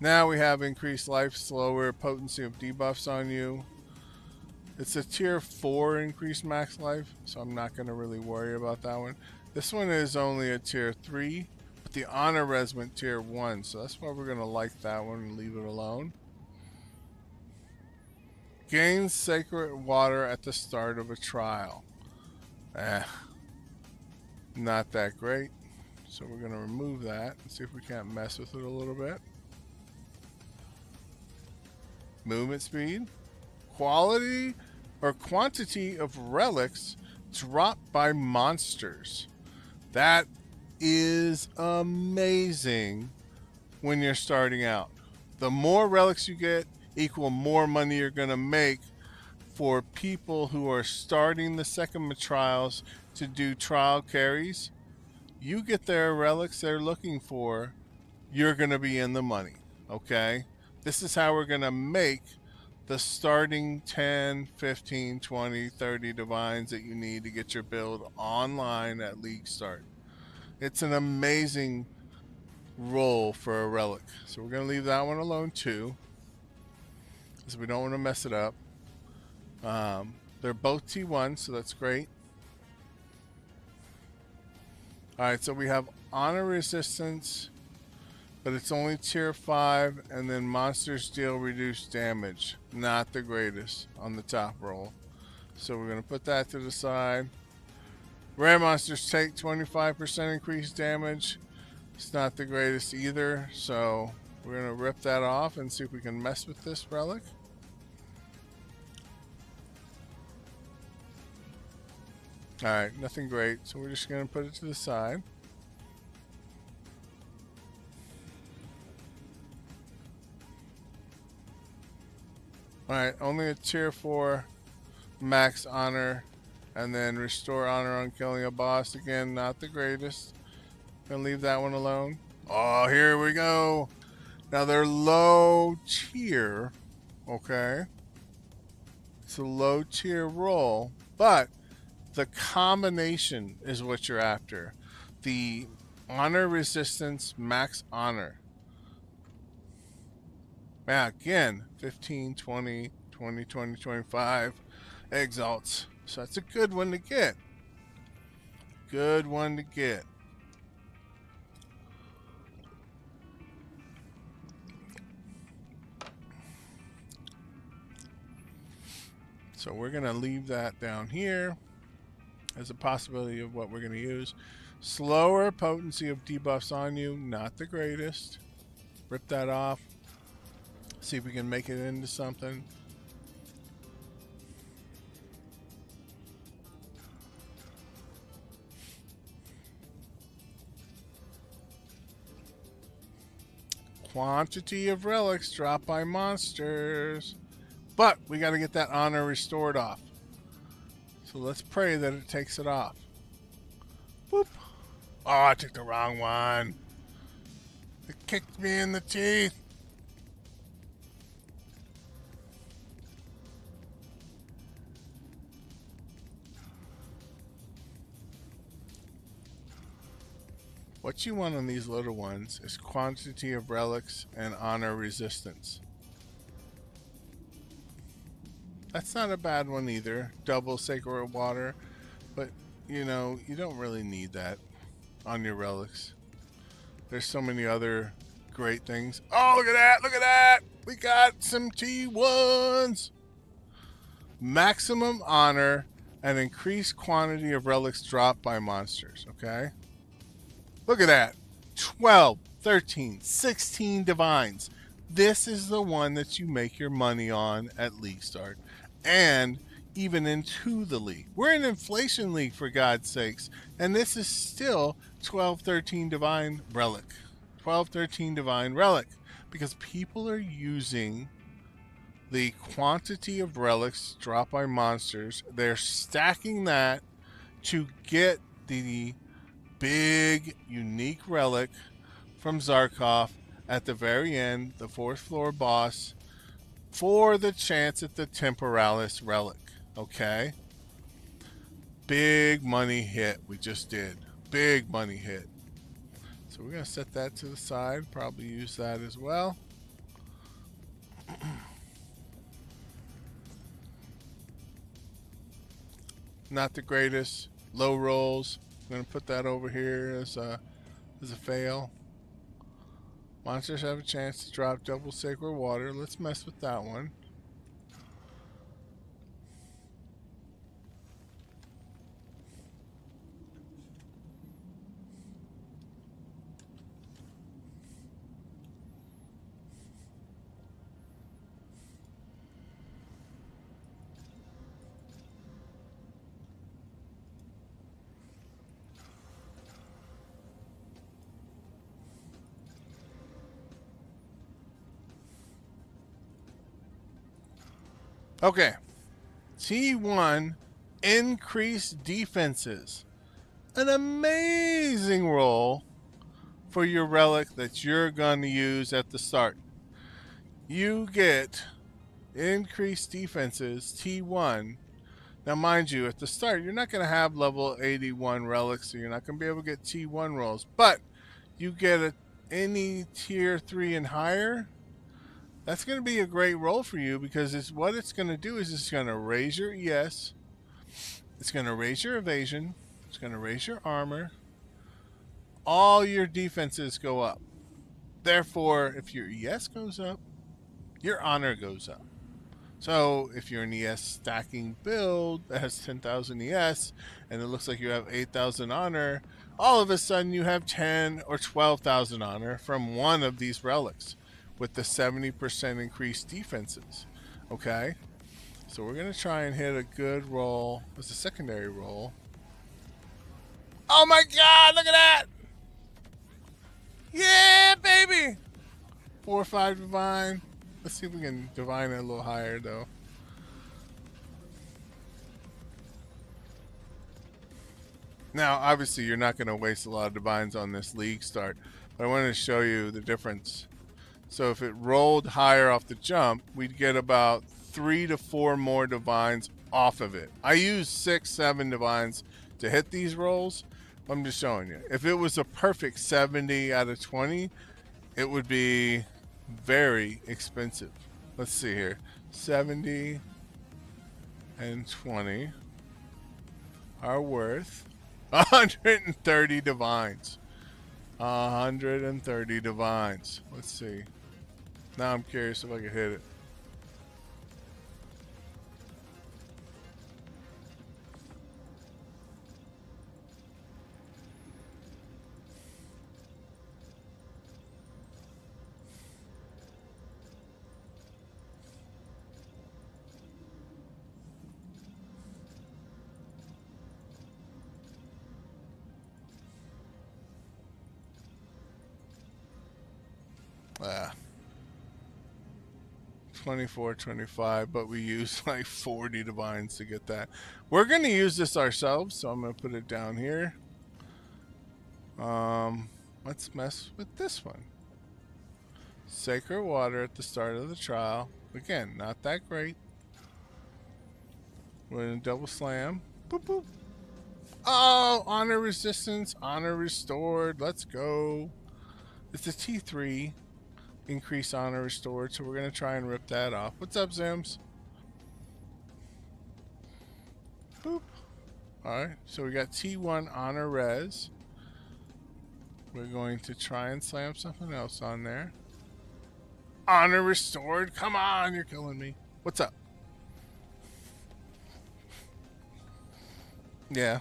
Now we have increased life, slower potency of debuffs on you. It's a tier 4 increased max life, so I'm not going to really worry about that one. This one is only a tier 3, but the honor res went tier 1, so that's why we're going to like that one and leave it alone. Gain sacred water at the start of a trial. Not that great. So we're going to remove that and see if we can't mess with it a little bit. Movement speed. Quality or quantity of relics dropped by monsters. That is amazing when you're starting out. The more relics you get, equal more money you're going to make for people who are starting the Sekhemas trials to do trial carries. You get their relics they're looking for, you're going to be in the money, okay? This is how we're going to make the starting 10, 15, 20, 30 divines that you need to get your build online at League Start. It's an amazing roll for a relic. So we're going to leave that one alone too, because we don't want to mess it up. They're both T1, so that's great. Alright, so we have honor resistance, but it's only tier 5, and then monsters deal reduced damage. Not the greatest on the top roll. So we're going to put that to the side. Rare monsters take 25% increased damage. It's not the greatest either, so we're going to rip that off and see if we can mess with this relic. Alright, nothing great, so we're just going to put it to the side. Alright, only a tier 4 max honor, and then restore honor on killing a boss. Again, not the greatest. Gonna leave that one alone. Oh, here we go. Now they're low tier, okay? It's a low tier roll, but the combination is what you're after. The honor resistance max honor. Now again, 15, 20, 20, 20, 25 exalts. So that's a good one to get. Good one to get. So we're going to leave that down here as a possibility of what we're going to use. Slower potency of debuffs on you, not the greatest. Rip that off. See if we can make it into something. Quantity of relics dropped by monsters. But we got to get that honor restored off. So let's pray that it takes it off. Boop. Oh, I took the wrong one. It kicked me in the teeth. What you want on these little ones is quantity of relics and honor resistance. That's not a bad one either. Double sacred water. But, you know, you don't really need that on your relics. There's so many other great things. Oh, look at that! Look at that! We got some T1s! Maximum honor and increased quantity of relics dropped by monsters, okay? Look at that. 12, 13, 16 divines. This is the one that you make your money on at League Start. And even into the league. We're in inflation league, for God's sakes. And this is still 12, 13 divine relic. 12, 13 divine relic. Because people are using the quantity of relics dropped by monsters. They're stacking that to get the big unique relic from Zarkov at the very end, the 4th floor boss, for the chance at the Temporalis relic. Okay? Big money hit we just did. Big money hit. So we're going to set that to the side. Probably use that as well. Not the greatest. Low rolls. I'm going to put that over here as a fail. Monsters have a chance to drop double sacred water. Let's mess with that one. Okay. T1, increased defenses. An amazing roll for your relic that you're going to use at the start. You get increased defenses, T1. Now, mind you, at the start, you're not going to have level 81 relics, so you're not going to be able to get T1 rolls. But you get any tier 3 and higher. That's going to be a great roll for you because what it's going to do is it's going to raise your ES. It's going to raise your evasion. It's going to raise your armor. All your defenses go up. Therefore, if your ES goes up, your honor goes up. So if you're an ES stacking build that has 10,000 ES and it looks like you have 8,000 honor, all of a sudden you have 10 or 12,000 honor from one of these relics with the 70% increased defenses. Okay, so we're going to try and hit a good roll as a secondary roll. Oh my god, look at that! Yeah, baby! 4 or 5 divine. Let's see if we can divine it a little higher though. Now, obviously, you're not going to waste a lot of divines on this league start, but I wanted to show you the difference. So if it rolled higher off the jump, we'd get about 3 to 4 more divines off of it. I use 6, 7 divines to hit these rolls. I'm just showing you. If it was a perfect 70 out of 20, it would be very expensive. Let's see here. 70 and 20 are worth 130 divines. 130 divines. Let's see. Now I'm curious if I can hit it. Ah. 24, 25, but we use like 40 divines to get that. We're going to use this ourselves, so I'm going to put it down here. Let's mess with this one. Sacred water at the start of the trial. Again, not that great. We're going to double slam. Boop, boop. Oh, honor resistance, honor restored. Let's go. It's a T3. Increase honor restored, so we're going to try and rip that off. What's up, Zims? Boop. Alright, so we got T1 honor res. We're going to try and slam something else on there. Honor restored. Come on, you're killing me. What's up? Yeah.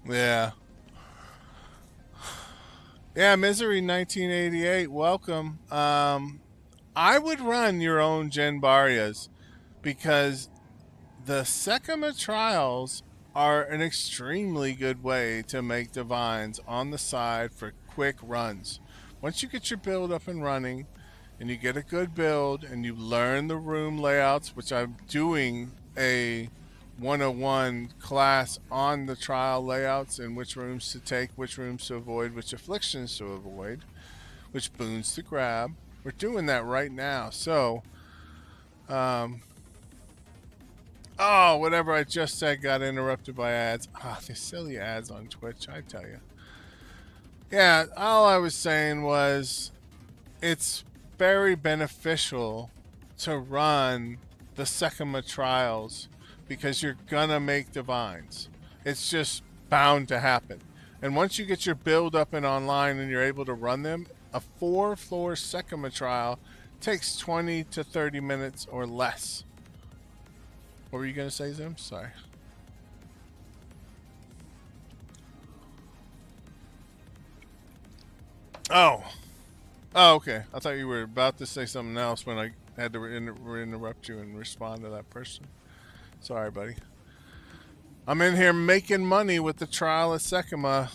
Yeah. Yeah, Misery 1988, welcome. I would run your own Genbarias because the Sekhemas trials are an extremely good way to make divines on the side for quick runs. Once you get your build up and running and you get a good build and you learn the room layouts, which I'm doing a 101 class on the trial layouts and which rooms to take, which rooms to avoid, which afflictions to avoid, which boons to grab. We're doing that right now. So, oh, whatever I just said got interrupted by ads. Ah, these silly ads on Twitch, I tell you. Yeah, all I was saying was it's very beneficial to run the Sekhemas trials because you're gonna make divines. It's just bound to happen. And once you get your build up and online and you're able to run them, a 4-floor Sekhemas trial takes 20 to 30 minutes or less. What were you gonna say, Zim? Sorry. Oh. Oh, okay. I thought you were about to say something else when I had to interrupt you and respond to that person. Sorry, buddy. I'm in here making money with the Trial of Sekhemas,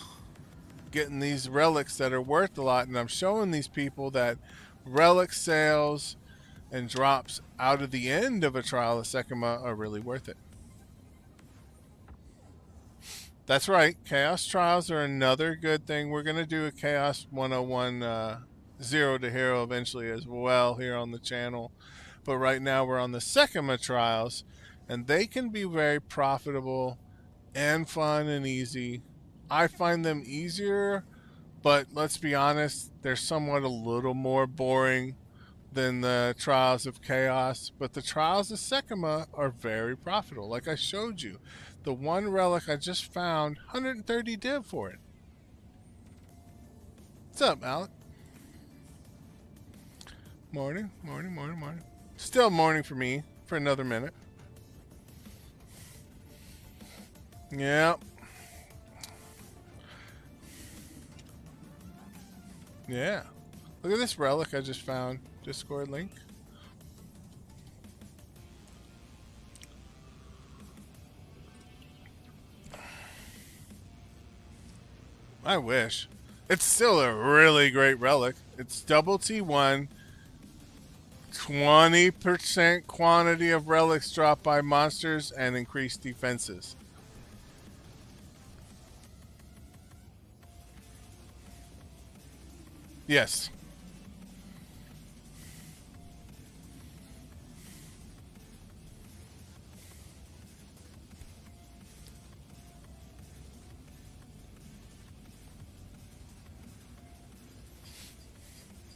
getting these relics that are worth a lot, and I'm showing these people that relic sales and drops out of the end of a Trial of Sekhemas are really worth it. That's right. Chaos Trials are another good thing. We're going to do a Chaos 101 Zero to Hero eventually as well here on the channel. But right now we're on the Sekhemas Trials, and they can be very profitable and fun and easy. I find them easier, but let's be honest, they're somewhat a little more boring than the Trials of Chaos. But the Trials of Sekhemas are very profitable. Like I showed you, the one relic I just found, 130 div for it. What's up, Alec? Morning, morning, morning, morning. Still morning for me for another minute. Yeah. Yeah. Look at this relic I just found. Discord link. I wish. It's still a really great relic. It's double T1, 20% quantity of relics dropped by monsters, and increased defenses. Yes.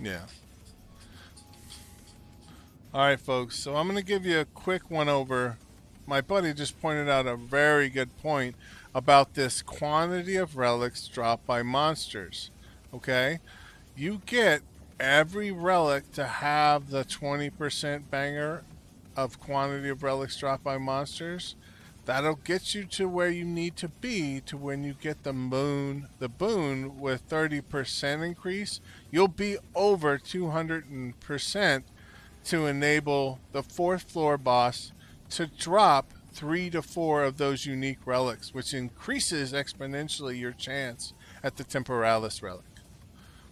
Yeah. All right, folks. So I'm going to give you a quick one over. My buddy just pointed out a very good point about this quantity of relics dropped by monsters. Okay? You get every relic to have the 20% banger of quantity of relics dropped by monsters. That'll get you to where you need to be to when you get the boon with 30% increase. You'll be over 200% to enable the 4th floor boss to drop 3 to 4 of those unique relics, which increases exponentially your chance at the Temporalis relic,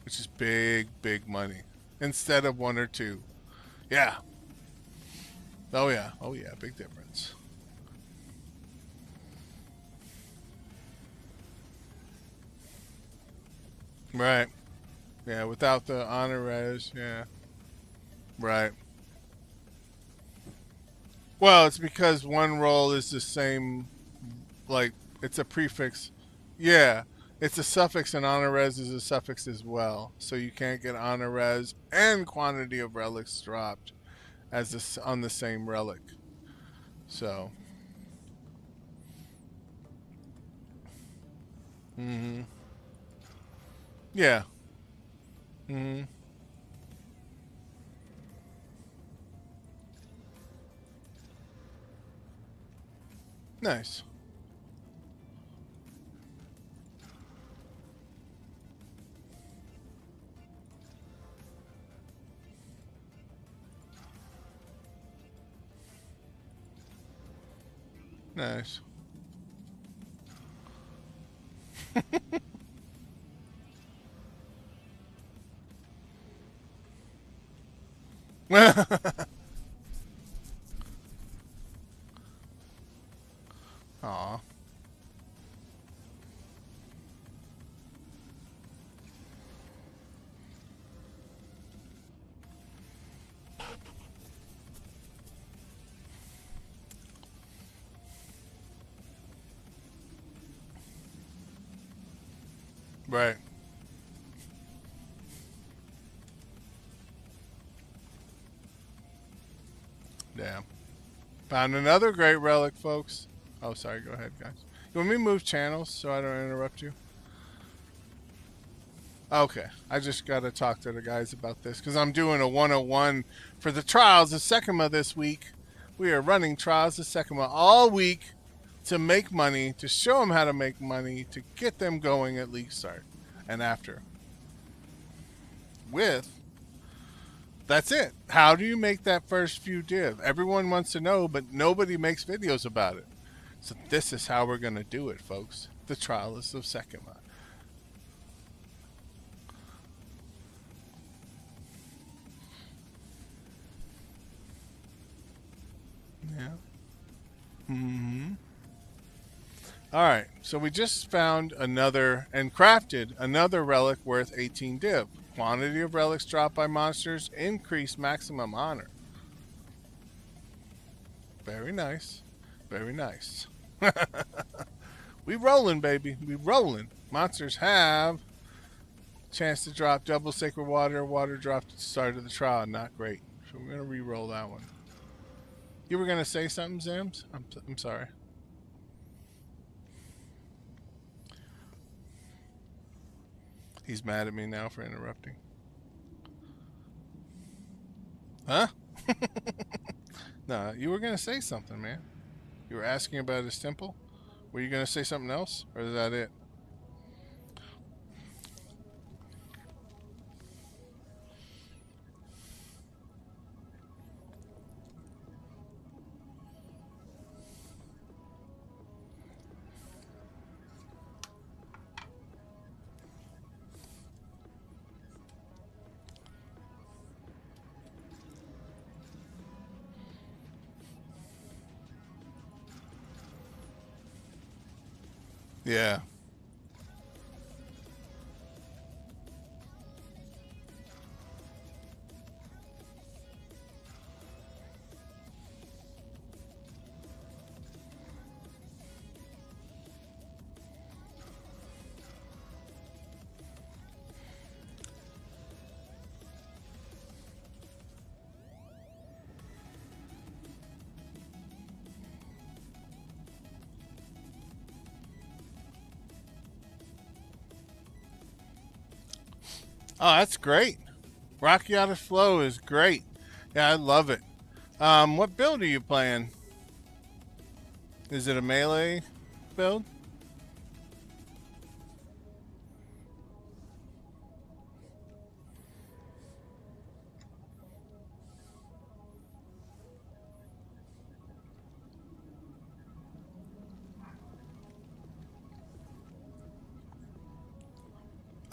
which is big, big money instead of 1 or 2. Yeah. Oh, yeah. Oh, yeah. Big difference. Right. Yeah. Without the honor res. Yeah. Right. Well, it's because one roll is the same, like, it's a prefix. Yeah. It's a suffix, and honor res is a suffix as well. So you can't get honor res and quantity of relics dropped as this on the same relic. So. Mm-hmm. Yeah. Mm-hmm. Nice. Nice. Aw. Right. Damn. Found another great relic, folks. Oh, sorry. Go ahead, guys. You want me to move channels so I don't interrupt you? Okay. I just got to talk to the guys about this because I'm doing a 101 for the Trials of Sekhemas this week. We are running Trials of Sekhemas all week to make money, to show them how to make money, to get them going at League Start and after. That's it. How do you make that first few div? Everyone wants to know, but nobody makes videos about it. So this is how we're going to do it, folks. The Trials of Sekhemas. Yeah. Mm-hmm. All right. So we just found another and crafted another relic worth 18 div. Quantity of relics dropped by monsters, increased maximum honor. Very nice. Very nice. We rolling, baby. We rolling. Monsters have chance to drop double sacred water. Water dropped at the start of the trial. Not great. So we're gonna re-roll that one. You were gonna say something, Zams? I'm sorry. He's mad at me now for interrupting. Huh? No, you were gonna say something, man. You were asking about his temple. Were you gonna say something else, or is that it? Yeah. Oh, that's great. Rocky out of flow is great. Yeah, I love it. What build are you playing? Is it a melee build?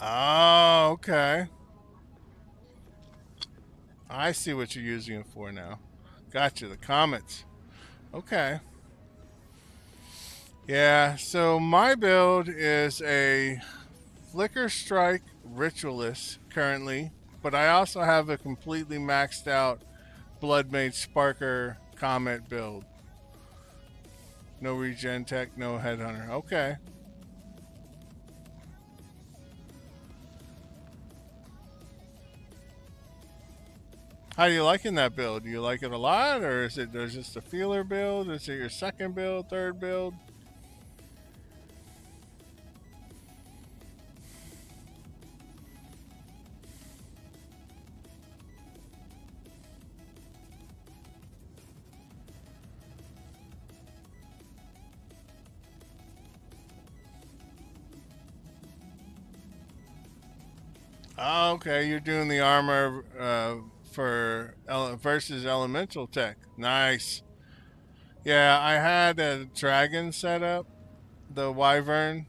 Oh, okay. I see what you're using it for now. Gotcha. The comets. Okay. Yeah. So my build is a Flicker Strike Ritualist currently, but I also have a completely maxed out Blood Mage Sparker Comet build. No regen tech, no headhunter. Okay. How are you liking that build? Do you like it a lot, or is it there's just a feeler build? Is it your second build, third build? Oh, okay, you're doing the armor for versus elemental tech. Nice. Yeah, I had a dragon set up, the wyvern,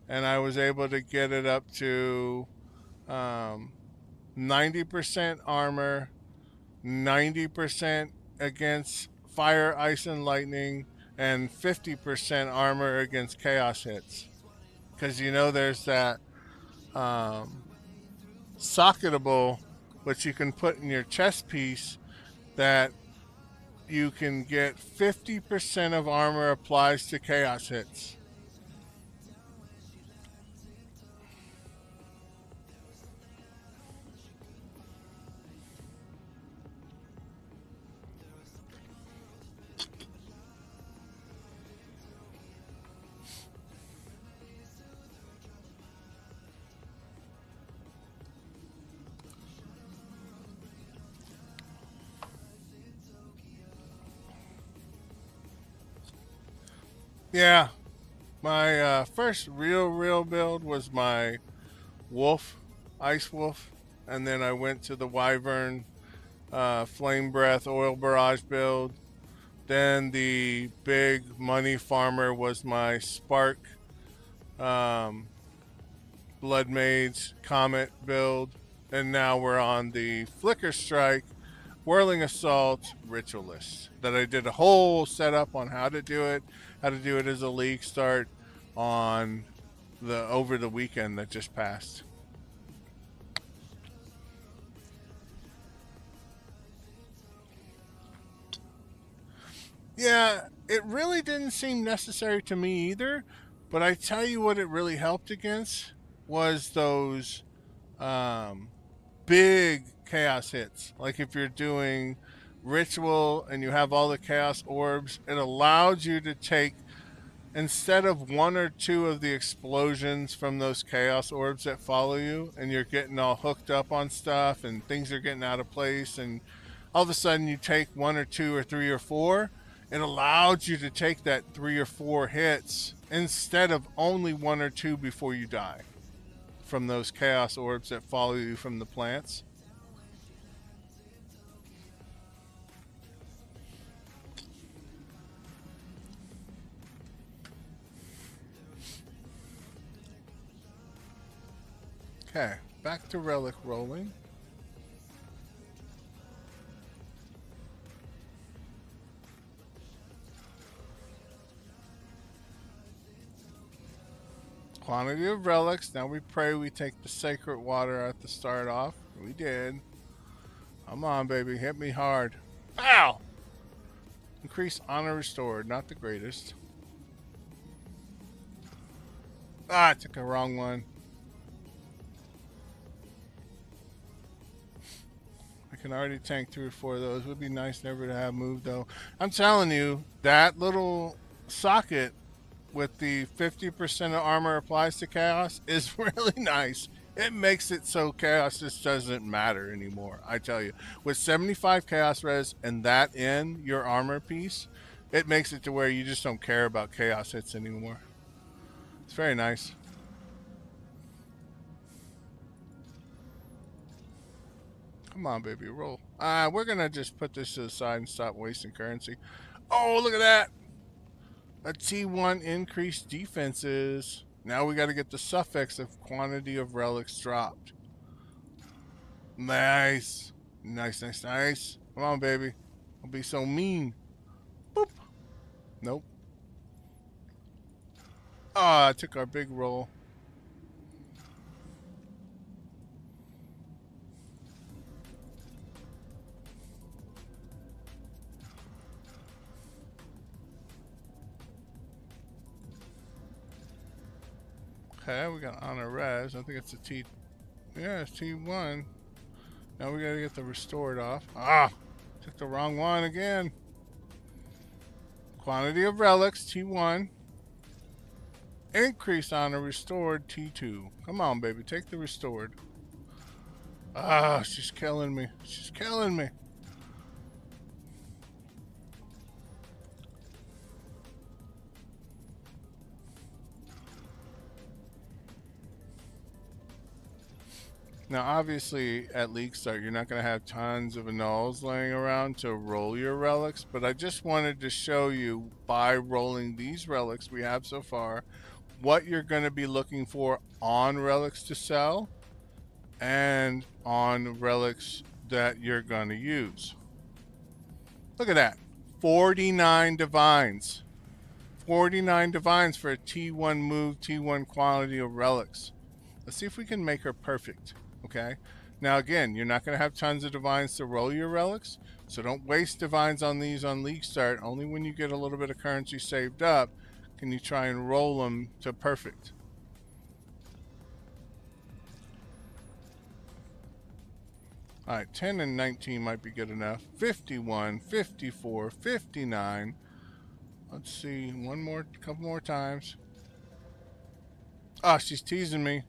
and I was able to get it up to um, 90% armor, 90% against fire, ice, and lightning, and 50% armor against chaos hits. Because there's that um, socketable, which you can put in your chest piece, that you can get 50% of armor applies to chaos hits. Yeah, my first real build was my wolf, ice wolf, and then I went to the wyvern, flame breath, oil barrage build. Then the big money farmer was my spark, um, blood mage, comet build, and now we're on the flicker strike, whirling assault, ritualist. That I did a whole setup on how to do it as a league start on the over the weekend that just passed. Yeah, it really didn't seem necessary to me either. But I tell you what, it really helped against was those um, big chaos hits. Like if you're doing ritual and you have all the chaos orbs, it allows you to take instead of one or two of the explosions from those chaos orbs that follow you, and you're getting all hooked up on stuff and things are getting out of place, and all of a sudden you take one or two or three or four, it allows you to take that 3 or 4 hits instead of only one or two before you die from those chaos orbs that follow you from the plants. Okay, back to relic rolling. Quantity of relics. Now we pray we take the sacred water at the start off. We did. Come on, baby. Hit me hard. Ow! Increase honor restored. Not the greatest. Ah, I took a wrong one. I can already tank 3 or 4 of those. Would be nice never to have moved, though. I'm telling you, that little socket with the 50% of armor applies to chaos is really nice. It makes it so chaos just doesn't matter anymore. I tell you, with 75 chaos res and that in your armor piece, it makes it to where you just don't care about chaos hits anymore. It's very nice. Come on, baby, roll. We're gonna just put this to the side and stop wasting currency. Oh, look at that! A T1 increased defenses. Now we got to get the suffix of quantity of relics dropped. Nice. Nice, nice, nice. Come on, baby. Don't be so mean. Boop. Nope. Ah, I took our big roll. Okay, we got honor res. I think it's a T. Yeah, it's T1. Now we gotta get the restored off. Ah, took the wrong one again. Quantity of relics, T1. Increase honor restored, T2. Come on, baby, take the restored. Ah, she's killing me. She's killing me. Now, obviously, at League Start, you're not going to have tons of annuls laying around to roll your relics, but I just wanted to show you, by rolling these relics we have so far, what you're going to be looking for on relics to sell and on relics that you're going to use. Look at that. 49 divines. 49 divines for a T1 move, T1 quality of relics. Let's see if we can make her perfect. Okay, now again, you're not going to have tons of divines to roll your relics, so don't waste divines on these on League Start. Only when you get a little bit of currency saved up can you try and roll them to perfect. Alright, 10 and 19 might be good enough. 51, 54, 59. Let's see, one more, couple more times. Oh, she's teasing me.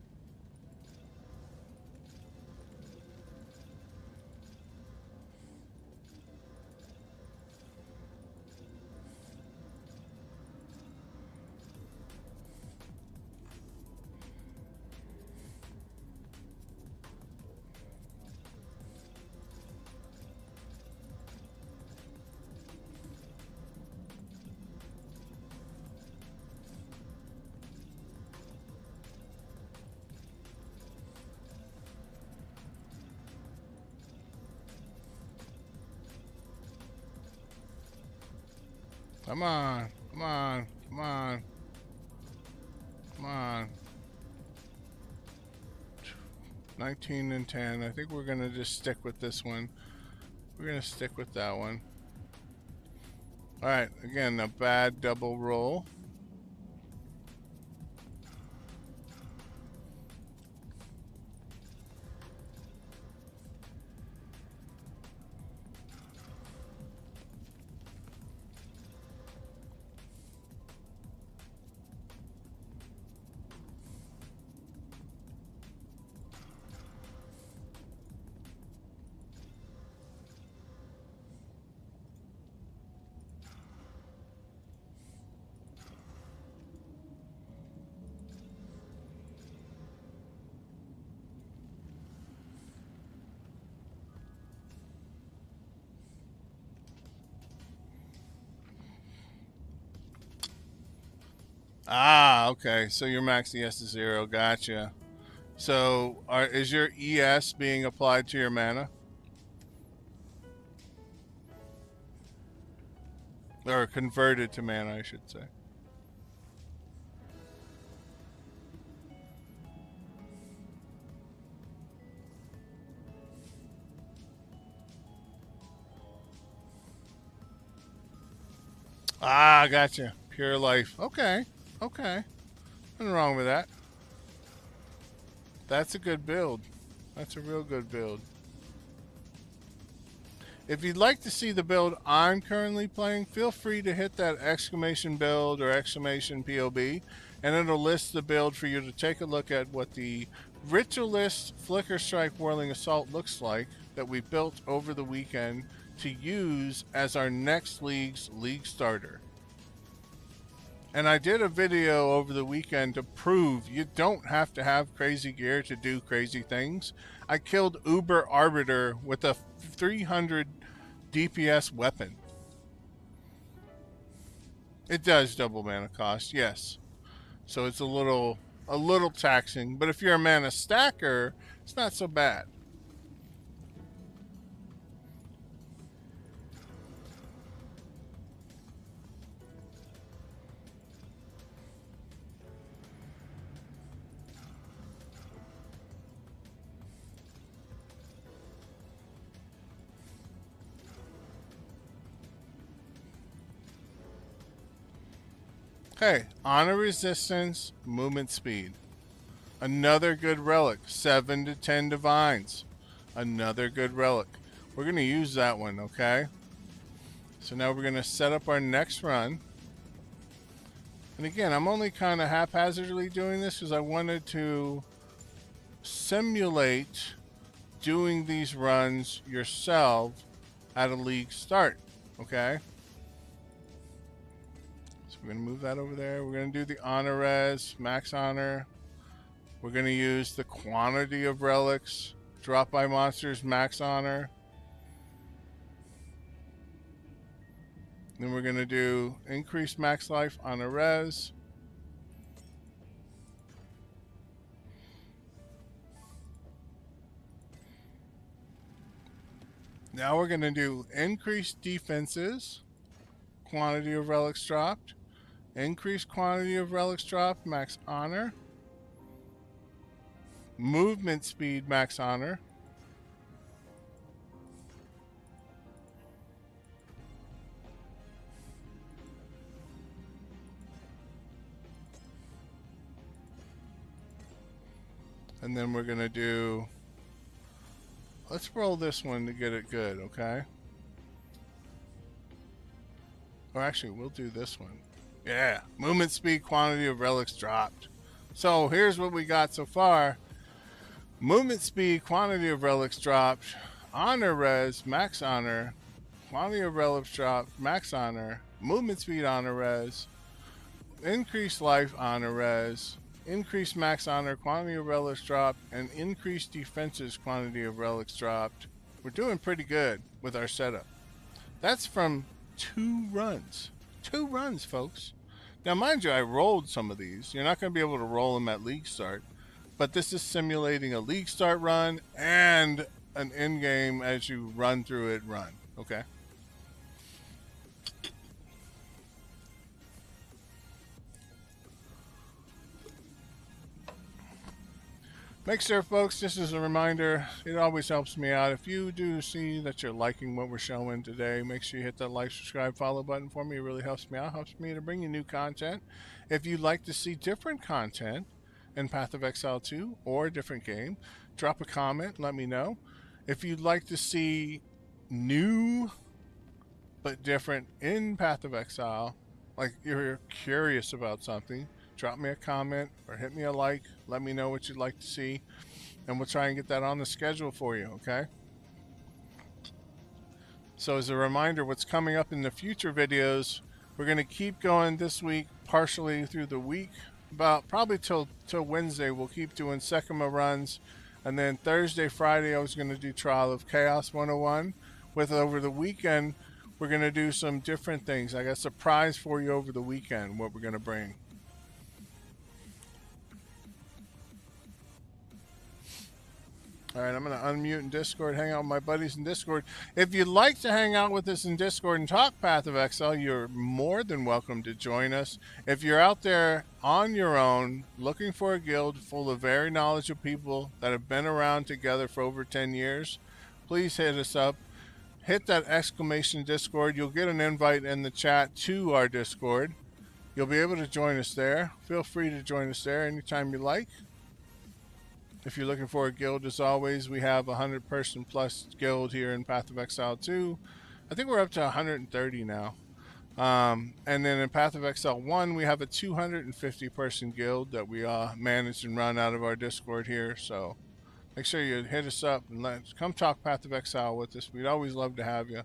Come on, come on, come on, come on. 19 and 10. I think we're going to just stick with this one. We're going to stick with that one. Alright, again, a bad double roll. Ah, okay. So your max ES is 0. Gotcha. So is your ES being applied to your mana? Or converted to mana, I should say. Ah, gotcha. Pure life. Okay. Okay. Nothing wrong with that. That's a good build. That's a real good build. If you'd like to see the build I'm currently playing, feel free to hit that exclamation build or exclamation POB, and it'll list the build for you to take a look at what the Ritualist Flicker Strike Whirling Assault looks like that we built over the weekend to use as our next league's league starter. And I did a video over the weekend to prove you don't have to have crazy gear to do crazy things. I killed Uber Arbiter with a 300 DPS weapon. It does double mana cost, yes. So it's a little taxing, but if you're a mana stacker, it's not so bad. Okay, honor resistance, movement speed. Another good relic, 7 to 10 divines. Another good relic. We're going to use that one, okay? So now we're going to set up our next run. And again, I'm only kind of haphazardly doing this because I wanted to simulate doing these runs yourself at a league start, okay? So we're going to move that over there. We're going to do the honor res, max honor. We're going to use the quantity of relics, drop by monsters, max honor. Then we're going to do increase max life on a res. Now we're going to do increased defenses, quantity of relics dropped, increased quantity of relics dropped, max honor, movement speed, max honor, and then we're going to do, let's roll this one to get it good, okay? Or actually, we'll do this one. Yeah, movement speed, quantity of relics dropped. So here's what we got so far. Movement speed, quantity of relics dropped, honor res, max honor, quantity of relics dropped, max honor, movement speed honor res, increased life honor res, increased max honor, quantity of relics dropped, and increased defenses, quantity of relics dropped. We're doing pretty good with our setup. That's from 2 runs. 2 runs, folks. Now, mind you, I rolled some of these. You're not going to be able to roll them at league start. But this is simulating a league start run and an in-game as you run through it run. Okay? Make sure, folks, just as a reminder, it always helps me out. If you do see that you're liking what we're showing today, make sure you hit that like, subscribe, follow button for me. It really helps me out. Helps me to bring you new content. If you'd like to see different content in Path of Exile 2 or a different game, drop a comment, let me know. If you'd like to see new but different in Path of Exile, like you're curious about something, drop me a comment or hit me a like. Let me know what you'd like to see, and we'll try and get that on the schedule for you, okay? So as a reminder, what's coming up in the future videos, we're going to keep going this week, partially through the week. About probably till Wednesday, we'll keep doing Sekhemas runs. And then Thursday, Friday, I was going to do Trial of Chaos 101. With over the weekend, we're going to do some different things. I got a surprise for you over the weekend, what we're going to bring. All right, I'm going to unmute in Discord, hang out with my buddies in Discord. If you'd like to hang out with us in Discord and talk Path of Exile, you're more than welcome to join us. If you're out there on your own looking for a guild full of very knowledgeable people that have been around together for over 10 years, please hit us up. Hit that exclamation Discord. You'll get an invite in the chat to our Discord. You'll be able to join us there. Feel free to join us there anytime you like. If you're looking for a guild, as always, we have a 100-person plus guild here in Path of Exile 2. I think we're up to 130 now. And then in Path of Exile 1, we have a 250-person guild that we manage and run out of our Discord here. So make sure you hit us up and come talk Path of Exile with us. We'd always love to have you.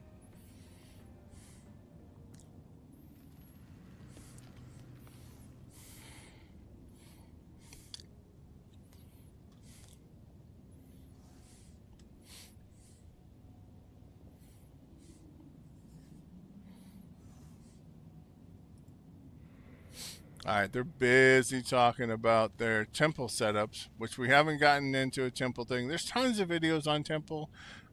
All right, they're busy talking about their temple setups, which we haven't gotten into a temple thing. There's tons of videos on temple,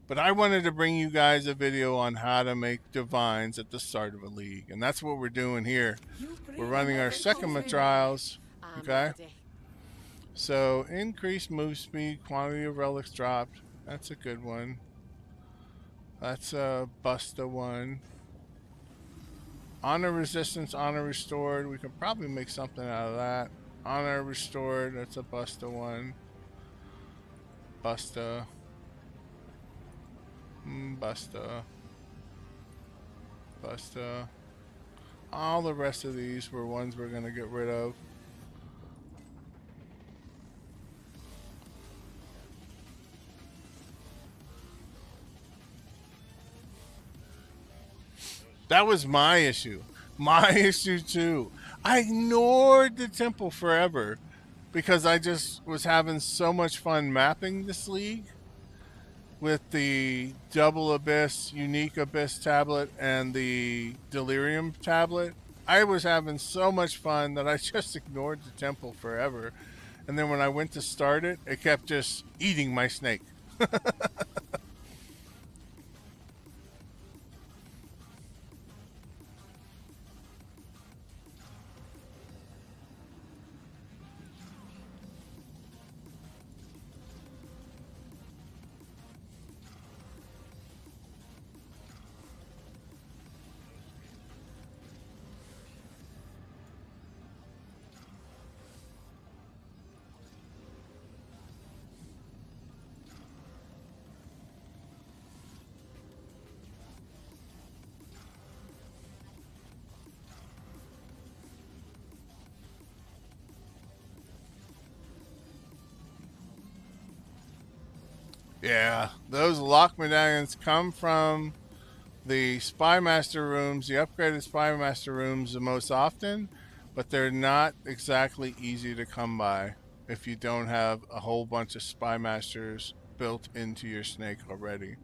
but I wanted to bring you guys a video on how to make divines at the start of a league, and that's what we're doing here. We're running our Sekhemas trials, okay? So increased move speed, quantity of relics dropped. That's a good one. That's a Busta one. Honor resistance, honor restored. We could probably make something out of that. Honor restored. That's a Busta one. Busta. Busta. Busta. All the rest of these were ones we're going to get rid of. That was my issue. My issue too. I ignored the temple forever because I just was having so much fun mapping this league with the double abyss, unique abyss tablet, and the delirium tablet. I was having so much fun that I just ignored the temple forever. And then when I went to start it, it kept just eating my snake. Yeah, those lock medallions come from the Spy Master rooms, the upgraded Spy Master rooms the most often, but they're not exactly easy to come by if you don't have a whole bunch of Spy Masters built into your snake already.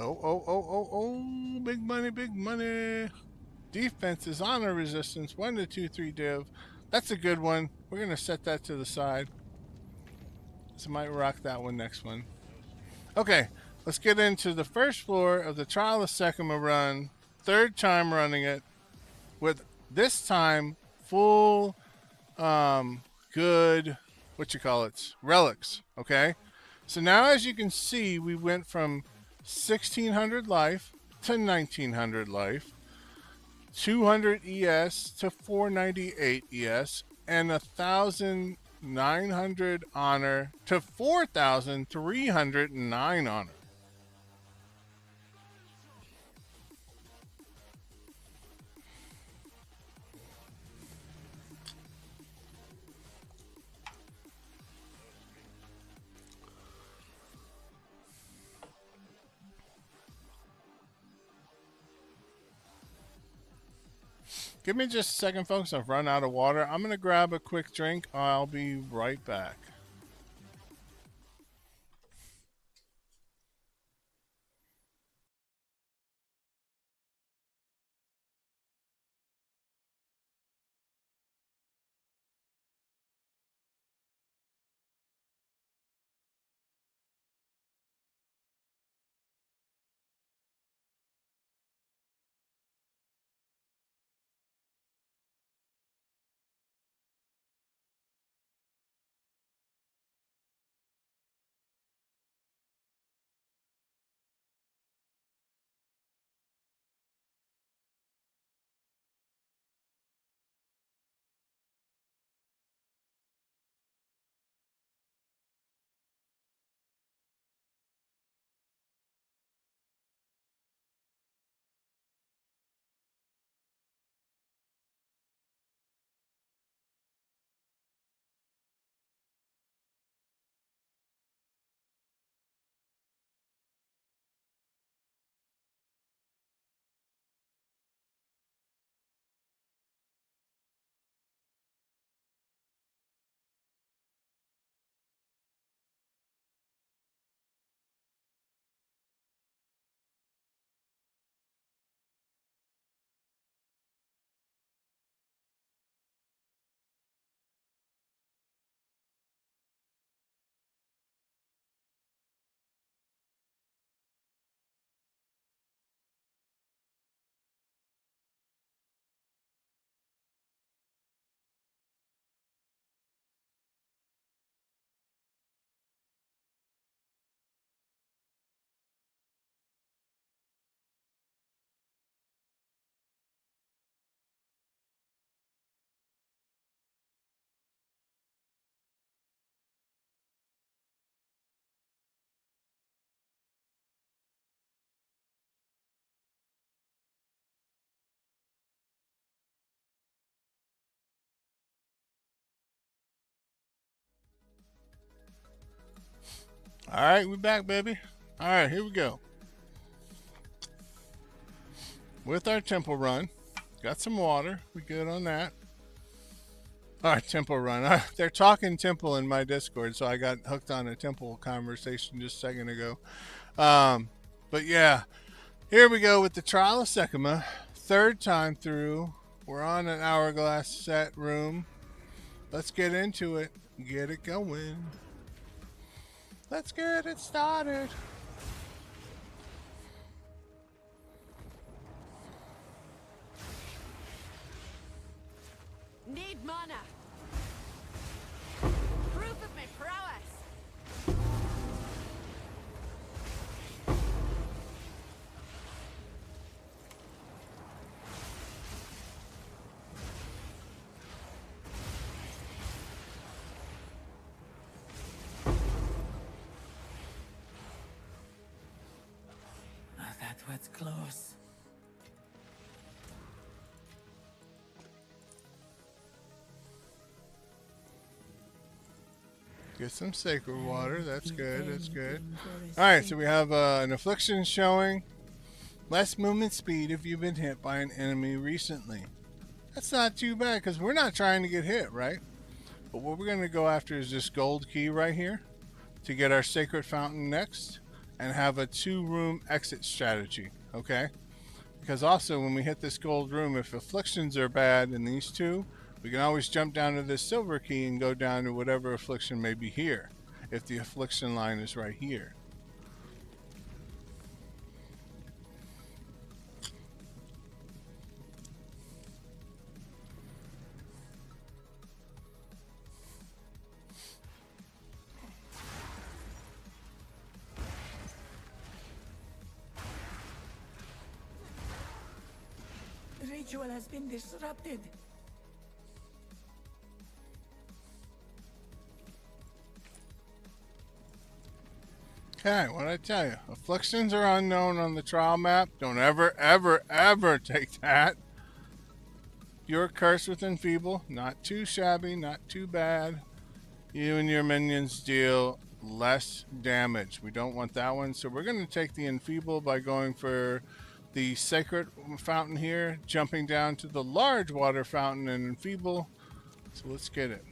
Oh, big money, big money. Defense is honor resistance, 1 to 2, 3 div. That's a good one. We're going to set that to the side. So I might rock that one next one. Okay, let's get into the first floor of the Trial of Sekhemas run. Third time running it with this time full good, what you call it, relics, okay? So now as you can see, we went from 1600 life to 1900 life, 200 ES to 498 ES, and 1,900 honor to 4,309 honor. Give me just a second, folks. I've run out of water. I'm going to grab a quick drink. I'll be right back. All right, we're back, baby. All right, here we go. With our temple run, got some water. We good on that. All right, temple run. They're talking temple in my Discord, so I got hooked on a temple conversation just a second ago. But yeah, here we go with the Trial of Sekhemas. Third time through. We're on an hourglass set room. Let's get into it. Get it going. Let's get it started. Need mana. Proof of my prowess. Ah, that was close. Get some sacred water. That's good. That's good. All right, so we have an affliction showing. Less movement speed if you've been hit by an enemy recently. That's not too bad because we're not trying to get hit, right? But what we're going to go after is this gold key right here to get our sacred fountain next and have a 2-room exit strategy, okay? Because also when we hit this gold room, if afflictions are bad in these two, we can always jump down to this silver key and go down to whatever affliction may be here, if the affliction line is right here. The ritual has been disrupted. Okay, what I tell you? Afflictions are unknown on the trial map. Don't ever, ever, ever take that. You're cursed with enfeeble. Not too shabby, not too bad. You and your minions deal less damage. We don't want that one. So we're going to take the enfeeble by going for the sacred fountain here, jumping down to the large water fountain and enfeeble. So let's get it.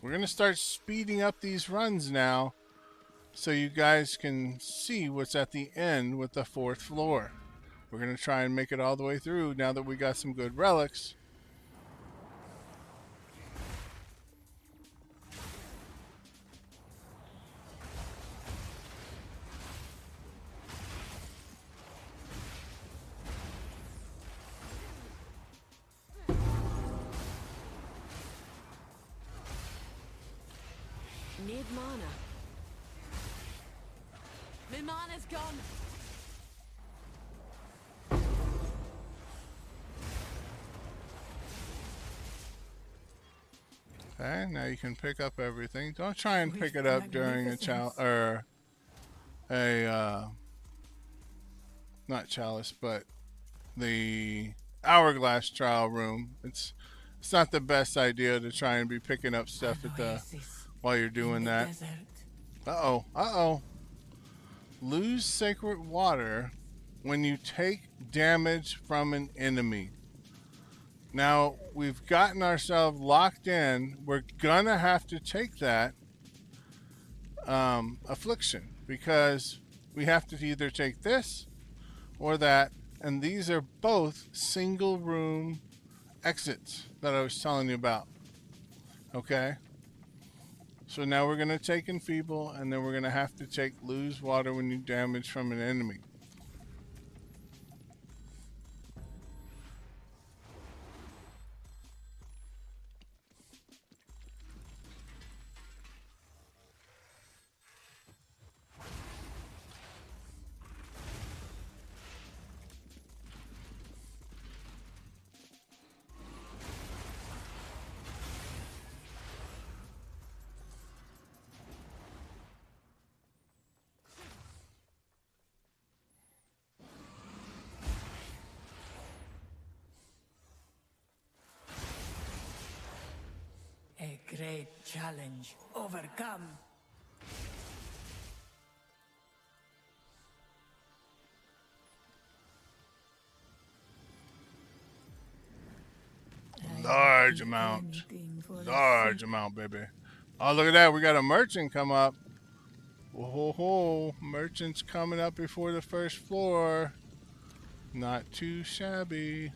We're going to start speeding up these runs now so you guys can see what's at the end with the 4th floor. We're going to try and make it all the way through now that we got some good relics. Need mana. My mana's gone. Okay, now you can pick up everything. Don't try and With pick it up during a magnificence. not chalice, but the hourglass trial room. It's not the best idea to try and be picking up stuff An at the oasis while you're in doing the that. desert. Uh-oh. Lose sacred water when you take damage from an enemy. Now, we've gotten ourselves locked in. We're gonna have to take that affliction because we have to either take this or that, and these are both single room exits that I was telling you about. Okay? So now we're going to take enfeeble, and then we're going to have to take lose water when you damage from an enemy. A great challenge overcome. Large Do amount. anything for the Large sake- amount, baby. Oh, look at that. We got a merchant come up. Whoa, merchant's coming up before the 1st floor. Not too shabby.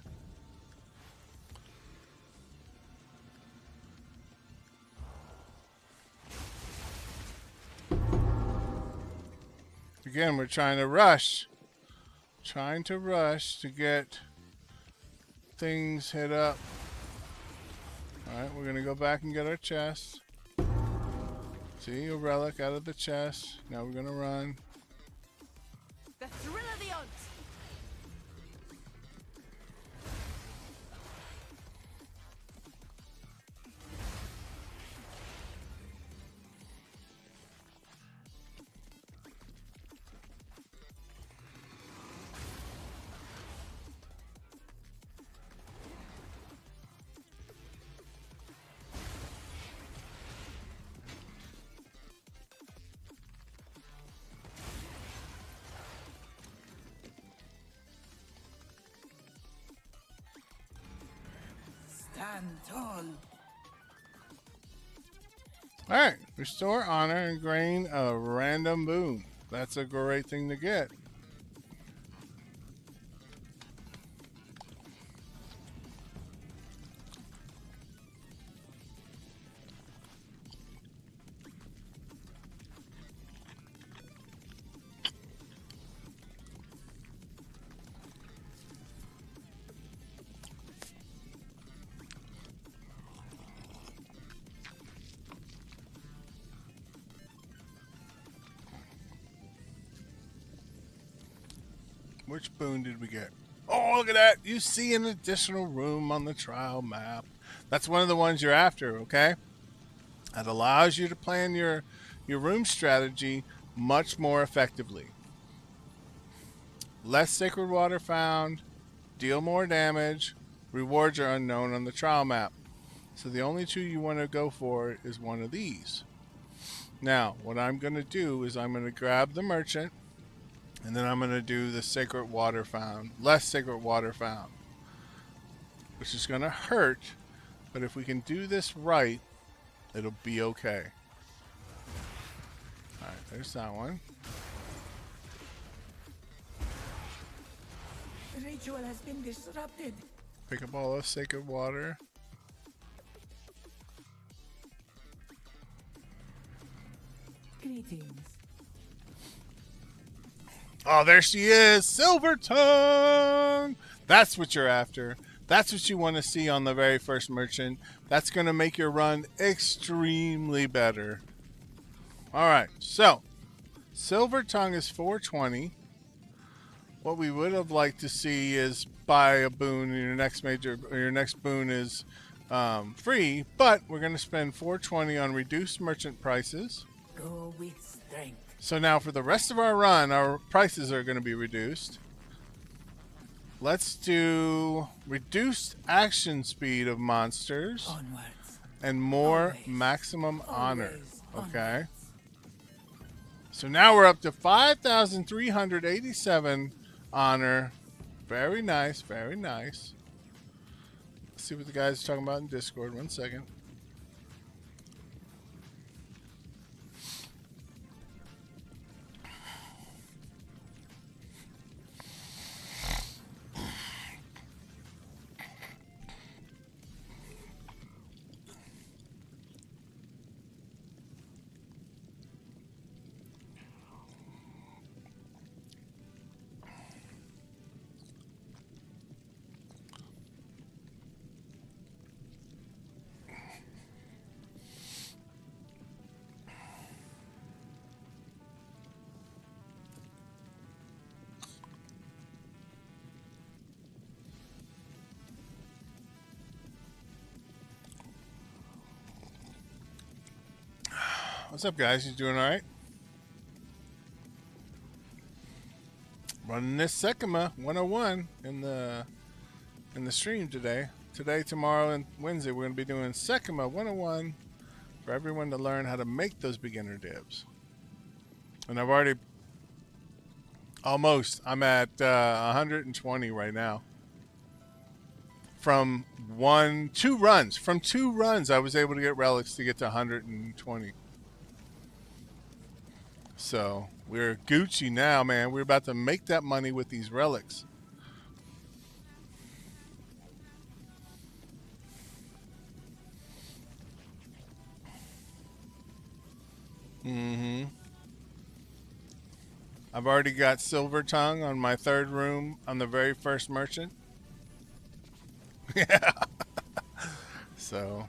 Again, we're trying to rush. Trying to rush to get things hit up. Alright, we're going to go back and get our chest. See, a relic out of the chest. Now we're going to run. The thrill of the hunt. Stand tall. Alright, restore honor and gain a random boon. That's a great thing to get. Which boon did we get? Oh, look at that. You see an additional room on the trial map. That's one of the ones you're after, okay? That allows you to plan your room strategy much more effectively. Less sacred water found, deal more damage, rewards are unknown on the trial map. So the only two you want to go for is one of these. Now, what I'm going to do is I'm going to grab the merchant, And then I'm going to do the sacred water found. Less sacred water found. Which is going to hurt. But if we can do this right, it'll be okay. Alright, there's that one. The ritual has been disrupted. Pick up all the sacred water. Greetings. Oh, there she is! Silver Tongue! That's what you're after. That's what you want to see on the very first merchant. That's going to make your run extremely better. Alright, so Silver Tongue is 420. What we would have liked to see is buy a boon, and your next boon is free, but we're going to spend 420 on reduced merchant prices. Go with strength. So now for the rest of our run, our prices are going to be reduced. Let's do reduced action speed of monsters Onwards. and more Always. maximum honor. Always Okay. onwards. So now we're up to 5,387 honor. Very nice, very nice. Let's see what the guys are talking about in Discord. 1 second. What's up, guys? You doing all right? Running this Sekhemas 101 in the stream today. Today, tomorrow, and Wednesday, we're going to be doing Sekhemas 101 for everyone to learn how to make those beginner dibs. And I've already I'm at 120 right now. From two runs, I was able to get relics to get to 120. So we're Gucci now, man. We're about to make that money with these relics. I've already got Silver Tongue on my third room on the very first merchant. Yeah. So.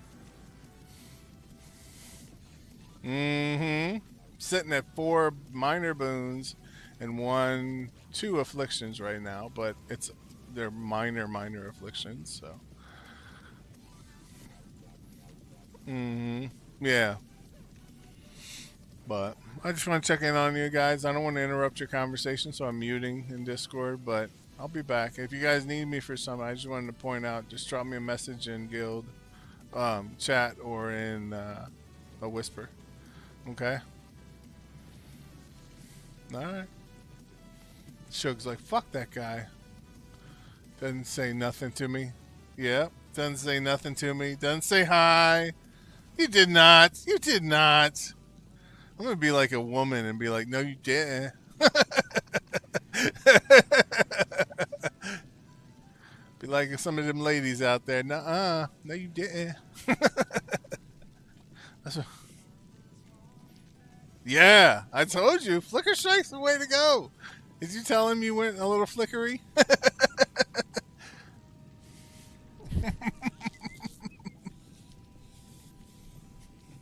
Sitting at 4 minor boons and 2 afflictions right now, but they're minor afflictions, so. Yeah. But I just want to check in on you guys. I don't want to interrupt your conversation, so I'm muting in Discord, but I'll be back. If you guys need me for something, I just wanted to point out, just drop me a message in Guild chat or in a whisper. Okay? Alright. Shug's like, fuck that guy. Doesn't say nothing to me. Yep. Doesn't say nothing to me. Doesn't say hi. You did not. You did not. I'm going to be like a woman and be like, no, you didn't. Be like some of them ladies out there. Nuh-uh. No, you didn't. Yeah, I told you. Flicker Strike's the way to go. Did you tell him you went a little flickery?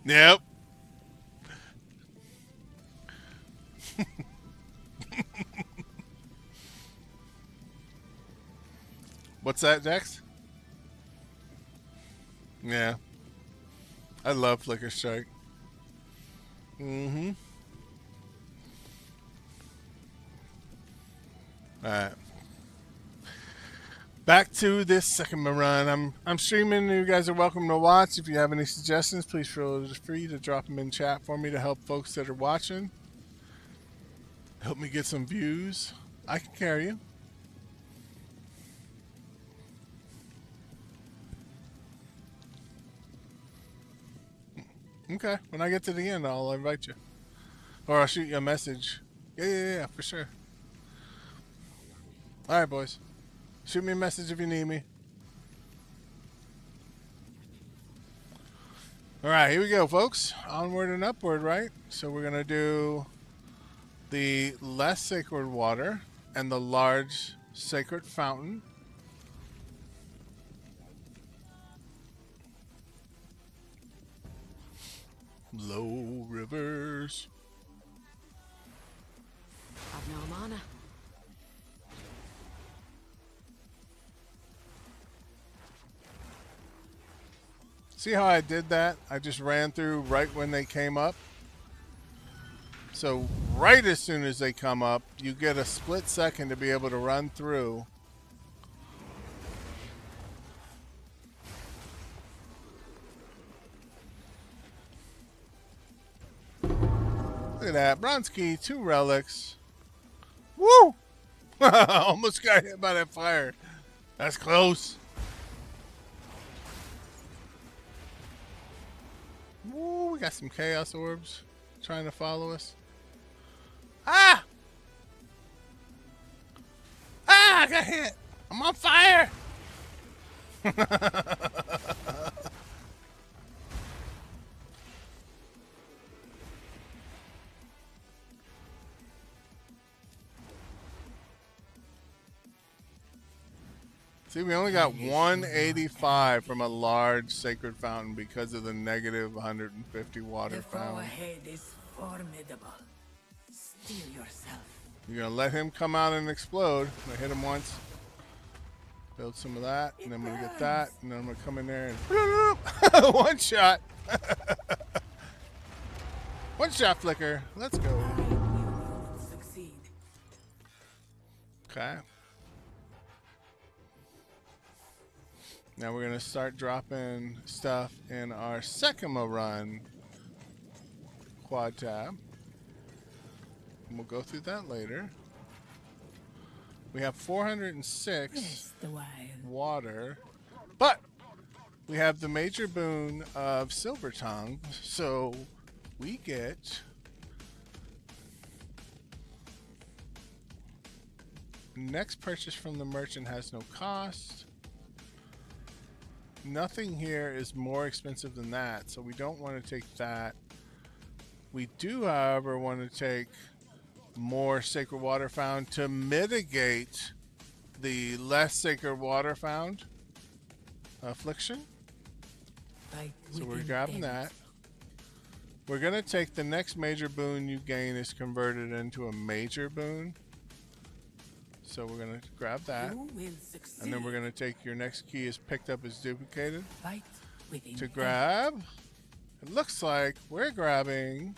Yep. What's that, Dex? Yeah. I love Flicker Strike. Alright. Back to this second run. I'm streaming. You guys are welcome to watch. If you have any suggestions, please feel free to drop them in chat for me to help folks that are watching. Help me get some views. I can carry you. Okay, when I get to the end, I'll invite you. Or I'll shoot you a message. Yeah, for sure. Alright, boys. Shoot me a message if you need me. Alright, here we go, folks. Onward and upward, right? So we're going to do the less sacred water and the large sacred fountain. Low rivers. I've no mana. See how I did that? I just ran through right when they came up. So right as soon as they come up, you get a split second to be able to run through. Look at that. Bronze key, 2 relics. Woo! Almost got hit by that fire. That's close. Woo, we got some chaos orbs trying to follow us. Ah! Ah, I got hit. I'm on fire. See, we only got 185 from a large sacred fountain because of the negative 150 water The foe found. ahead is formidable. Steel yourself. You're going to let him come out and explode. I'm going to hit him once. Build some of that. And then I'm going to get that. And then I'm going to come in there and... One shot. One shot flicker. Let's go. I knew you would succeed. Okay. Now we're going to start dropping stuff in our Sekhemas run quad tab. And we'll go through that later. We have 406 Yes, the wild. water, but we have the major boon of Silver Tongue, so we get next purchase from the merchant has no cost. Nothing here is more expensive than that, so we don't want to take that. We do, however, want to take more sacred water found to mitigate the less sacred water found affliction. Fight So we're with grabbing intent. that. We're going to take the next major boon you gain is converted into a major boon. So we're going to grab that. You will succeed. And then we're going to take your next key is picked up as duplicated Fight with to intent. grab. It looks like we're grabbing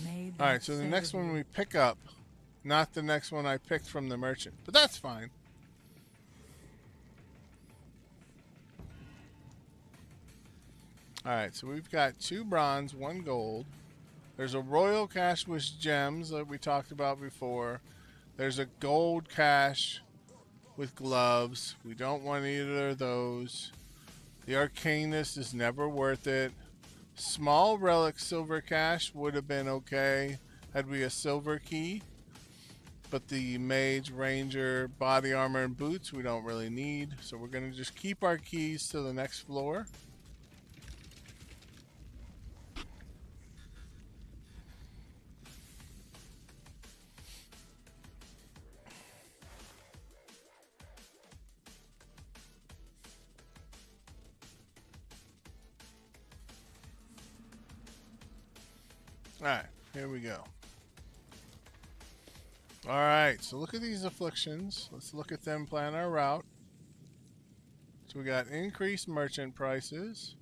May all right, that so the serve next one you. we pick up, not the next one I picked from the merchant, but that's fine. All right, so we've got 2 bronze, 1 gold. There's a royal cache with gems that we talked about before. There's a gold cache with gloves. We don't want either of those. The arcanist is never worth it. Small relic silver cache would have been okay had we a silver key, but the mage, ranger, body armor, and boots we don't really need, so we're going to just keep our keys to the next floor. Alright, here we go. Alright, so look at these afflictions. Let's look at them, plan our route. So we got increased merchant prices,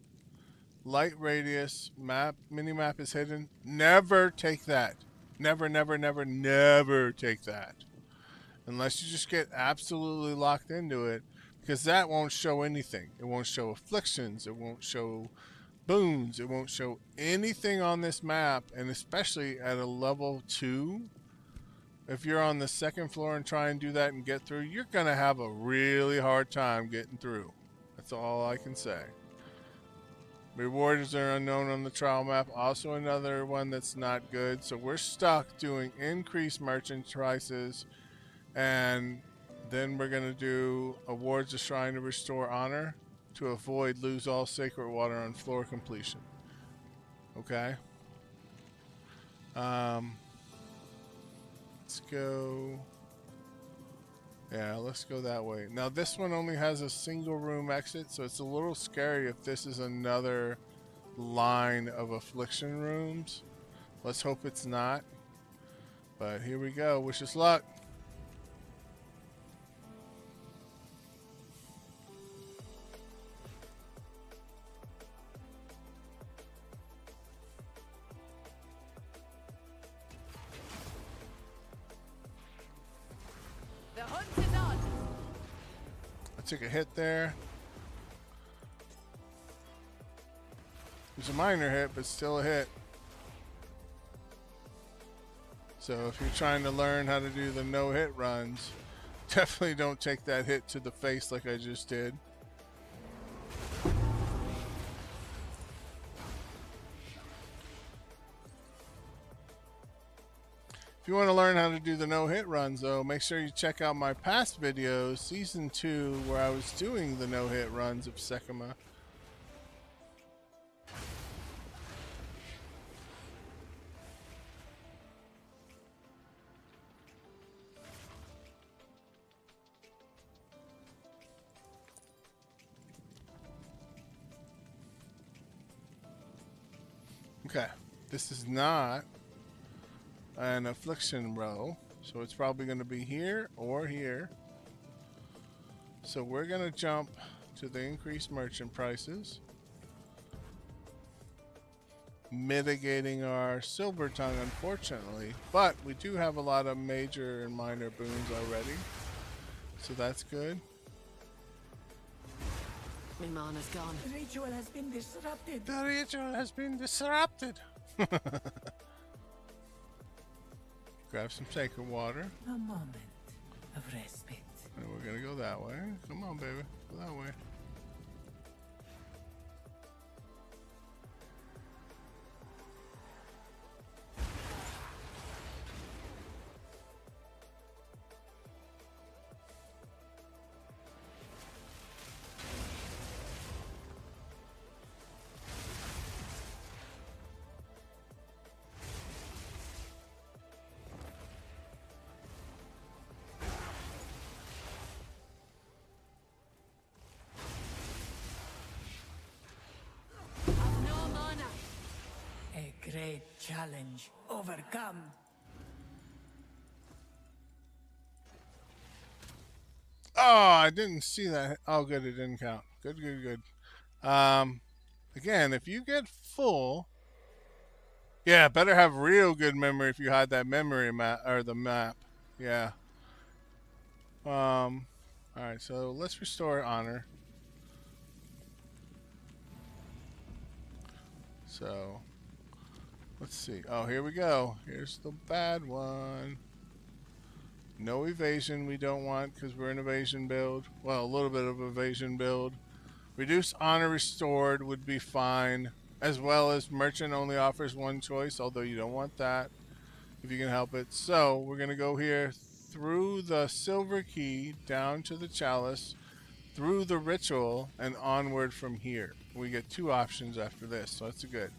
light radius map mini map is hidden. Never take that. Never, never, never, never take that. Unless you just get absolutely locked into it, because that won't show anything. It won't show afflictions. It won't show boons. It won't show anything on this map, and especially at a level 2. If you're on the second floor and try and do that and get through, you're going to have a really hard time getting through. That's all I can say. Rewards are unknown on the trial map. Also another one that's not good. So we're stuck doing increased merchant prices. And then we're going to do awards a shrine to restore honor to avoid lose all sacred water on floor completion. Okay. Let's go. Yeah, let's go that way. Now this one only has a single room exit, so it's a little scary if this is another line of affliction rooms. Let's hope it's not. But here we go. Wish us luck. The hunt is on. I took a hit there. It was a minor hit, but still a hit. So if you're trying to learn how to do the no-hit runs, definitely don't take that hit to the face like I just did. If you want to learn how to do the no-hit runs, though, make sure you check out my past videos, Season 2, where I was doing the no-hit runs of Sekhemas. Okay, this is not an affliction row, so it's probably going to be here or here. So we're going to jump to the increased merchant prices, mitigating our silver tongue, unfortunately, but we do have a lot of major and minor boons already, so that's good. My mana's gone. The ritual has been disrupted. The ritual has been disrupted. Grab some sacred water. A moment of respite. And we're gonna go that way. Come on, baby. Go that way. I've no mana. A great challenge overcome. Oh, I didn't see that. Oh, good. It didn't count. Good, good, good. Again, if you get full, yeah, better have real good memory if you had that memory map or the map. Yeah. All right. So let's restore honor. So let's see. Oh, here we go. Here's the bad one. No evasion we don't want because we're an evasion build. Well, a little bit of evasion build. Reduce honor restored would be fine. As well as merchant only offers one choice, although you don't want that if you can help it. So we're going to go here through the silver key down to the chalice, through the ritual, and onward from here. We get 2 options after this, so that's good.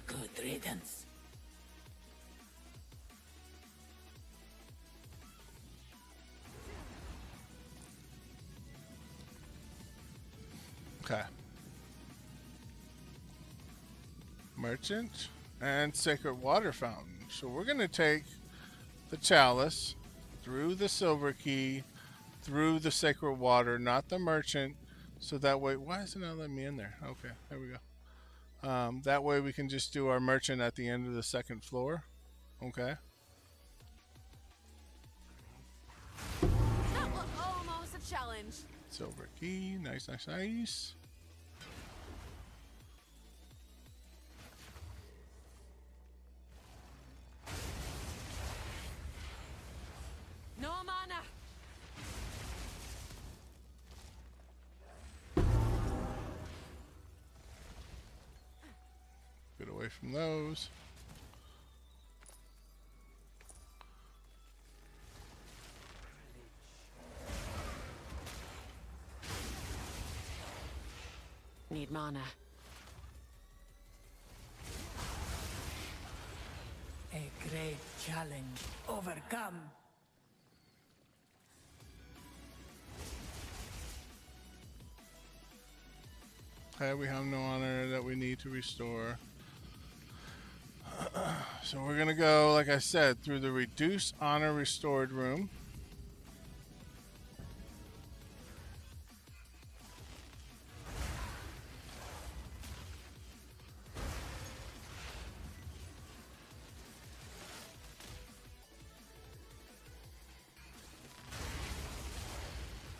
Good riddance. Okay. merchant, and sacred water fountain. So we're going to take the chalice through the silver key, through the sacred water, not the merchant. So that way, why isn't it letting me in there? Okay, there we go. That way we can just do our merchant at the end of the second floor. Okay. That was almost a challenge. Silver key, nice, nice, nice. No mana. Get away from those. Need mana. A great challenge overcome. Okay, we have no honor that we need to restore. So we're gonna go, like I said, through the reduce honor restored room.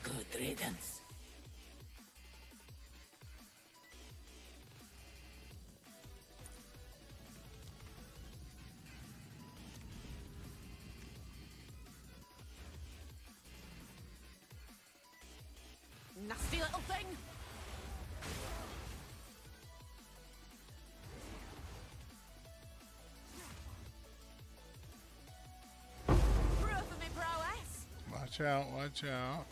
Good riddance. Nasty little thing. Proof of me prowess. Watch out, watch out.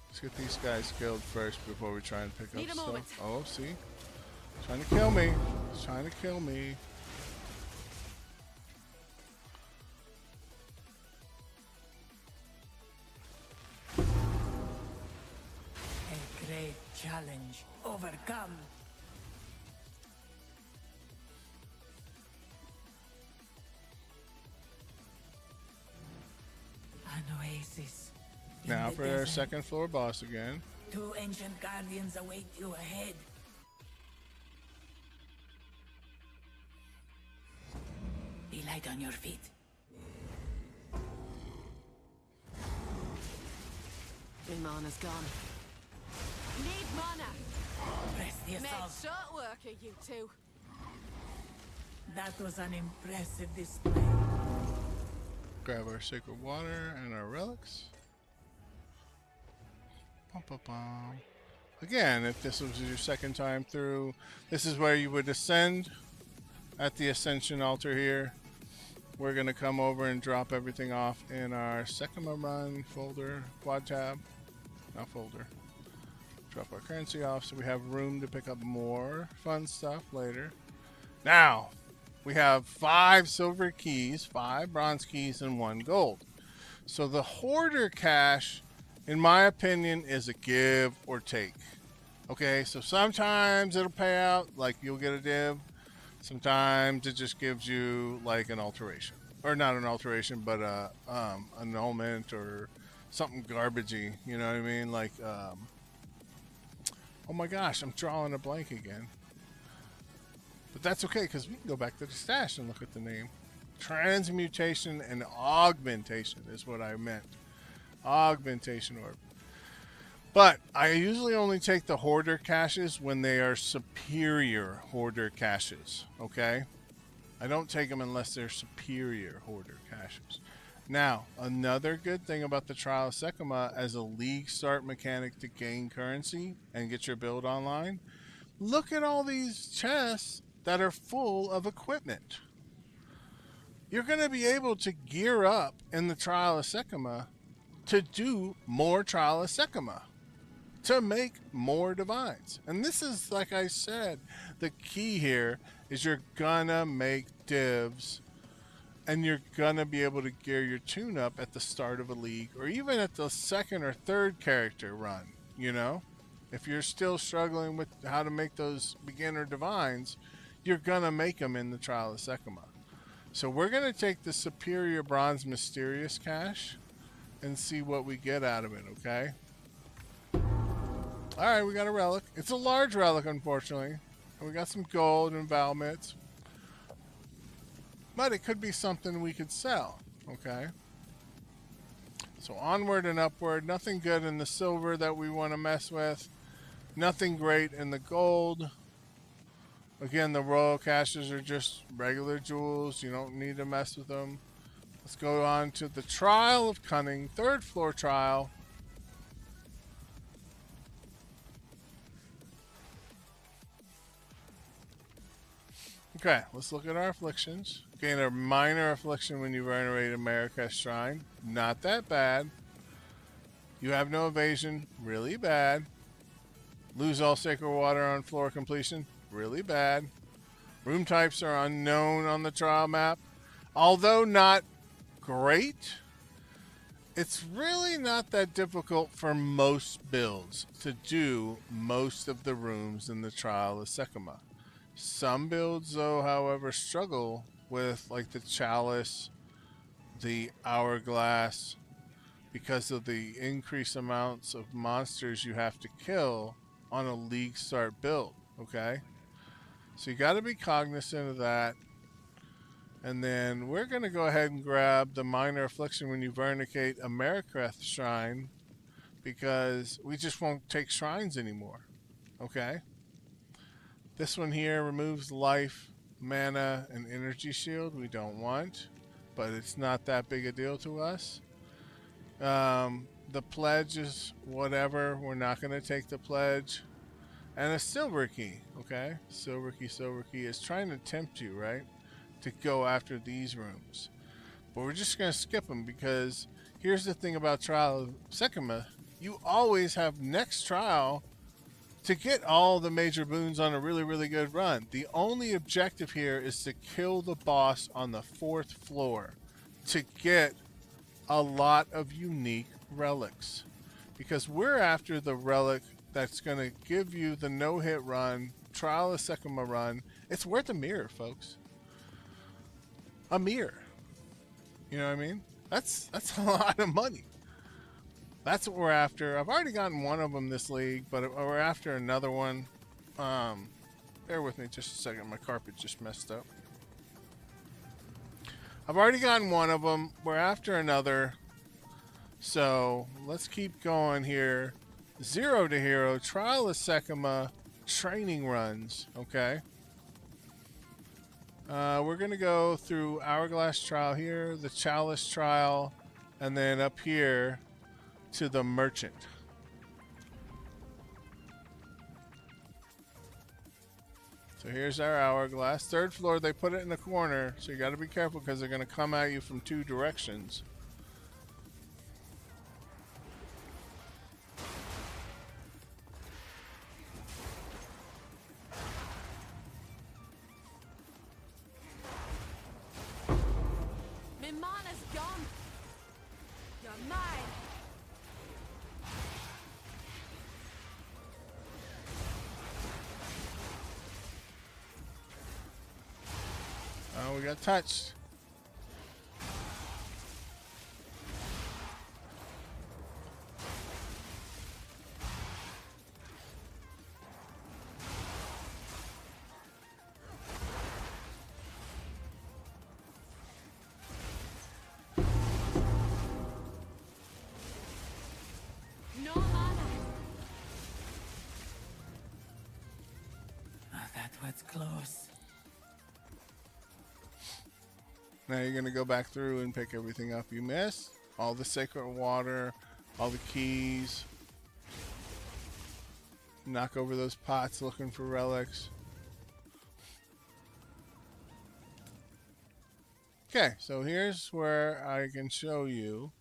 Let's get these guys killed first before we try and pick Need up a stuff. moment. Oh, see? Trying to kill me. He's trying to kill me. A great challenge overcome. An oasis. in Now the for our desert. second floor boss again. 2 ancient guardians await you ahead. Be light on your feet. My mana's gone. Need mana. Press the Make assault. short work of you two. That was an impressive display. Grab our sacred water and our relics. Bum, bum, bum. Again, if this was your second time through, this is where you would ascend at the ascension altar here. We're going to come over and drop everything off in our Sekhemas run folder, quad tab, not folder. Drop our currency off so we have room to pick up more fun stuff later. Now, we have 5 silver keys, 5 bronze keys, and 1 gold. So the hoarder cache, in my opinion, is a give or take. Okay, so sometimes it'll pay out, like you'll get a div. Sometimes it just gives you like an alteration, or not an alteration, but a annulment or something garbagey. You know what I mean? Like, oh my gosh, I'm drawing a blank again. But that's okay because we can go back to the stash and look at the name. Transmutation and augmentation is what I meant. Augmentation orb. But I usually only take the hoarder caches when they are superior hoarder caches, okay? I don't take them unless they're superior hoarder caches. Now, another good thing about the Trial of Sekhemas as a league start mechanic to gain currency and get your build online, look at all these chests that are full of equipment. You're going to be able to gear up in the Trial of Sekhemas to do more Trial of Sekhemas, to make more divines. And this is, like I said, the key here is you're gonna make divs and you're gonna be able to gear your tune up at the start of a league or even at the second or third character run, you know? If you're still struggling with how to make those beginner divines, you're going to make them in the Trial of Sekhemas. So we're going to take the Superior Bronze Mysterious Cache and see what we get out of it, okay? Alright, we got a relic. It's a large relic, unfortunately. And we got some gold and Valmits. But it could be something we could sell, okay? So onward and upward. Nothing good in the silver that we want to mess with. Nothing great in the gold. Again, the royal caches are just regular jewels. You don't need to mess with them. Let's go on to the Trial of Cunning. 3rd floor trial. Okay, let's look at our afflictions. Gain a minor affliction when you venerate a Marrakesh shrine. Not that bad. You have no evasion. Really bad. Lose all sacred water on floor completion. Really bad. Room types are unknown on the trial map. Although not great, it's really not that difficult for most builds to do most of the rooms in the Trial of Sekhemas. Some builds, though, however, struggle with like the Chalice, the Hourglass, because of the increased amounts of monsters you have to kill on a League start build, okay? So you got to be cognizant of that. And then we're going to go ahead and grab the minor affliction when you vernicate a Marrakesh shrine, because we just won't take shrines anymore, okay? This one here removes life, mana, and energy shield. We don't want, but it's not that big a deal to us. The pledge is whatever. We're not going to take the pledge. And a silver key, okay? Silver key is trying to tempt you, right? To go after these rooms. But we're just going to skip them, because here's the thing about Trial of Sekhemas. You always have next trial to get all the major boons on a really, really good run. The only objective here is to kill the boss on the 4th floor to get a lot of unique relics. Because we're after the relic that's going to give you the no-hit run, Trial of Sekhemas run. It's worth a mirror, folks. A mirror. You know what I mean? That's a lot of money. That's what we're after. I've already gotten one of them this league, but we're after another one. Bear with me just a second. My carpet just messed up. I've already gotten one of them. We're after another. So let's keep going here. 0 to hero. Trial of Sekhemas training runs. Okay. We're going to go through Hourglass trial here, the Chalice trial, and then up here to the Merchant. So here's our Hourglass. 3rd floor, they put it in the corner, so you got to be careful because they're going to come at you from 2 directions. My mana's gone. You're mine. Oh, we got touched. No mana. Oh, that was close. Now you're going to go back through and pick everything up you missed. All the sacred water, all the keys. Knock over those pots looking for relics. Okay, so here's where I can show you.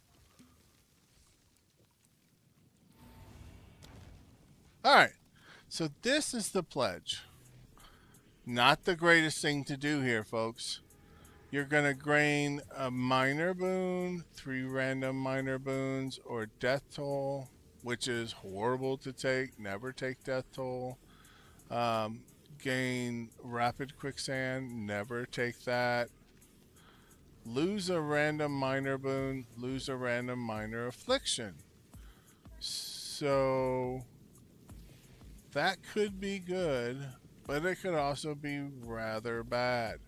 Alright, so this is the pledge. Not the greatest thing to do here, folks. You're going to gain a minor boon, 3 random minor boons, or death toll, which is horrible to take. Never take death toll. Gain rapid quicksand. Never take that. Lose a random minor boon. Lose a random minor affliction. So that could be good, but it could also be rather bad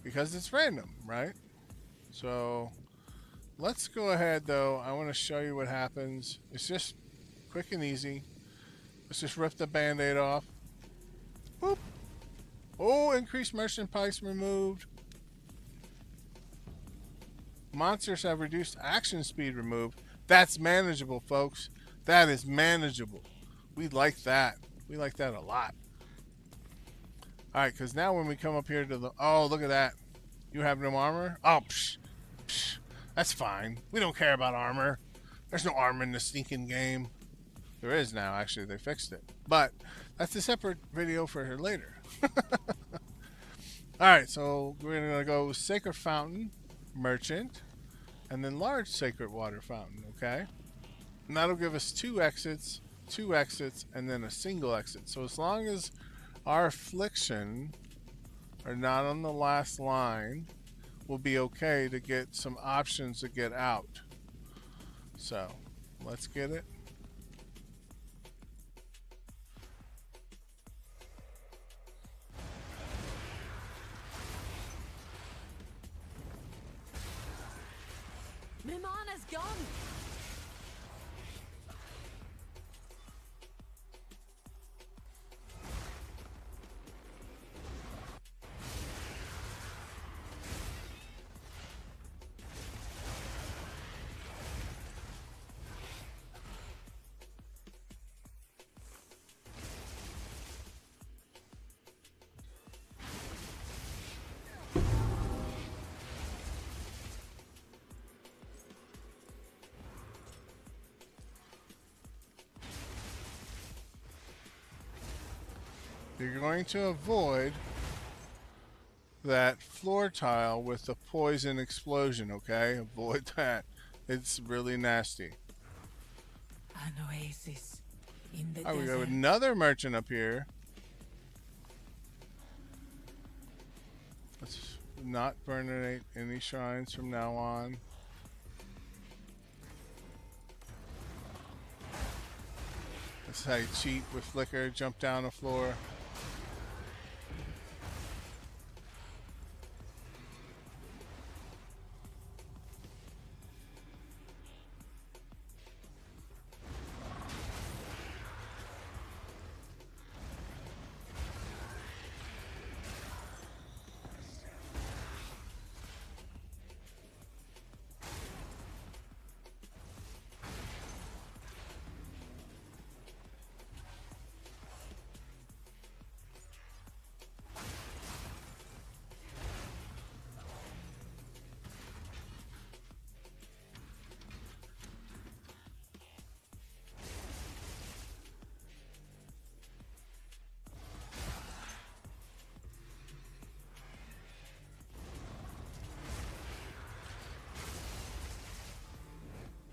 because it's random, right? So let's go ahead though. I want to show you what happens. It's just quick and easy. Let's just rip the band-aid off. Boop. Oh, increased merchant price removed. Monsters have reduced action speed removed. That's manageable, folks. That is manageable. We like that. We like that a lot. Alright, because now when we come up here to the... Oh, look at that. You have no armor? Oh, psh, psh. That's fine. We don't care about armor. There's no armor in the stinking game. There is now, actually. They fixed it. But that's a separate video for later. Alright, so we're going to go Sacred Fountain, Merchant, and then Large Sacred Water Fountain, okay? And that'll give us two exits, and then a single exit. So as long as our affliction are not on the last line, we'll be okay to get some options to get out. So, let's get it. My mana's gone. You're going to avoid that floor tile with the poison explosion, okay? Avoid that. It's really nasty. An oasis in the Alright, we desert. have another merchant up here. Let's not burn any shrines from now on. That's how you cheat with Flicker. Jump down the floor.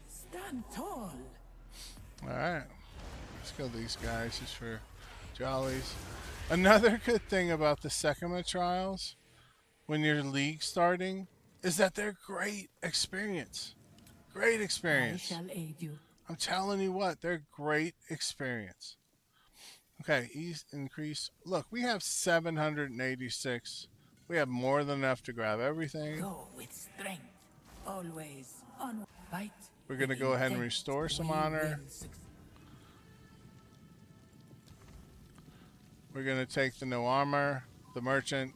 Stand tall. Alright. Let's kill these guys just for jollies. Another good thing about the Sekhemas trials when you're league starting is that they're great experience. Great I experience. shall aid you. I'm telling you what, they're great experience. Okay, ease increase. Look, we have 786. We have more than enough to grab everything. Go with strength. Always on fight. We're going to go ahead and restore some honor. We're going to take the no armor, the merchant,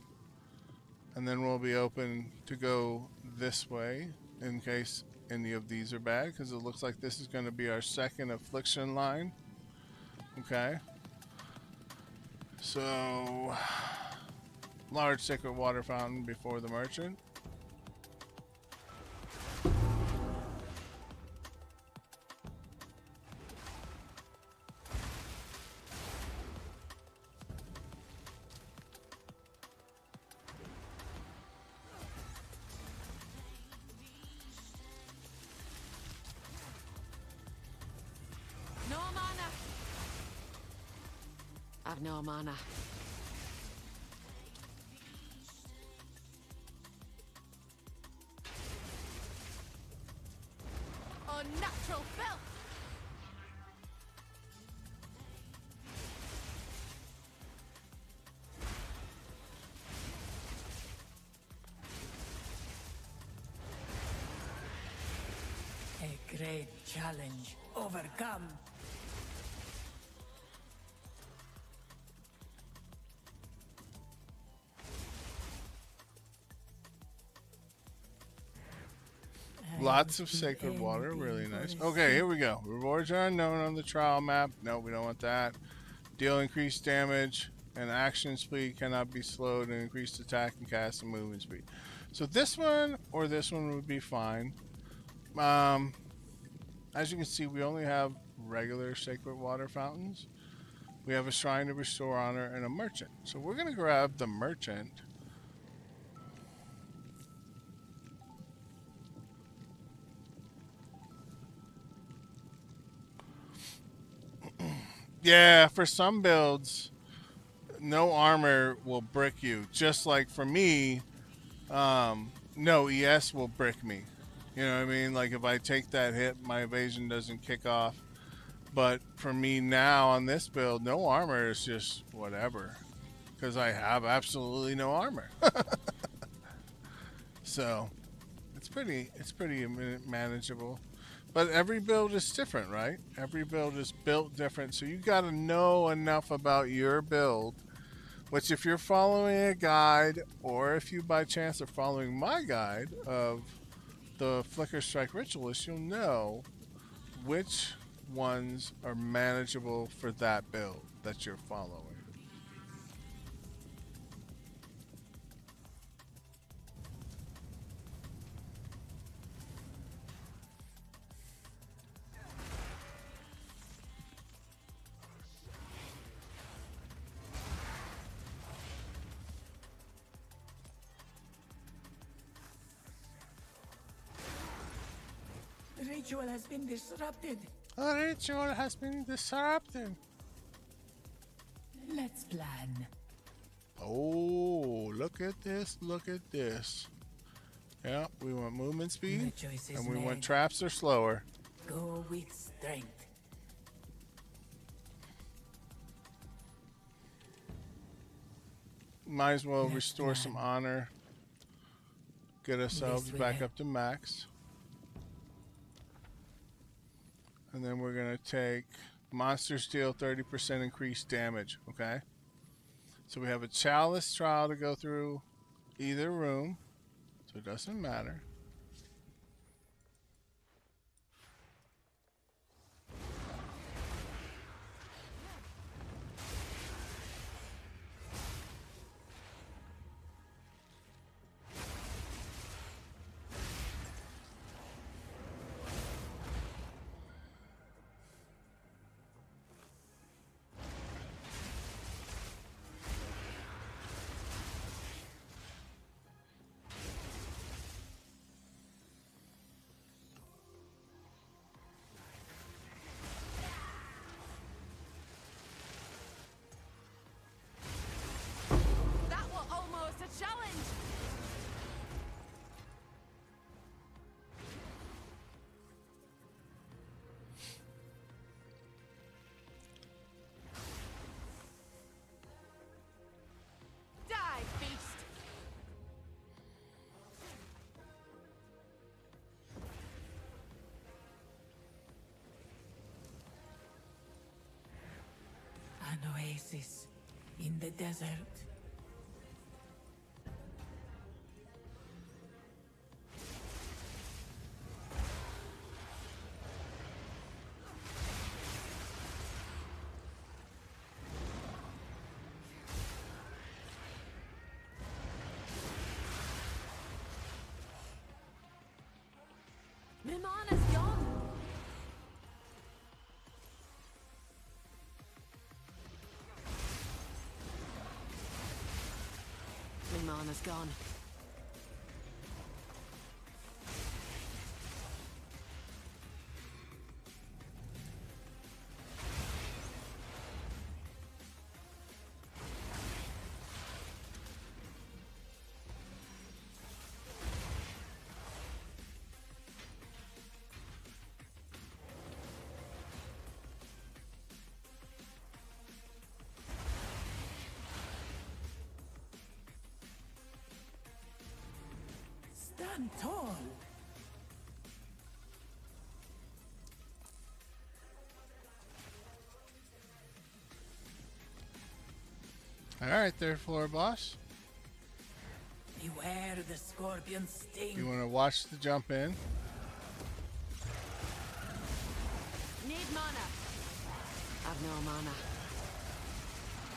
and then we'll be open to go this way in case any of these are bad, because it looks like this is going to be our second affliction line. Okay. So, large sacred water fountain before the merchant. No mana. I've no mana. Unnatural filth! A great challenge overcome. Lots of sacred water, really nice. Okay, here we go. Rewards are unknown on the trial map. No, we don't want that. Deal increased damage and action speed cannot be slowed, and increased attack and cast and movement speed. So this one or this one would be fine. As you can see, we only have regular sacred water fountains. We have a shrine to restore honor and a merchant. So we're going to grab the merchant. Yeah, for some builds, no armor will brick you. Just like for me, no ES will brick me. You know what I mean? Like if I take that hit, my evasion doesn't kick off. But for me now on this build, no armor is just whatever. Because I have absolutely no armor. So it's pretty manageable. But every build is different, right? Every build is built different. So you got to know enough about your build. Which if you're following a guide, or if you by chance are following my guide of the Flicker Strike Ritualist, you'll know which ones are manageable for that build that you're following. The ritual has been disrupted. The ritual has been disrupted. Let's plan. Oh, look at this, look at this. Yeah, we want movement speed, The choice is and we want made. traps are slower. Go with strength. Might as well Let's restore some plan. honor. Get ourselves This back way. up to max. And then we're going to take monsters deal 30% increased damage, okay? So we have a chalice trial to go through either room, so it doesn't matter. That was almost a challenge! Die, beast! An oasis in the desert. My mana's gone! My mana's gone. stand tall. Alright, third floor boss. Beware the scorpion sting. You want to watch the jump in. Need mana. I've no mana.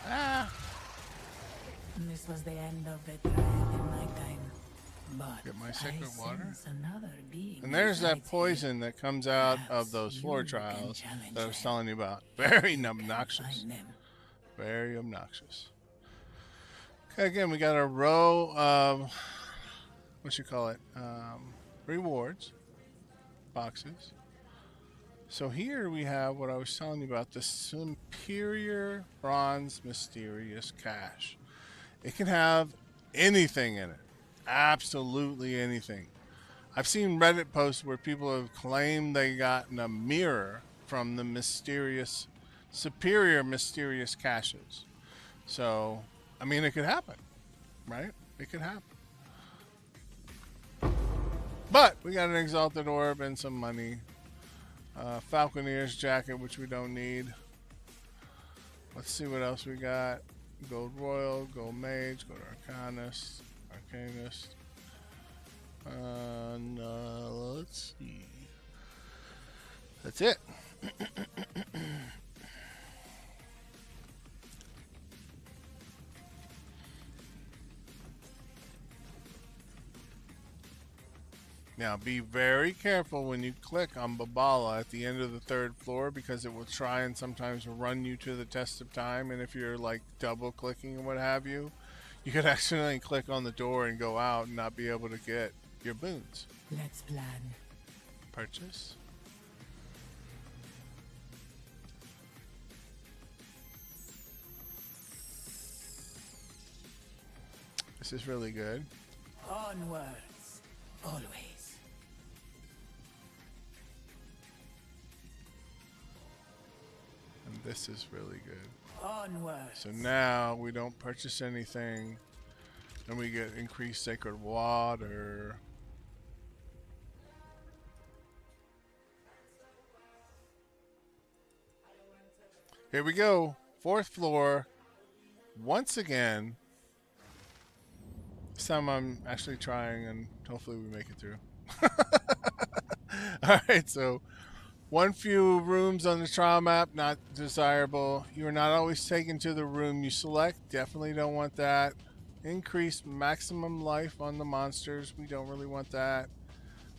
Ah! This was the end of the trial in my time. But Get my sacred I water. sense another being And there's that resides poison that comes out of Perhaps those floor you can trials challenge that I was them. telling you about. Very here. obnoxious. Find them. Very obnoxious. Okay, again, we got a row of, what you call it, rewards, boxes. So here we have what I was telling you about, the Superior Bronze Mysterious Cache. It can have anything in it. Absolutely anything. I've seen Reddit posts where people have claimed they gotten a mirror from the superior mysterious caches. So, I mean, it could happen, right? It could happen. But we got an Exalted Orb and some money. Falconeer's Jacket, which we don't need. Let's see what else we got. Gold Royal, Gold Mage, Gold Arcanist, Arcanist. Let's see. That's it. Now be very careful when you click on Babala at the end of the third floor, because it will try and sometimes run you to the test of time, and if you're like double clicking and what have you, you could accidentally click on the door and go out and not be able to get your boons. Let's plan. Purchase. This is really good. Onwards. Always. And this is really good. Onwards. So now we don't purchase anything, and we get increased sacred water. Here we go. Fourth floor. Once again. This time I'm actually trying, and hopefully we make it through. Alright, so one few rooms on the trial map, not desirable. You are not always taken to the room you select. Definitely don't want that. Increase maximum life on the monsters. We don't really want that.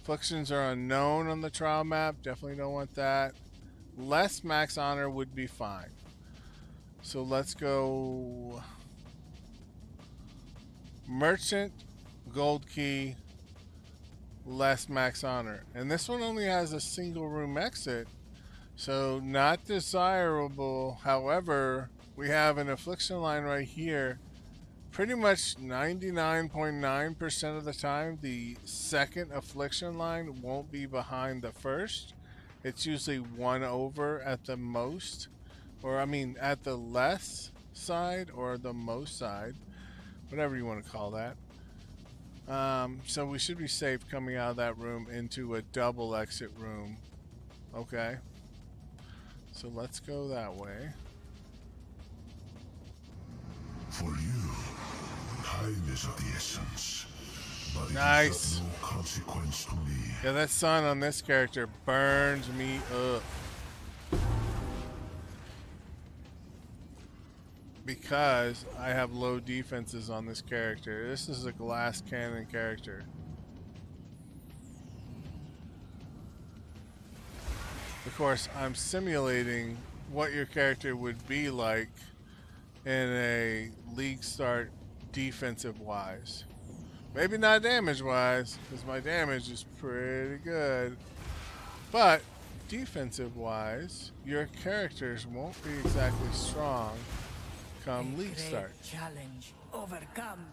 Afflictions are unknown on the trial map. Definitely don't want that. Less max honor would be fine. So let's go merchant, gold key, less max honor. And this one only has a single room exit, so not desirable. However, we have an affliction line right here. Pretty much 99.9% of the time, the second affliction line won't be behind the first. It's usually one over at the most, or I mean at the less side or the most side, whatever you want to call that. So we should be safe coming out of that room into a double exit room. Okay. So let's go that way. For you, time is of the essence. But it Nice. is of no consequence to me. Yeah, that sun on this character burns me up. Because I have low defenses on this character. This is a glass cannon character. Of course, I'm simulating what your character would be like in a league start defensive wise. Maybe not damage wise, because my damage is pretty good. But defensive wise, your characters won't be exactly strong come league Great start. challenge overcome.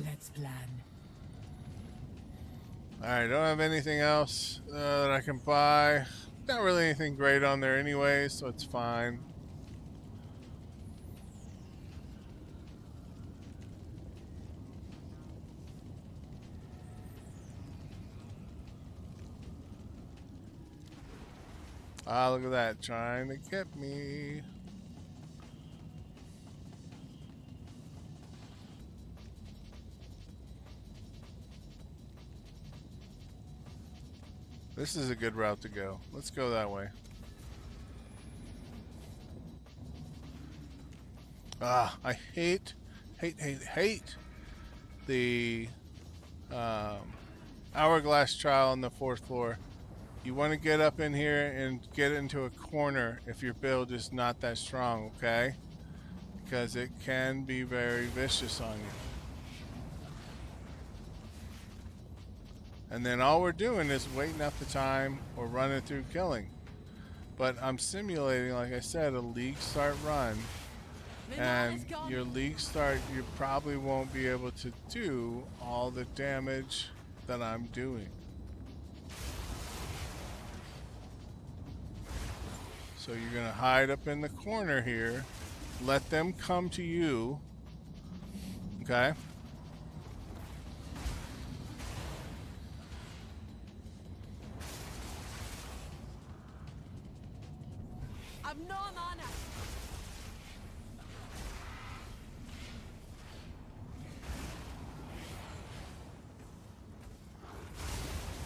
Let's plan. Alright, don't have anything else that I can buy. Not really anything great on there anyway, so it's fine. Ah, look at that, trying to get me. This is a good route to go. Let's go that way. Ah, I hate the hourglass trial on the 4th floor. You want to get up in here and get into a corner if your build is not that strong, okay? Because it can be very vicious on you. And then all we're doing is waiting out the time or running through killing. But I'm simulating, like I said, a league start run. And your league start, you probably won't be able to do all the damage that I'm doing. So you're going to hide up in the corner here. Let them come to you. Okay? I've no mana.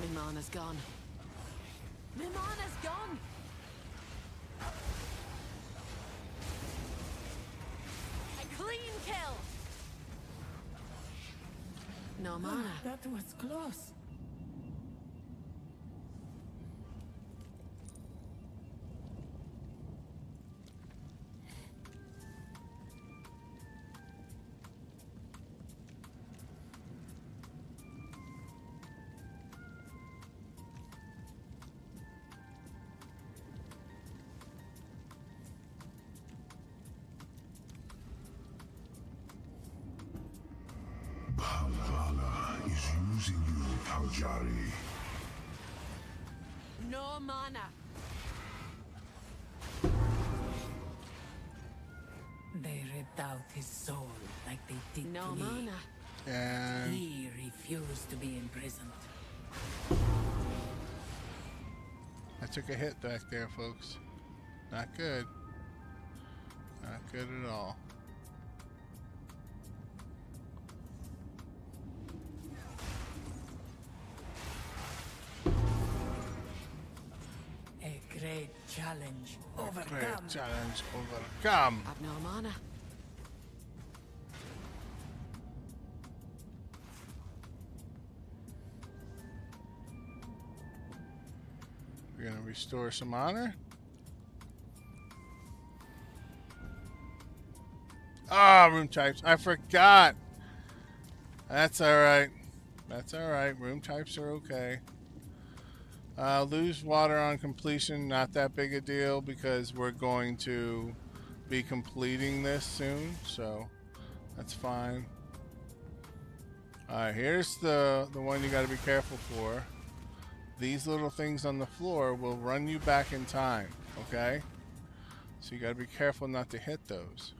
My mana's gone. My mana's gone. A clean kill. No mana. That was close. Valhalla is using you, Taljari. No mana. They ripped out his soul like they did No to me. mana. And He refused to be imprisoned. I took a hit back there, folks. Not good. Not good at all. A great challenge overcome. Great challenge overcome. I've no mana. We're gonna restore some honor. Ah, room types. I forgot. That's alright. That's alright. Room types are okay. Lose water on completion, not that big a deal because we're going to be completing this soon, so that's fine. Alright, here's the one you gotta be careful for. These little things on the floor will run you back in time, okay? So you gotta be careful not to hit those.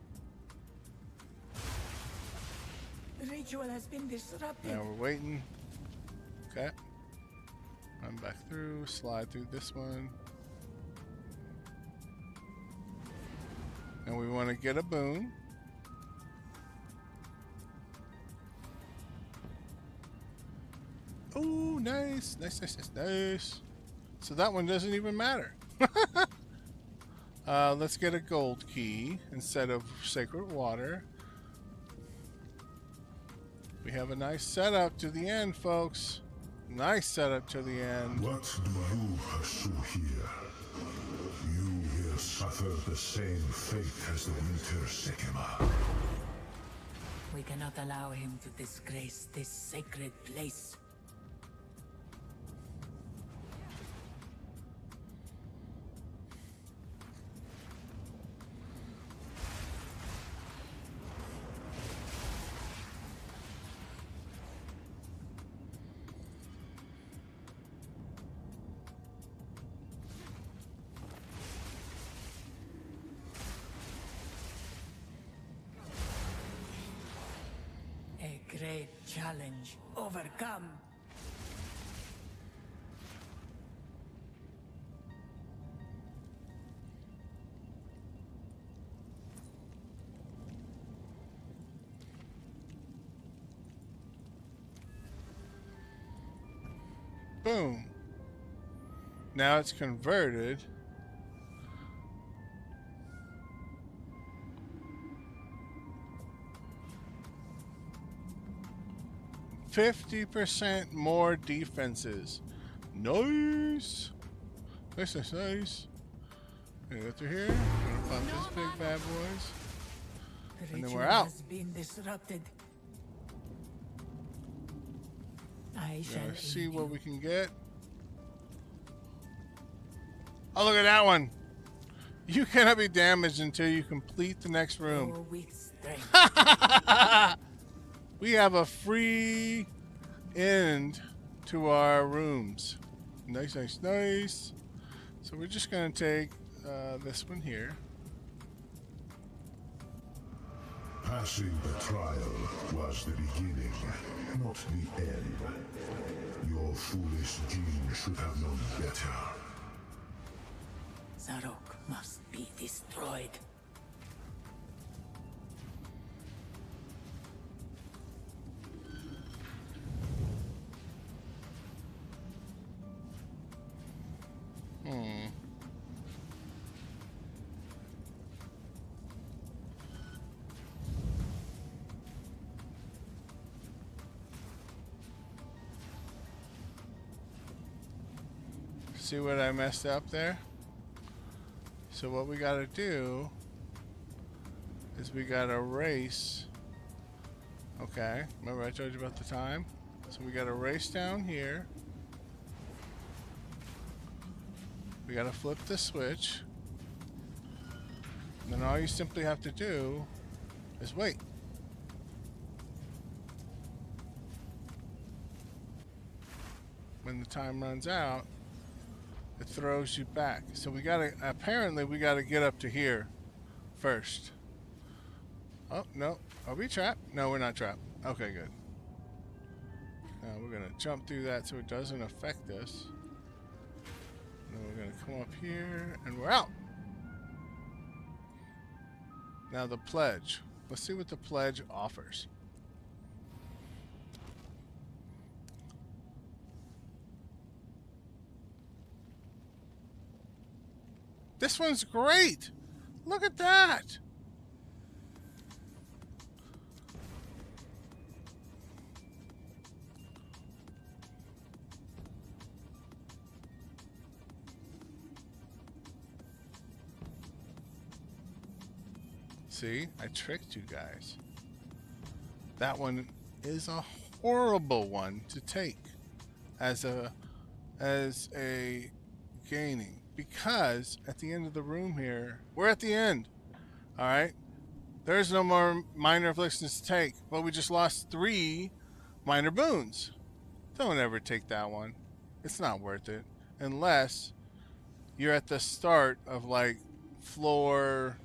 The ritual has been disrupted. Now we're waiting. Okay. Run back through, slide through this one. And we want to get a boon. Oh, nice. Nice, nice, nice, nice. So that one doesn't even matter. Let's get a gold key instead of sacred water. We have a nice setup to the end, folks. Nice setup to the end. What do you pursue here? You here suffer the same fate as the Winter Sekhemas. We cannot allow him to disgrace this sacred place. great challenge overcome. Boom. Now it's converted. $50% more defenses. Nice. Nice, nice, nice. Gonna go through here. Gonna pop this big bad boys. The And then ritual we're out. has been disrupted. I shall Gonna see aid what you. we can get. Oh, look at that one. You cannot be damaged until you complete the next room. Go with strength. We have a free end to our rooms. Nice, nice, nice. So we're just going to take this one here. Passing the trial was the beginning, not the end. Your foolish Jin should have known better. Zarok must be destroyed. See what I messed up there? So what we got to do is we got to race. Okay, remember I told you about the time? So we got to race down here. We got to flip the switch. And then all you simply have to do is wait. When the time runs out, it throws you back. So we gotta, apparently we gotta get up to here first. Oh, no. Are we trapped? No, we're not trapped. Okay, good. Now we're gonna jump through that so it doesn't affect us. Then we're gonna come up here and we're out. Now the pledge. Let's see what the pledge offers. This one's great. Look at that. See, I tricked you guys. That one is a horrible one to take as a gaining. Because at the end of the room here, we're at the end. All right. There's no more minor afflictions to take, but we just lost 3 minor boons. Don't ever take that one. It's not worth it unless you're at the start of like floor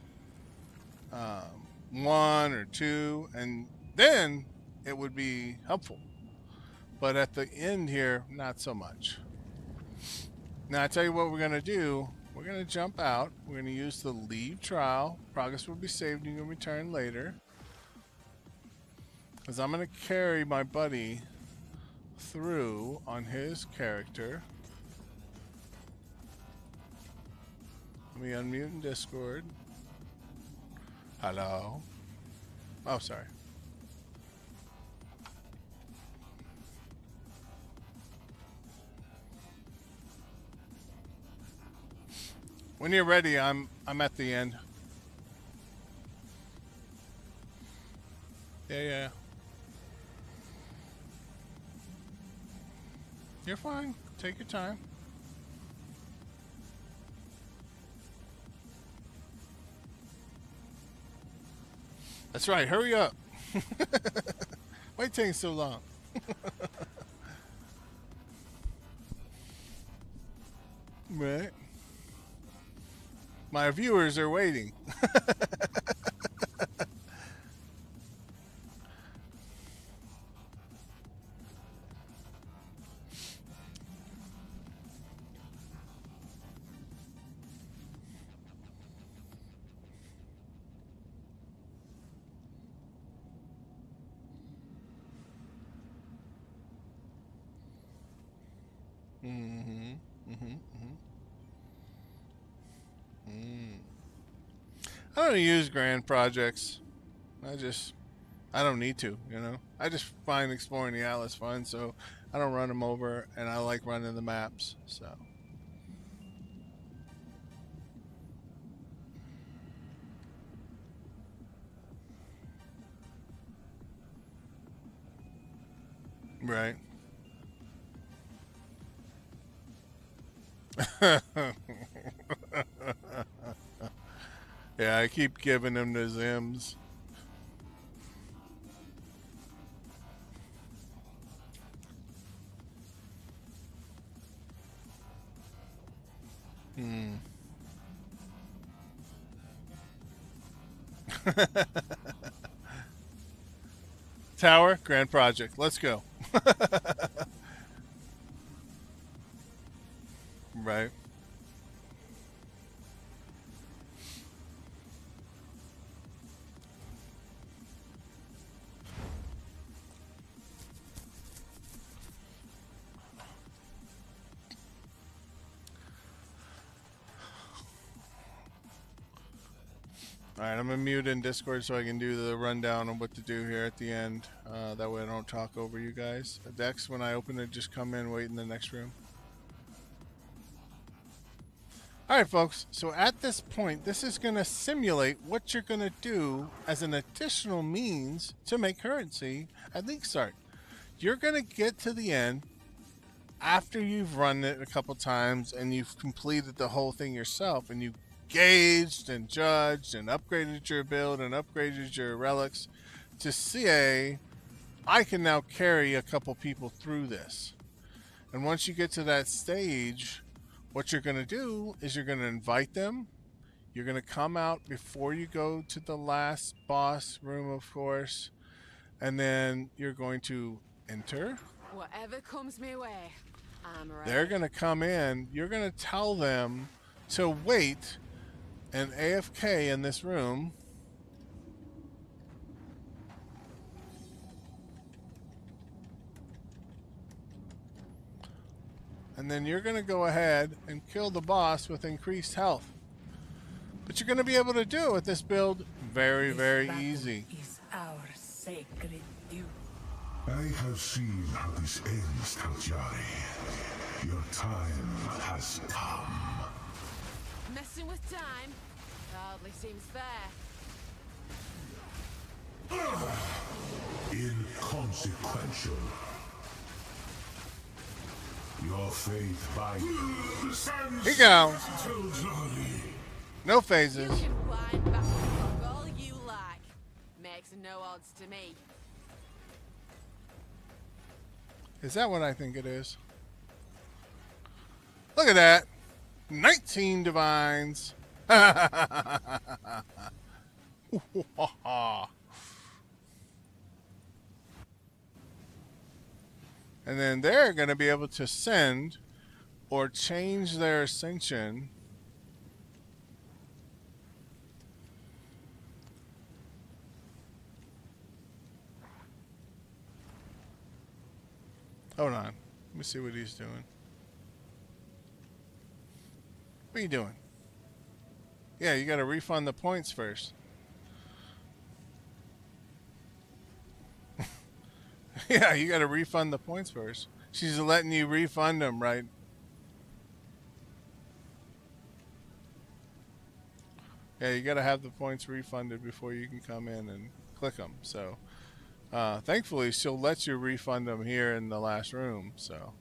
1 or 2, and then it would be helpful. But at the end here, not so much. Now, I tell you what we're going to do. We're going to jump out. We're going to use the leave trial. Progress will be saved and you can return later. Because I'm going to carry my buddy through on his character. Let me unmute in Discord. Hello. Oh, sorry. When you're ready, I'm at the end. Yeah. You're fine. Take your time. That's right. Hurry up. Why it taking so long? Right. My viewers are waiting. Mm-hmm. Mm-hmm. Mm-hmm. Mm. I don't use grand projects. I just I don't need to, you know. I just find exploring the atlas fun, so I don't run them over, and I like running the maps. So right. Yeah, I keep giving them the Zims. Hmm. Tower, grand project. Let's go. Right. All right, I'm gonna mute in Discord so I can do the rundown on what to do here at the end. That way I don't talk over you guys. Dex, when I open it, just come in, wait in the next room. All right, folks. So at this point, this is going to simulate what you're going to do as an additional means to make currency at League Start. You're going to get to the end after you've run it a couple times and you've completed the whole thing yourself and you gauged and judged and upgraded your build and upgraded your relics to say, I can now carry a couple people through this. And once you get to that stage, what you're going to do is you're going to invite them. You're going to come out before you go to the last boss room, of course. And then you're going to enter. Whatever comes my way, I'm ready. They're going to come in. You're going to tell them to wait and AFK in this room. And then you're going to go ahead and kill the boss with increased health. But you're going to be able to do it with this build very, very easy. Is our sacred due. I have seen how this ends, Taljari. Your time has come. Messing with time hardly seems fair. Inconsequential. Your fate by Here you go. No You phases. can whine back and talk all you like. Makes no odds to me. Is that what I think it is? Look at that. 19 divines. And then they're going to be able to send or change their ascension Hold on. Let me see what he's doing. What are you doing? Yeah, you got to refund the points first. Yeah, you got to refund the points first. She's letting you refund them, right? Yeah, you got to have the points refunded before you can come in and click them. So, thankfully, she'll let you refund them here in the last room. So,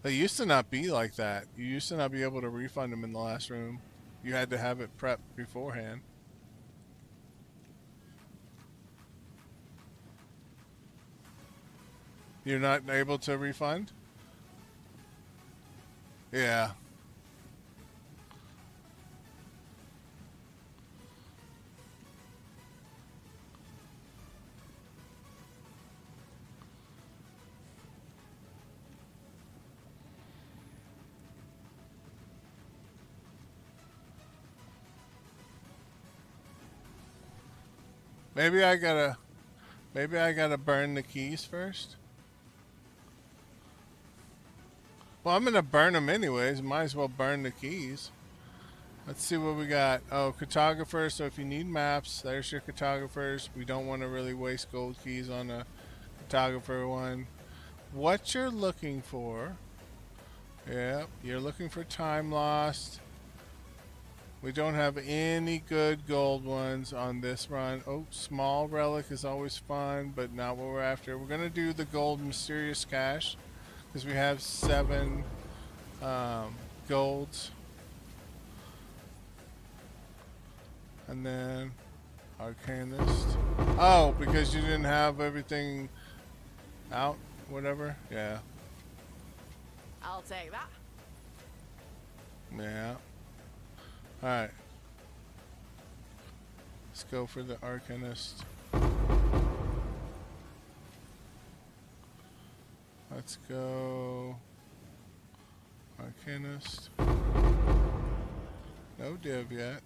they used to not be like that. You used to not be able to refund them in the last room. You had to have it prepped beforehand. You're not able to refund? Yeah. Maybe I gotta burn the keys first. Well, I'm gonna burn them anyways. Might as well burn the keys. Let's see what we got. Oh, cartographer. So if you need maps, there's your cartographers. We don't want to really waste gold keys on a cartographer one. What you're looking for. Yeah, you're looking for time lost. We don't have any good gold ones on this run. Oh, small relic is always fun, but not what we're after. We're going to do the gold mysterious cache because we have 7 golds. And then Arcanist. Oh, because you didn't have everything out? Whatever? Yeah. I'll take that. Yeah. Alright. Let's go for the Arcanist. Let's go Arcanist. No div yet.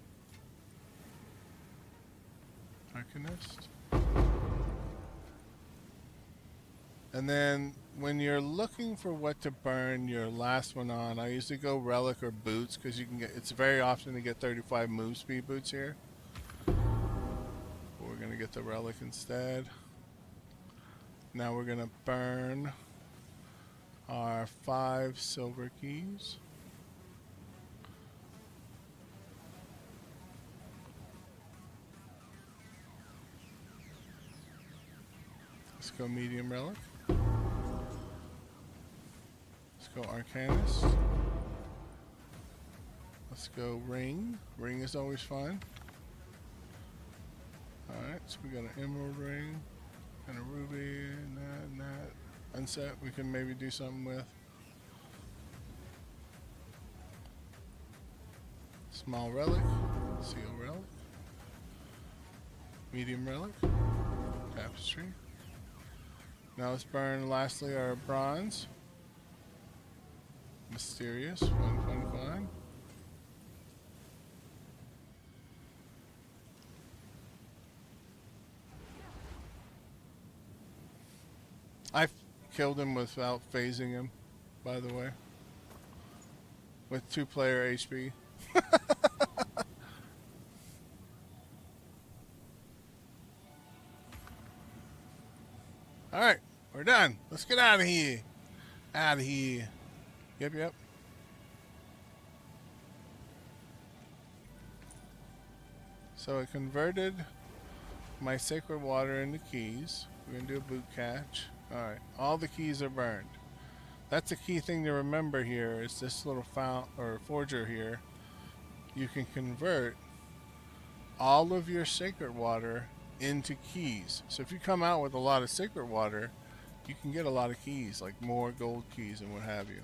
Arcanist. And then when you're looking for what to burn your last one on, I usually go relic or boots because you can get. It's very often to get 35 move speed boots here. But we're gonna get the relic instead. Now we're gonna burn our 5 silver keys. Let's go medium relic. Let's go Arcanist. Let's go ring. Ring is always fun. Alright, so we got an emerald ring and a ruby and that. Unset we can maybe do something with. Small relic. Seal relic. Medium relic. Tapestry. Now let's burn lastly our bronze. Mysterious. Fun. I killed him without phasing him, by the way. With 2-player HP. Alright, we're done. Let's get out of here. Out of here. Yep. So I converted my sacred water into keys. We're going to do a boot catch. Alright, all the keys are burned. That's a key thing to remember here is this little fount or forger here. You can convert all of your sacred water into keys. So if you come out with a lot of sacred water, you can get a lot of keys, like more gold keys and what have you.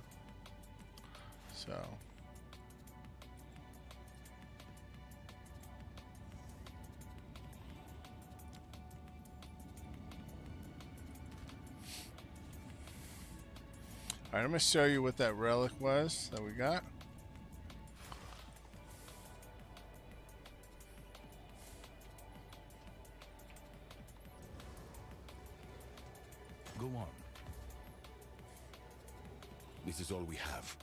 So alright, I'm going to show you what that relic was that we got. Go on. This is all we have.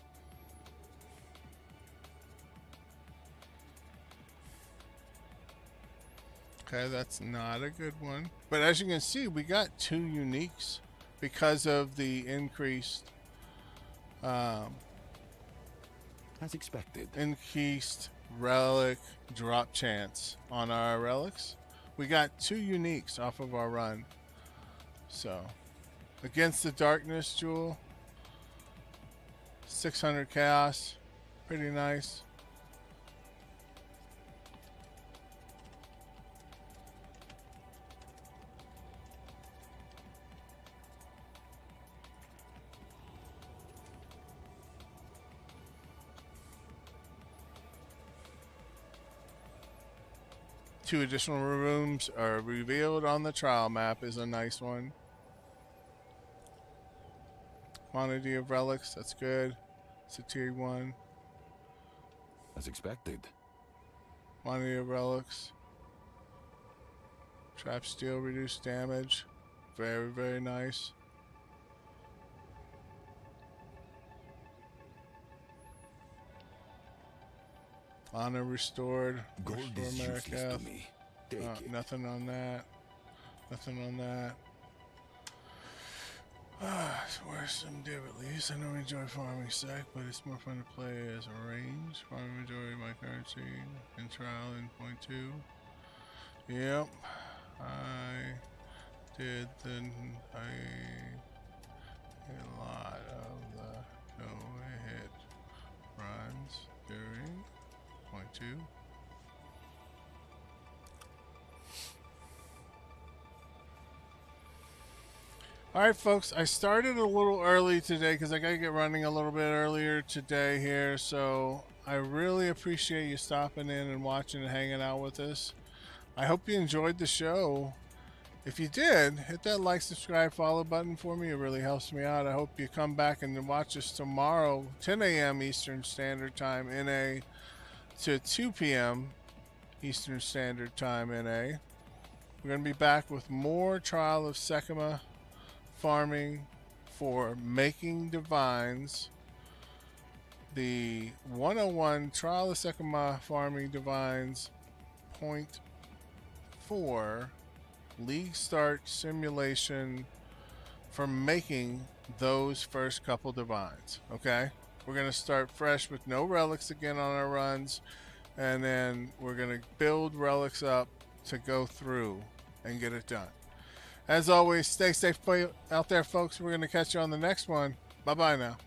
Okay, that's not a good one. But as you can see, we got 2 uniques because of the increased As expected. increased relic drop chance on our relics. We got 2 uniques off of our run. So, against the darkness jewel, 600 chaos, pretty nice. Two additional rooms are revealed on the trial map is a nice one. Quantity of relics, that's good. It's a tier 1. As expected. Quantity of relics. Trap steel, reduced damage. Very, very nice. Honor restored. Gold Restore is useless Marikath. to me. Take it. Nothing on that. Nothing on that. Where's some div at least? I don't enjoy farming sec, but it's more fun to play as a range. Farming majority of my currency in trial in point 2. Yep. I did a lot of the no-hit runs during point 2. Alright folks, I started a little early today because I gotta get running a little bit earlier today here, so I really appreciate you stopping in and watching and hanging out with us. I hope you enjoyed the show. If you did, hit that like, subscribe, follow button for me. It really helps me out. I hope you come back and watch us tomorrow, 10 a.m. Eastern Standard Time, NA, to 2 p.m. Eastern Standard Time, NA. We're going to be back with more Trial of Sekhemas farming for making divines. The 101 Trial of Sekhemas farming divines, point 4. League start simulation for making those first couple divines. Okay, we're gonna start fresh with no relics again on our runs, and then we're gonna build relics up to go through and get it done. As always, stay safe out there, folks. We're gonna catch you on the next one. Bye bye now.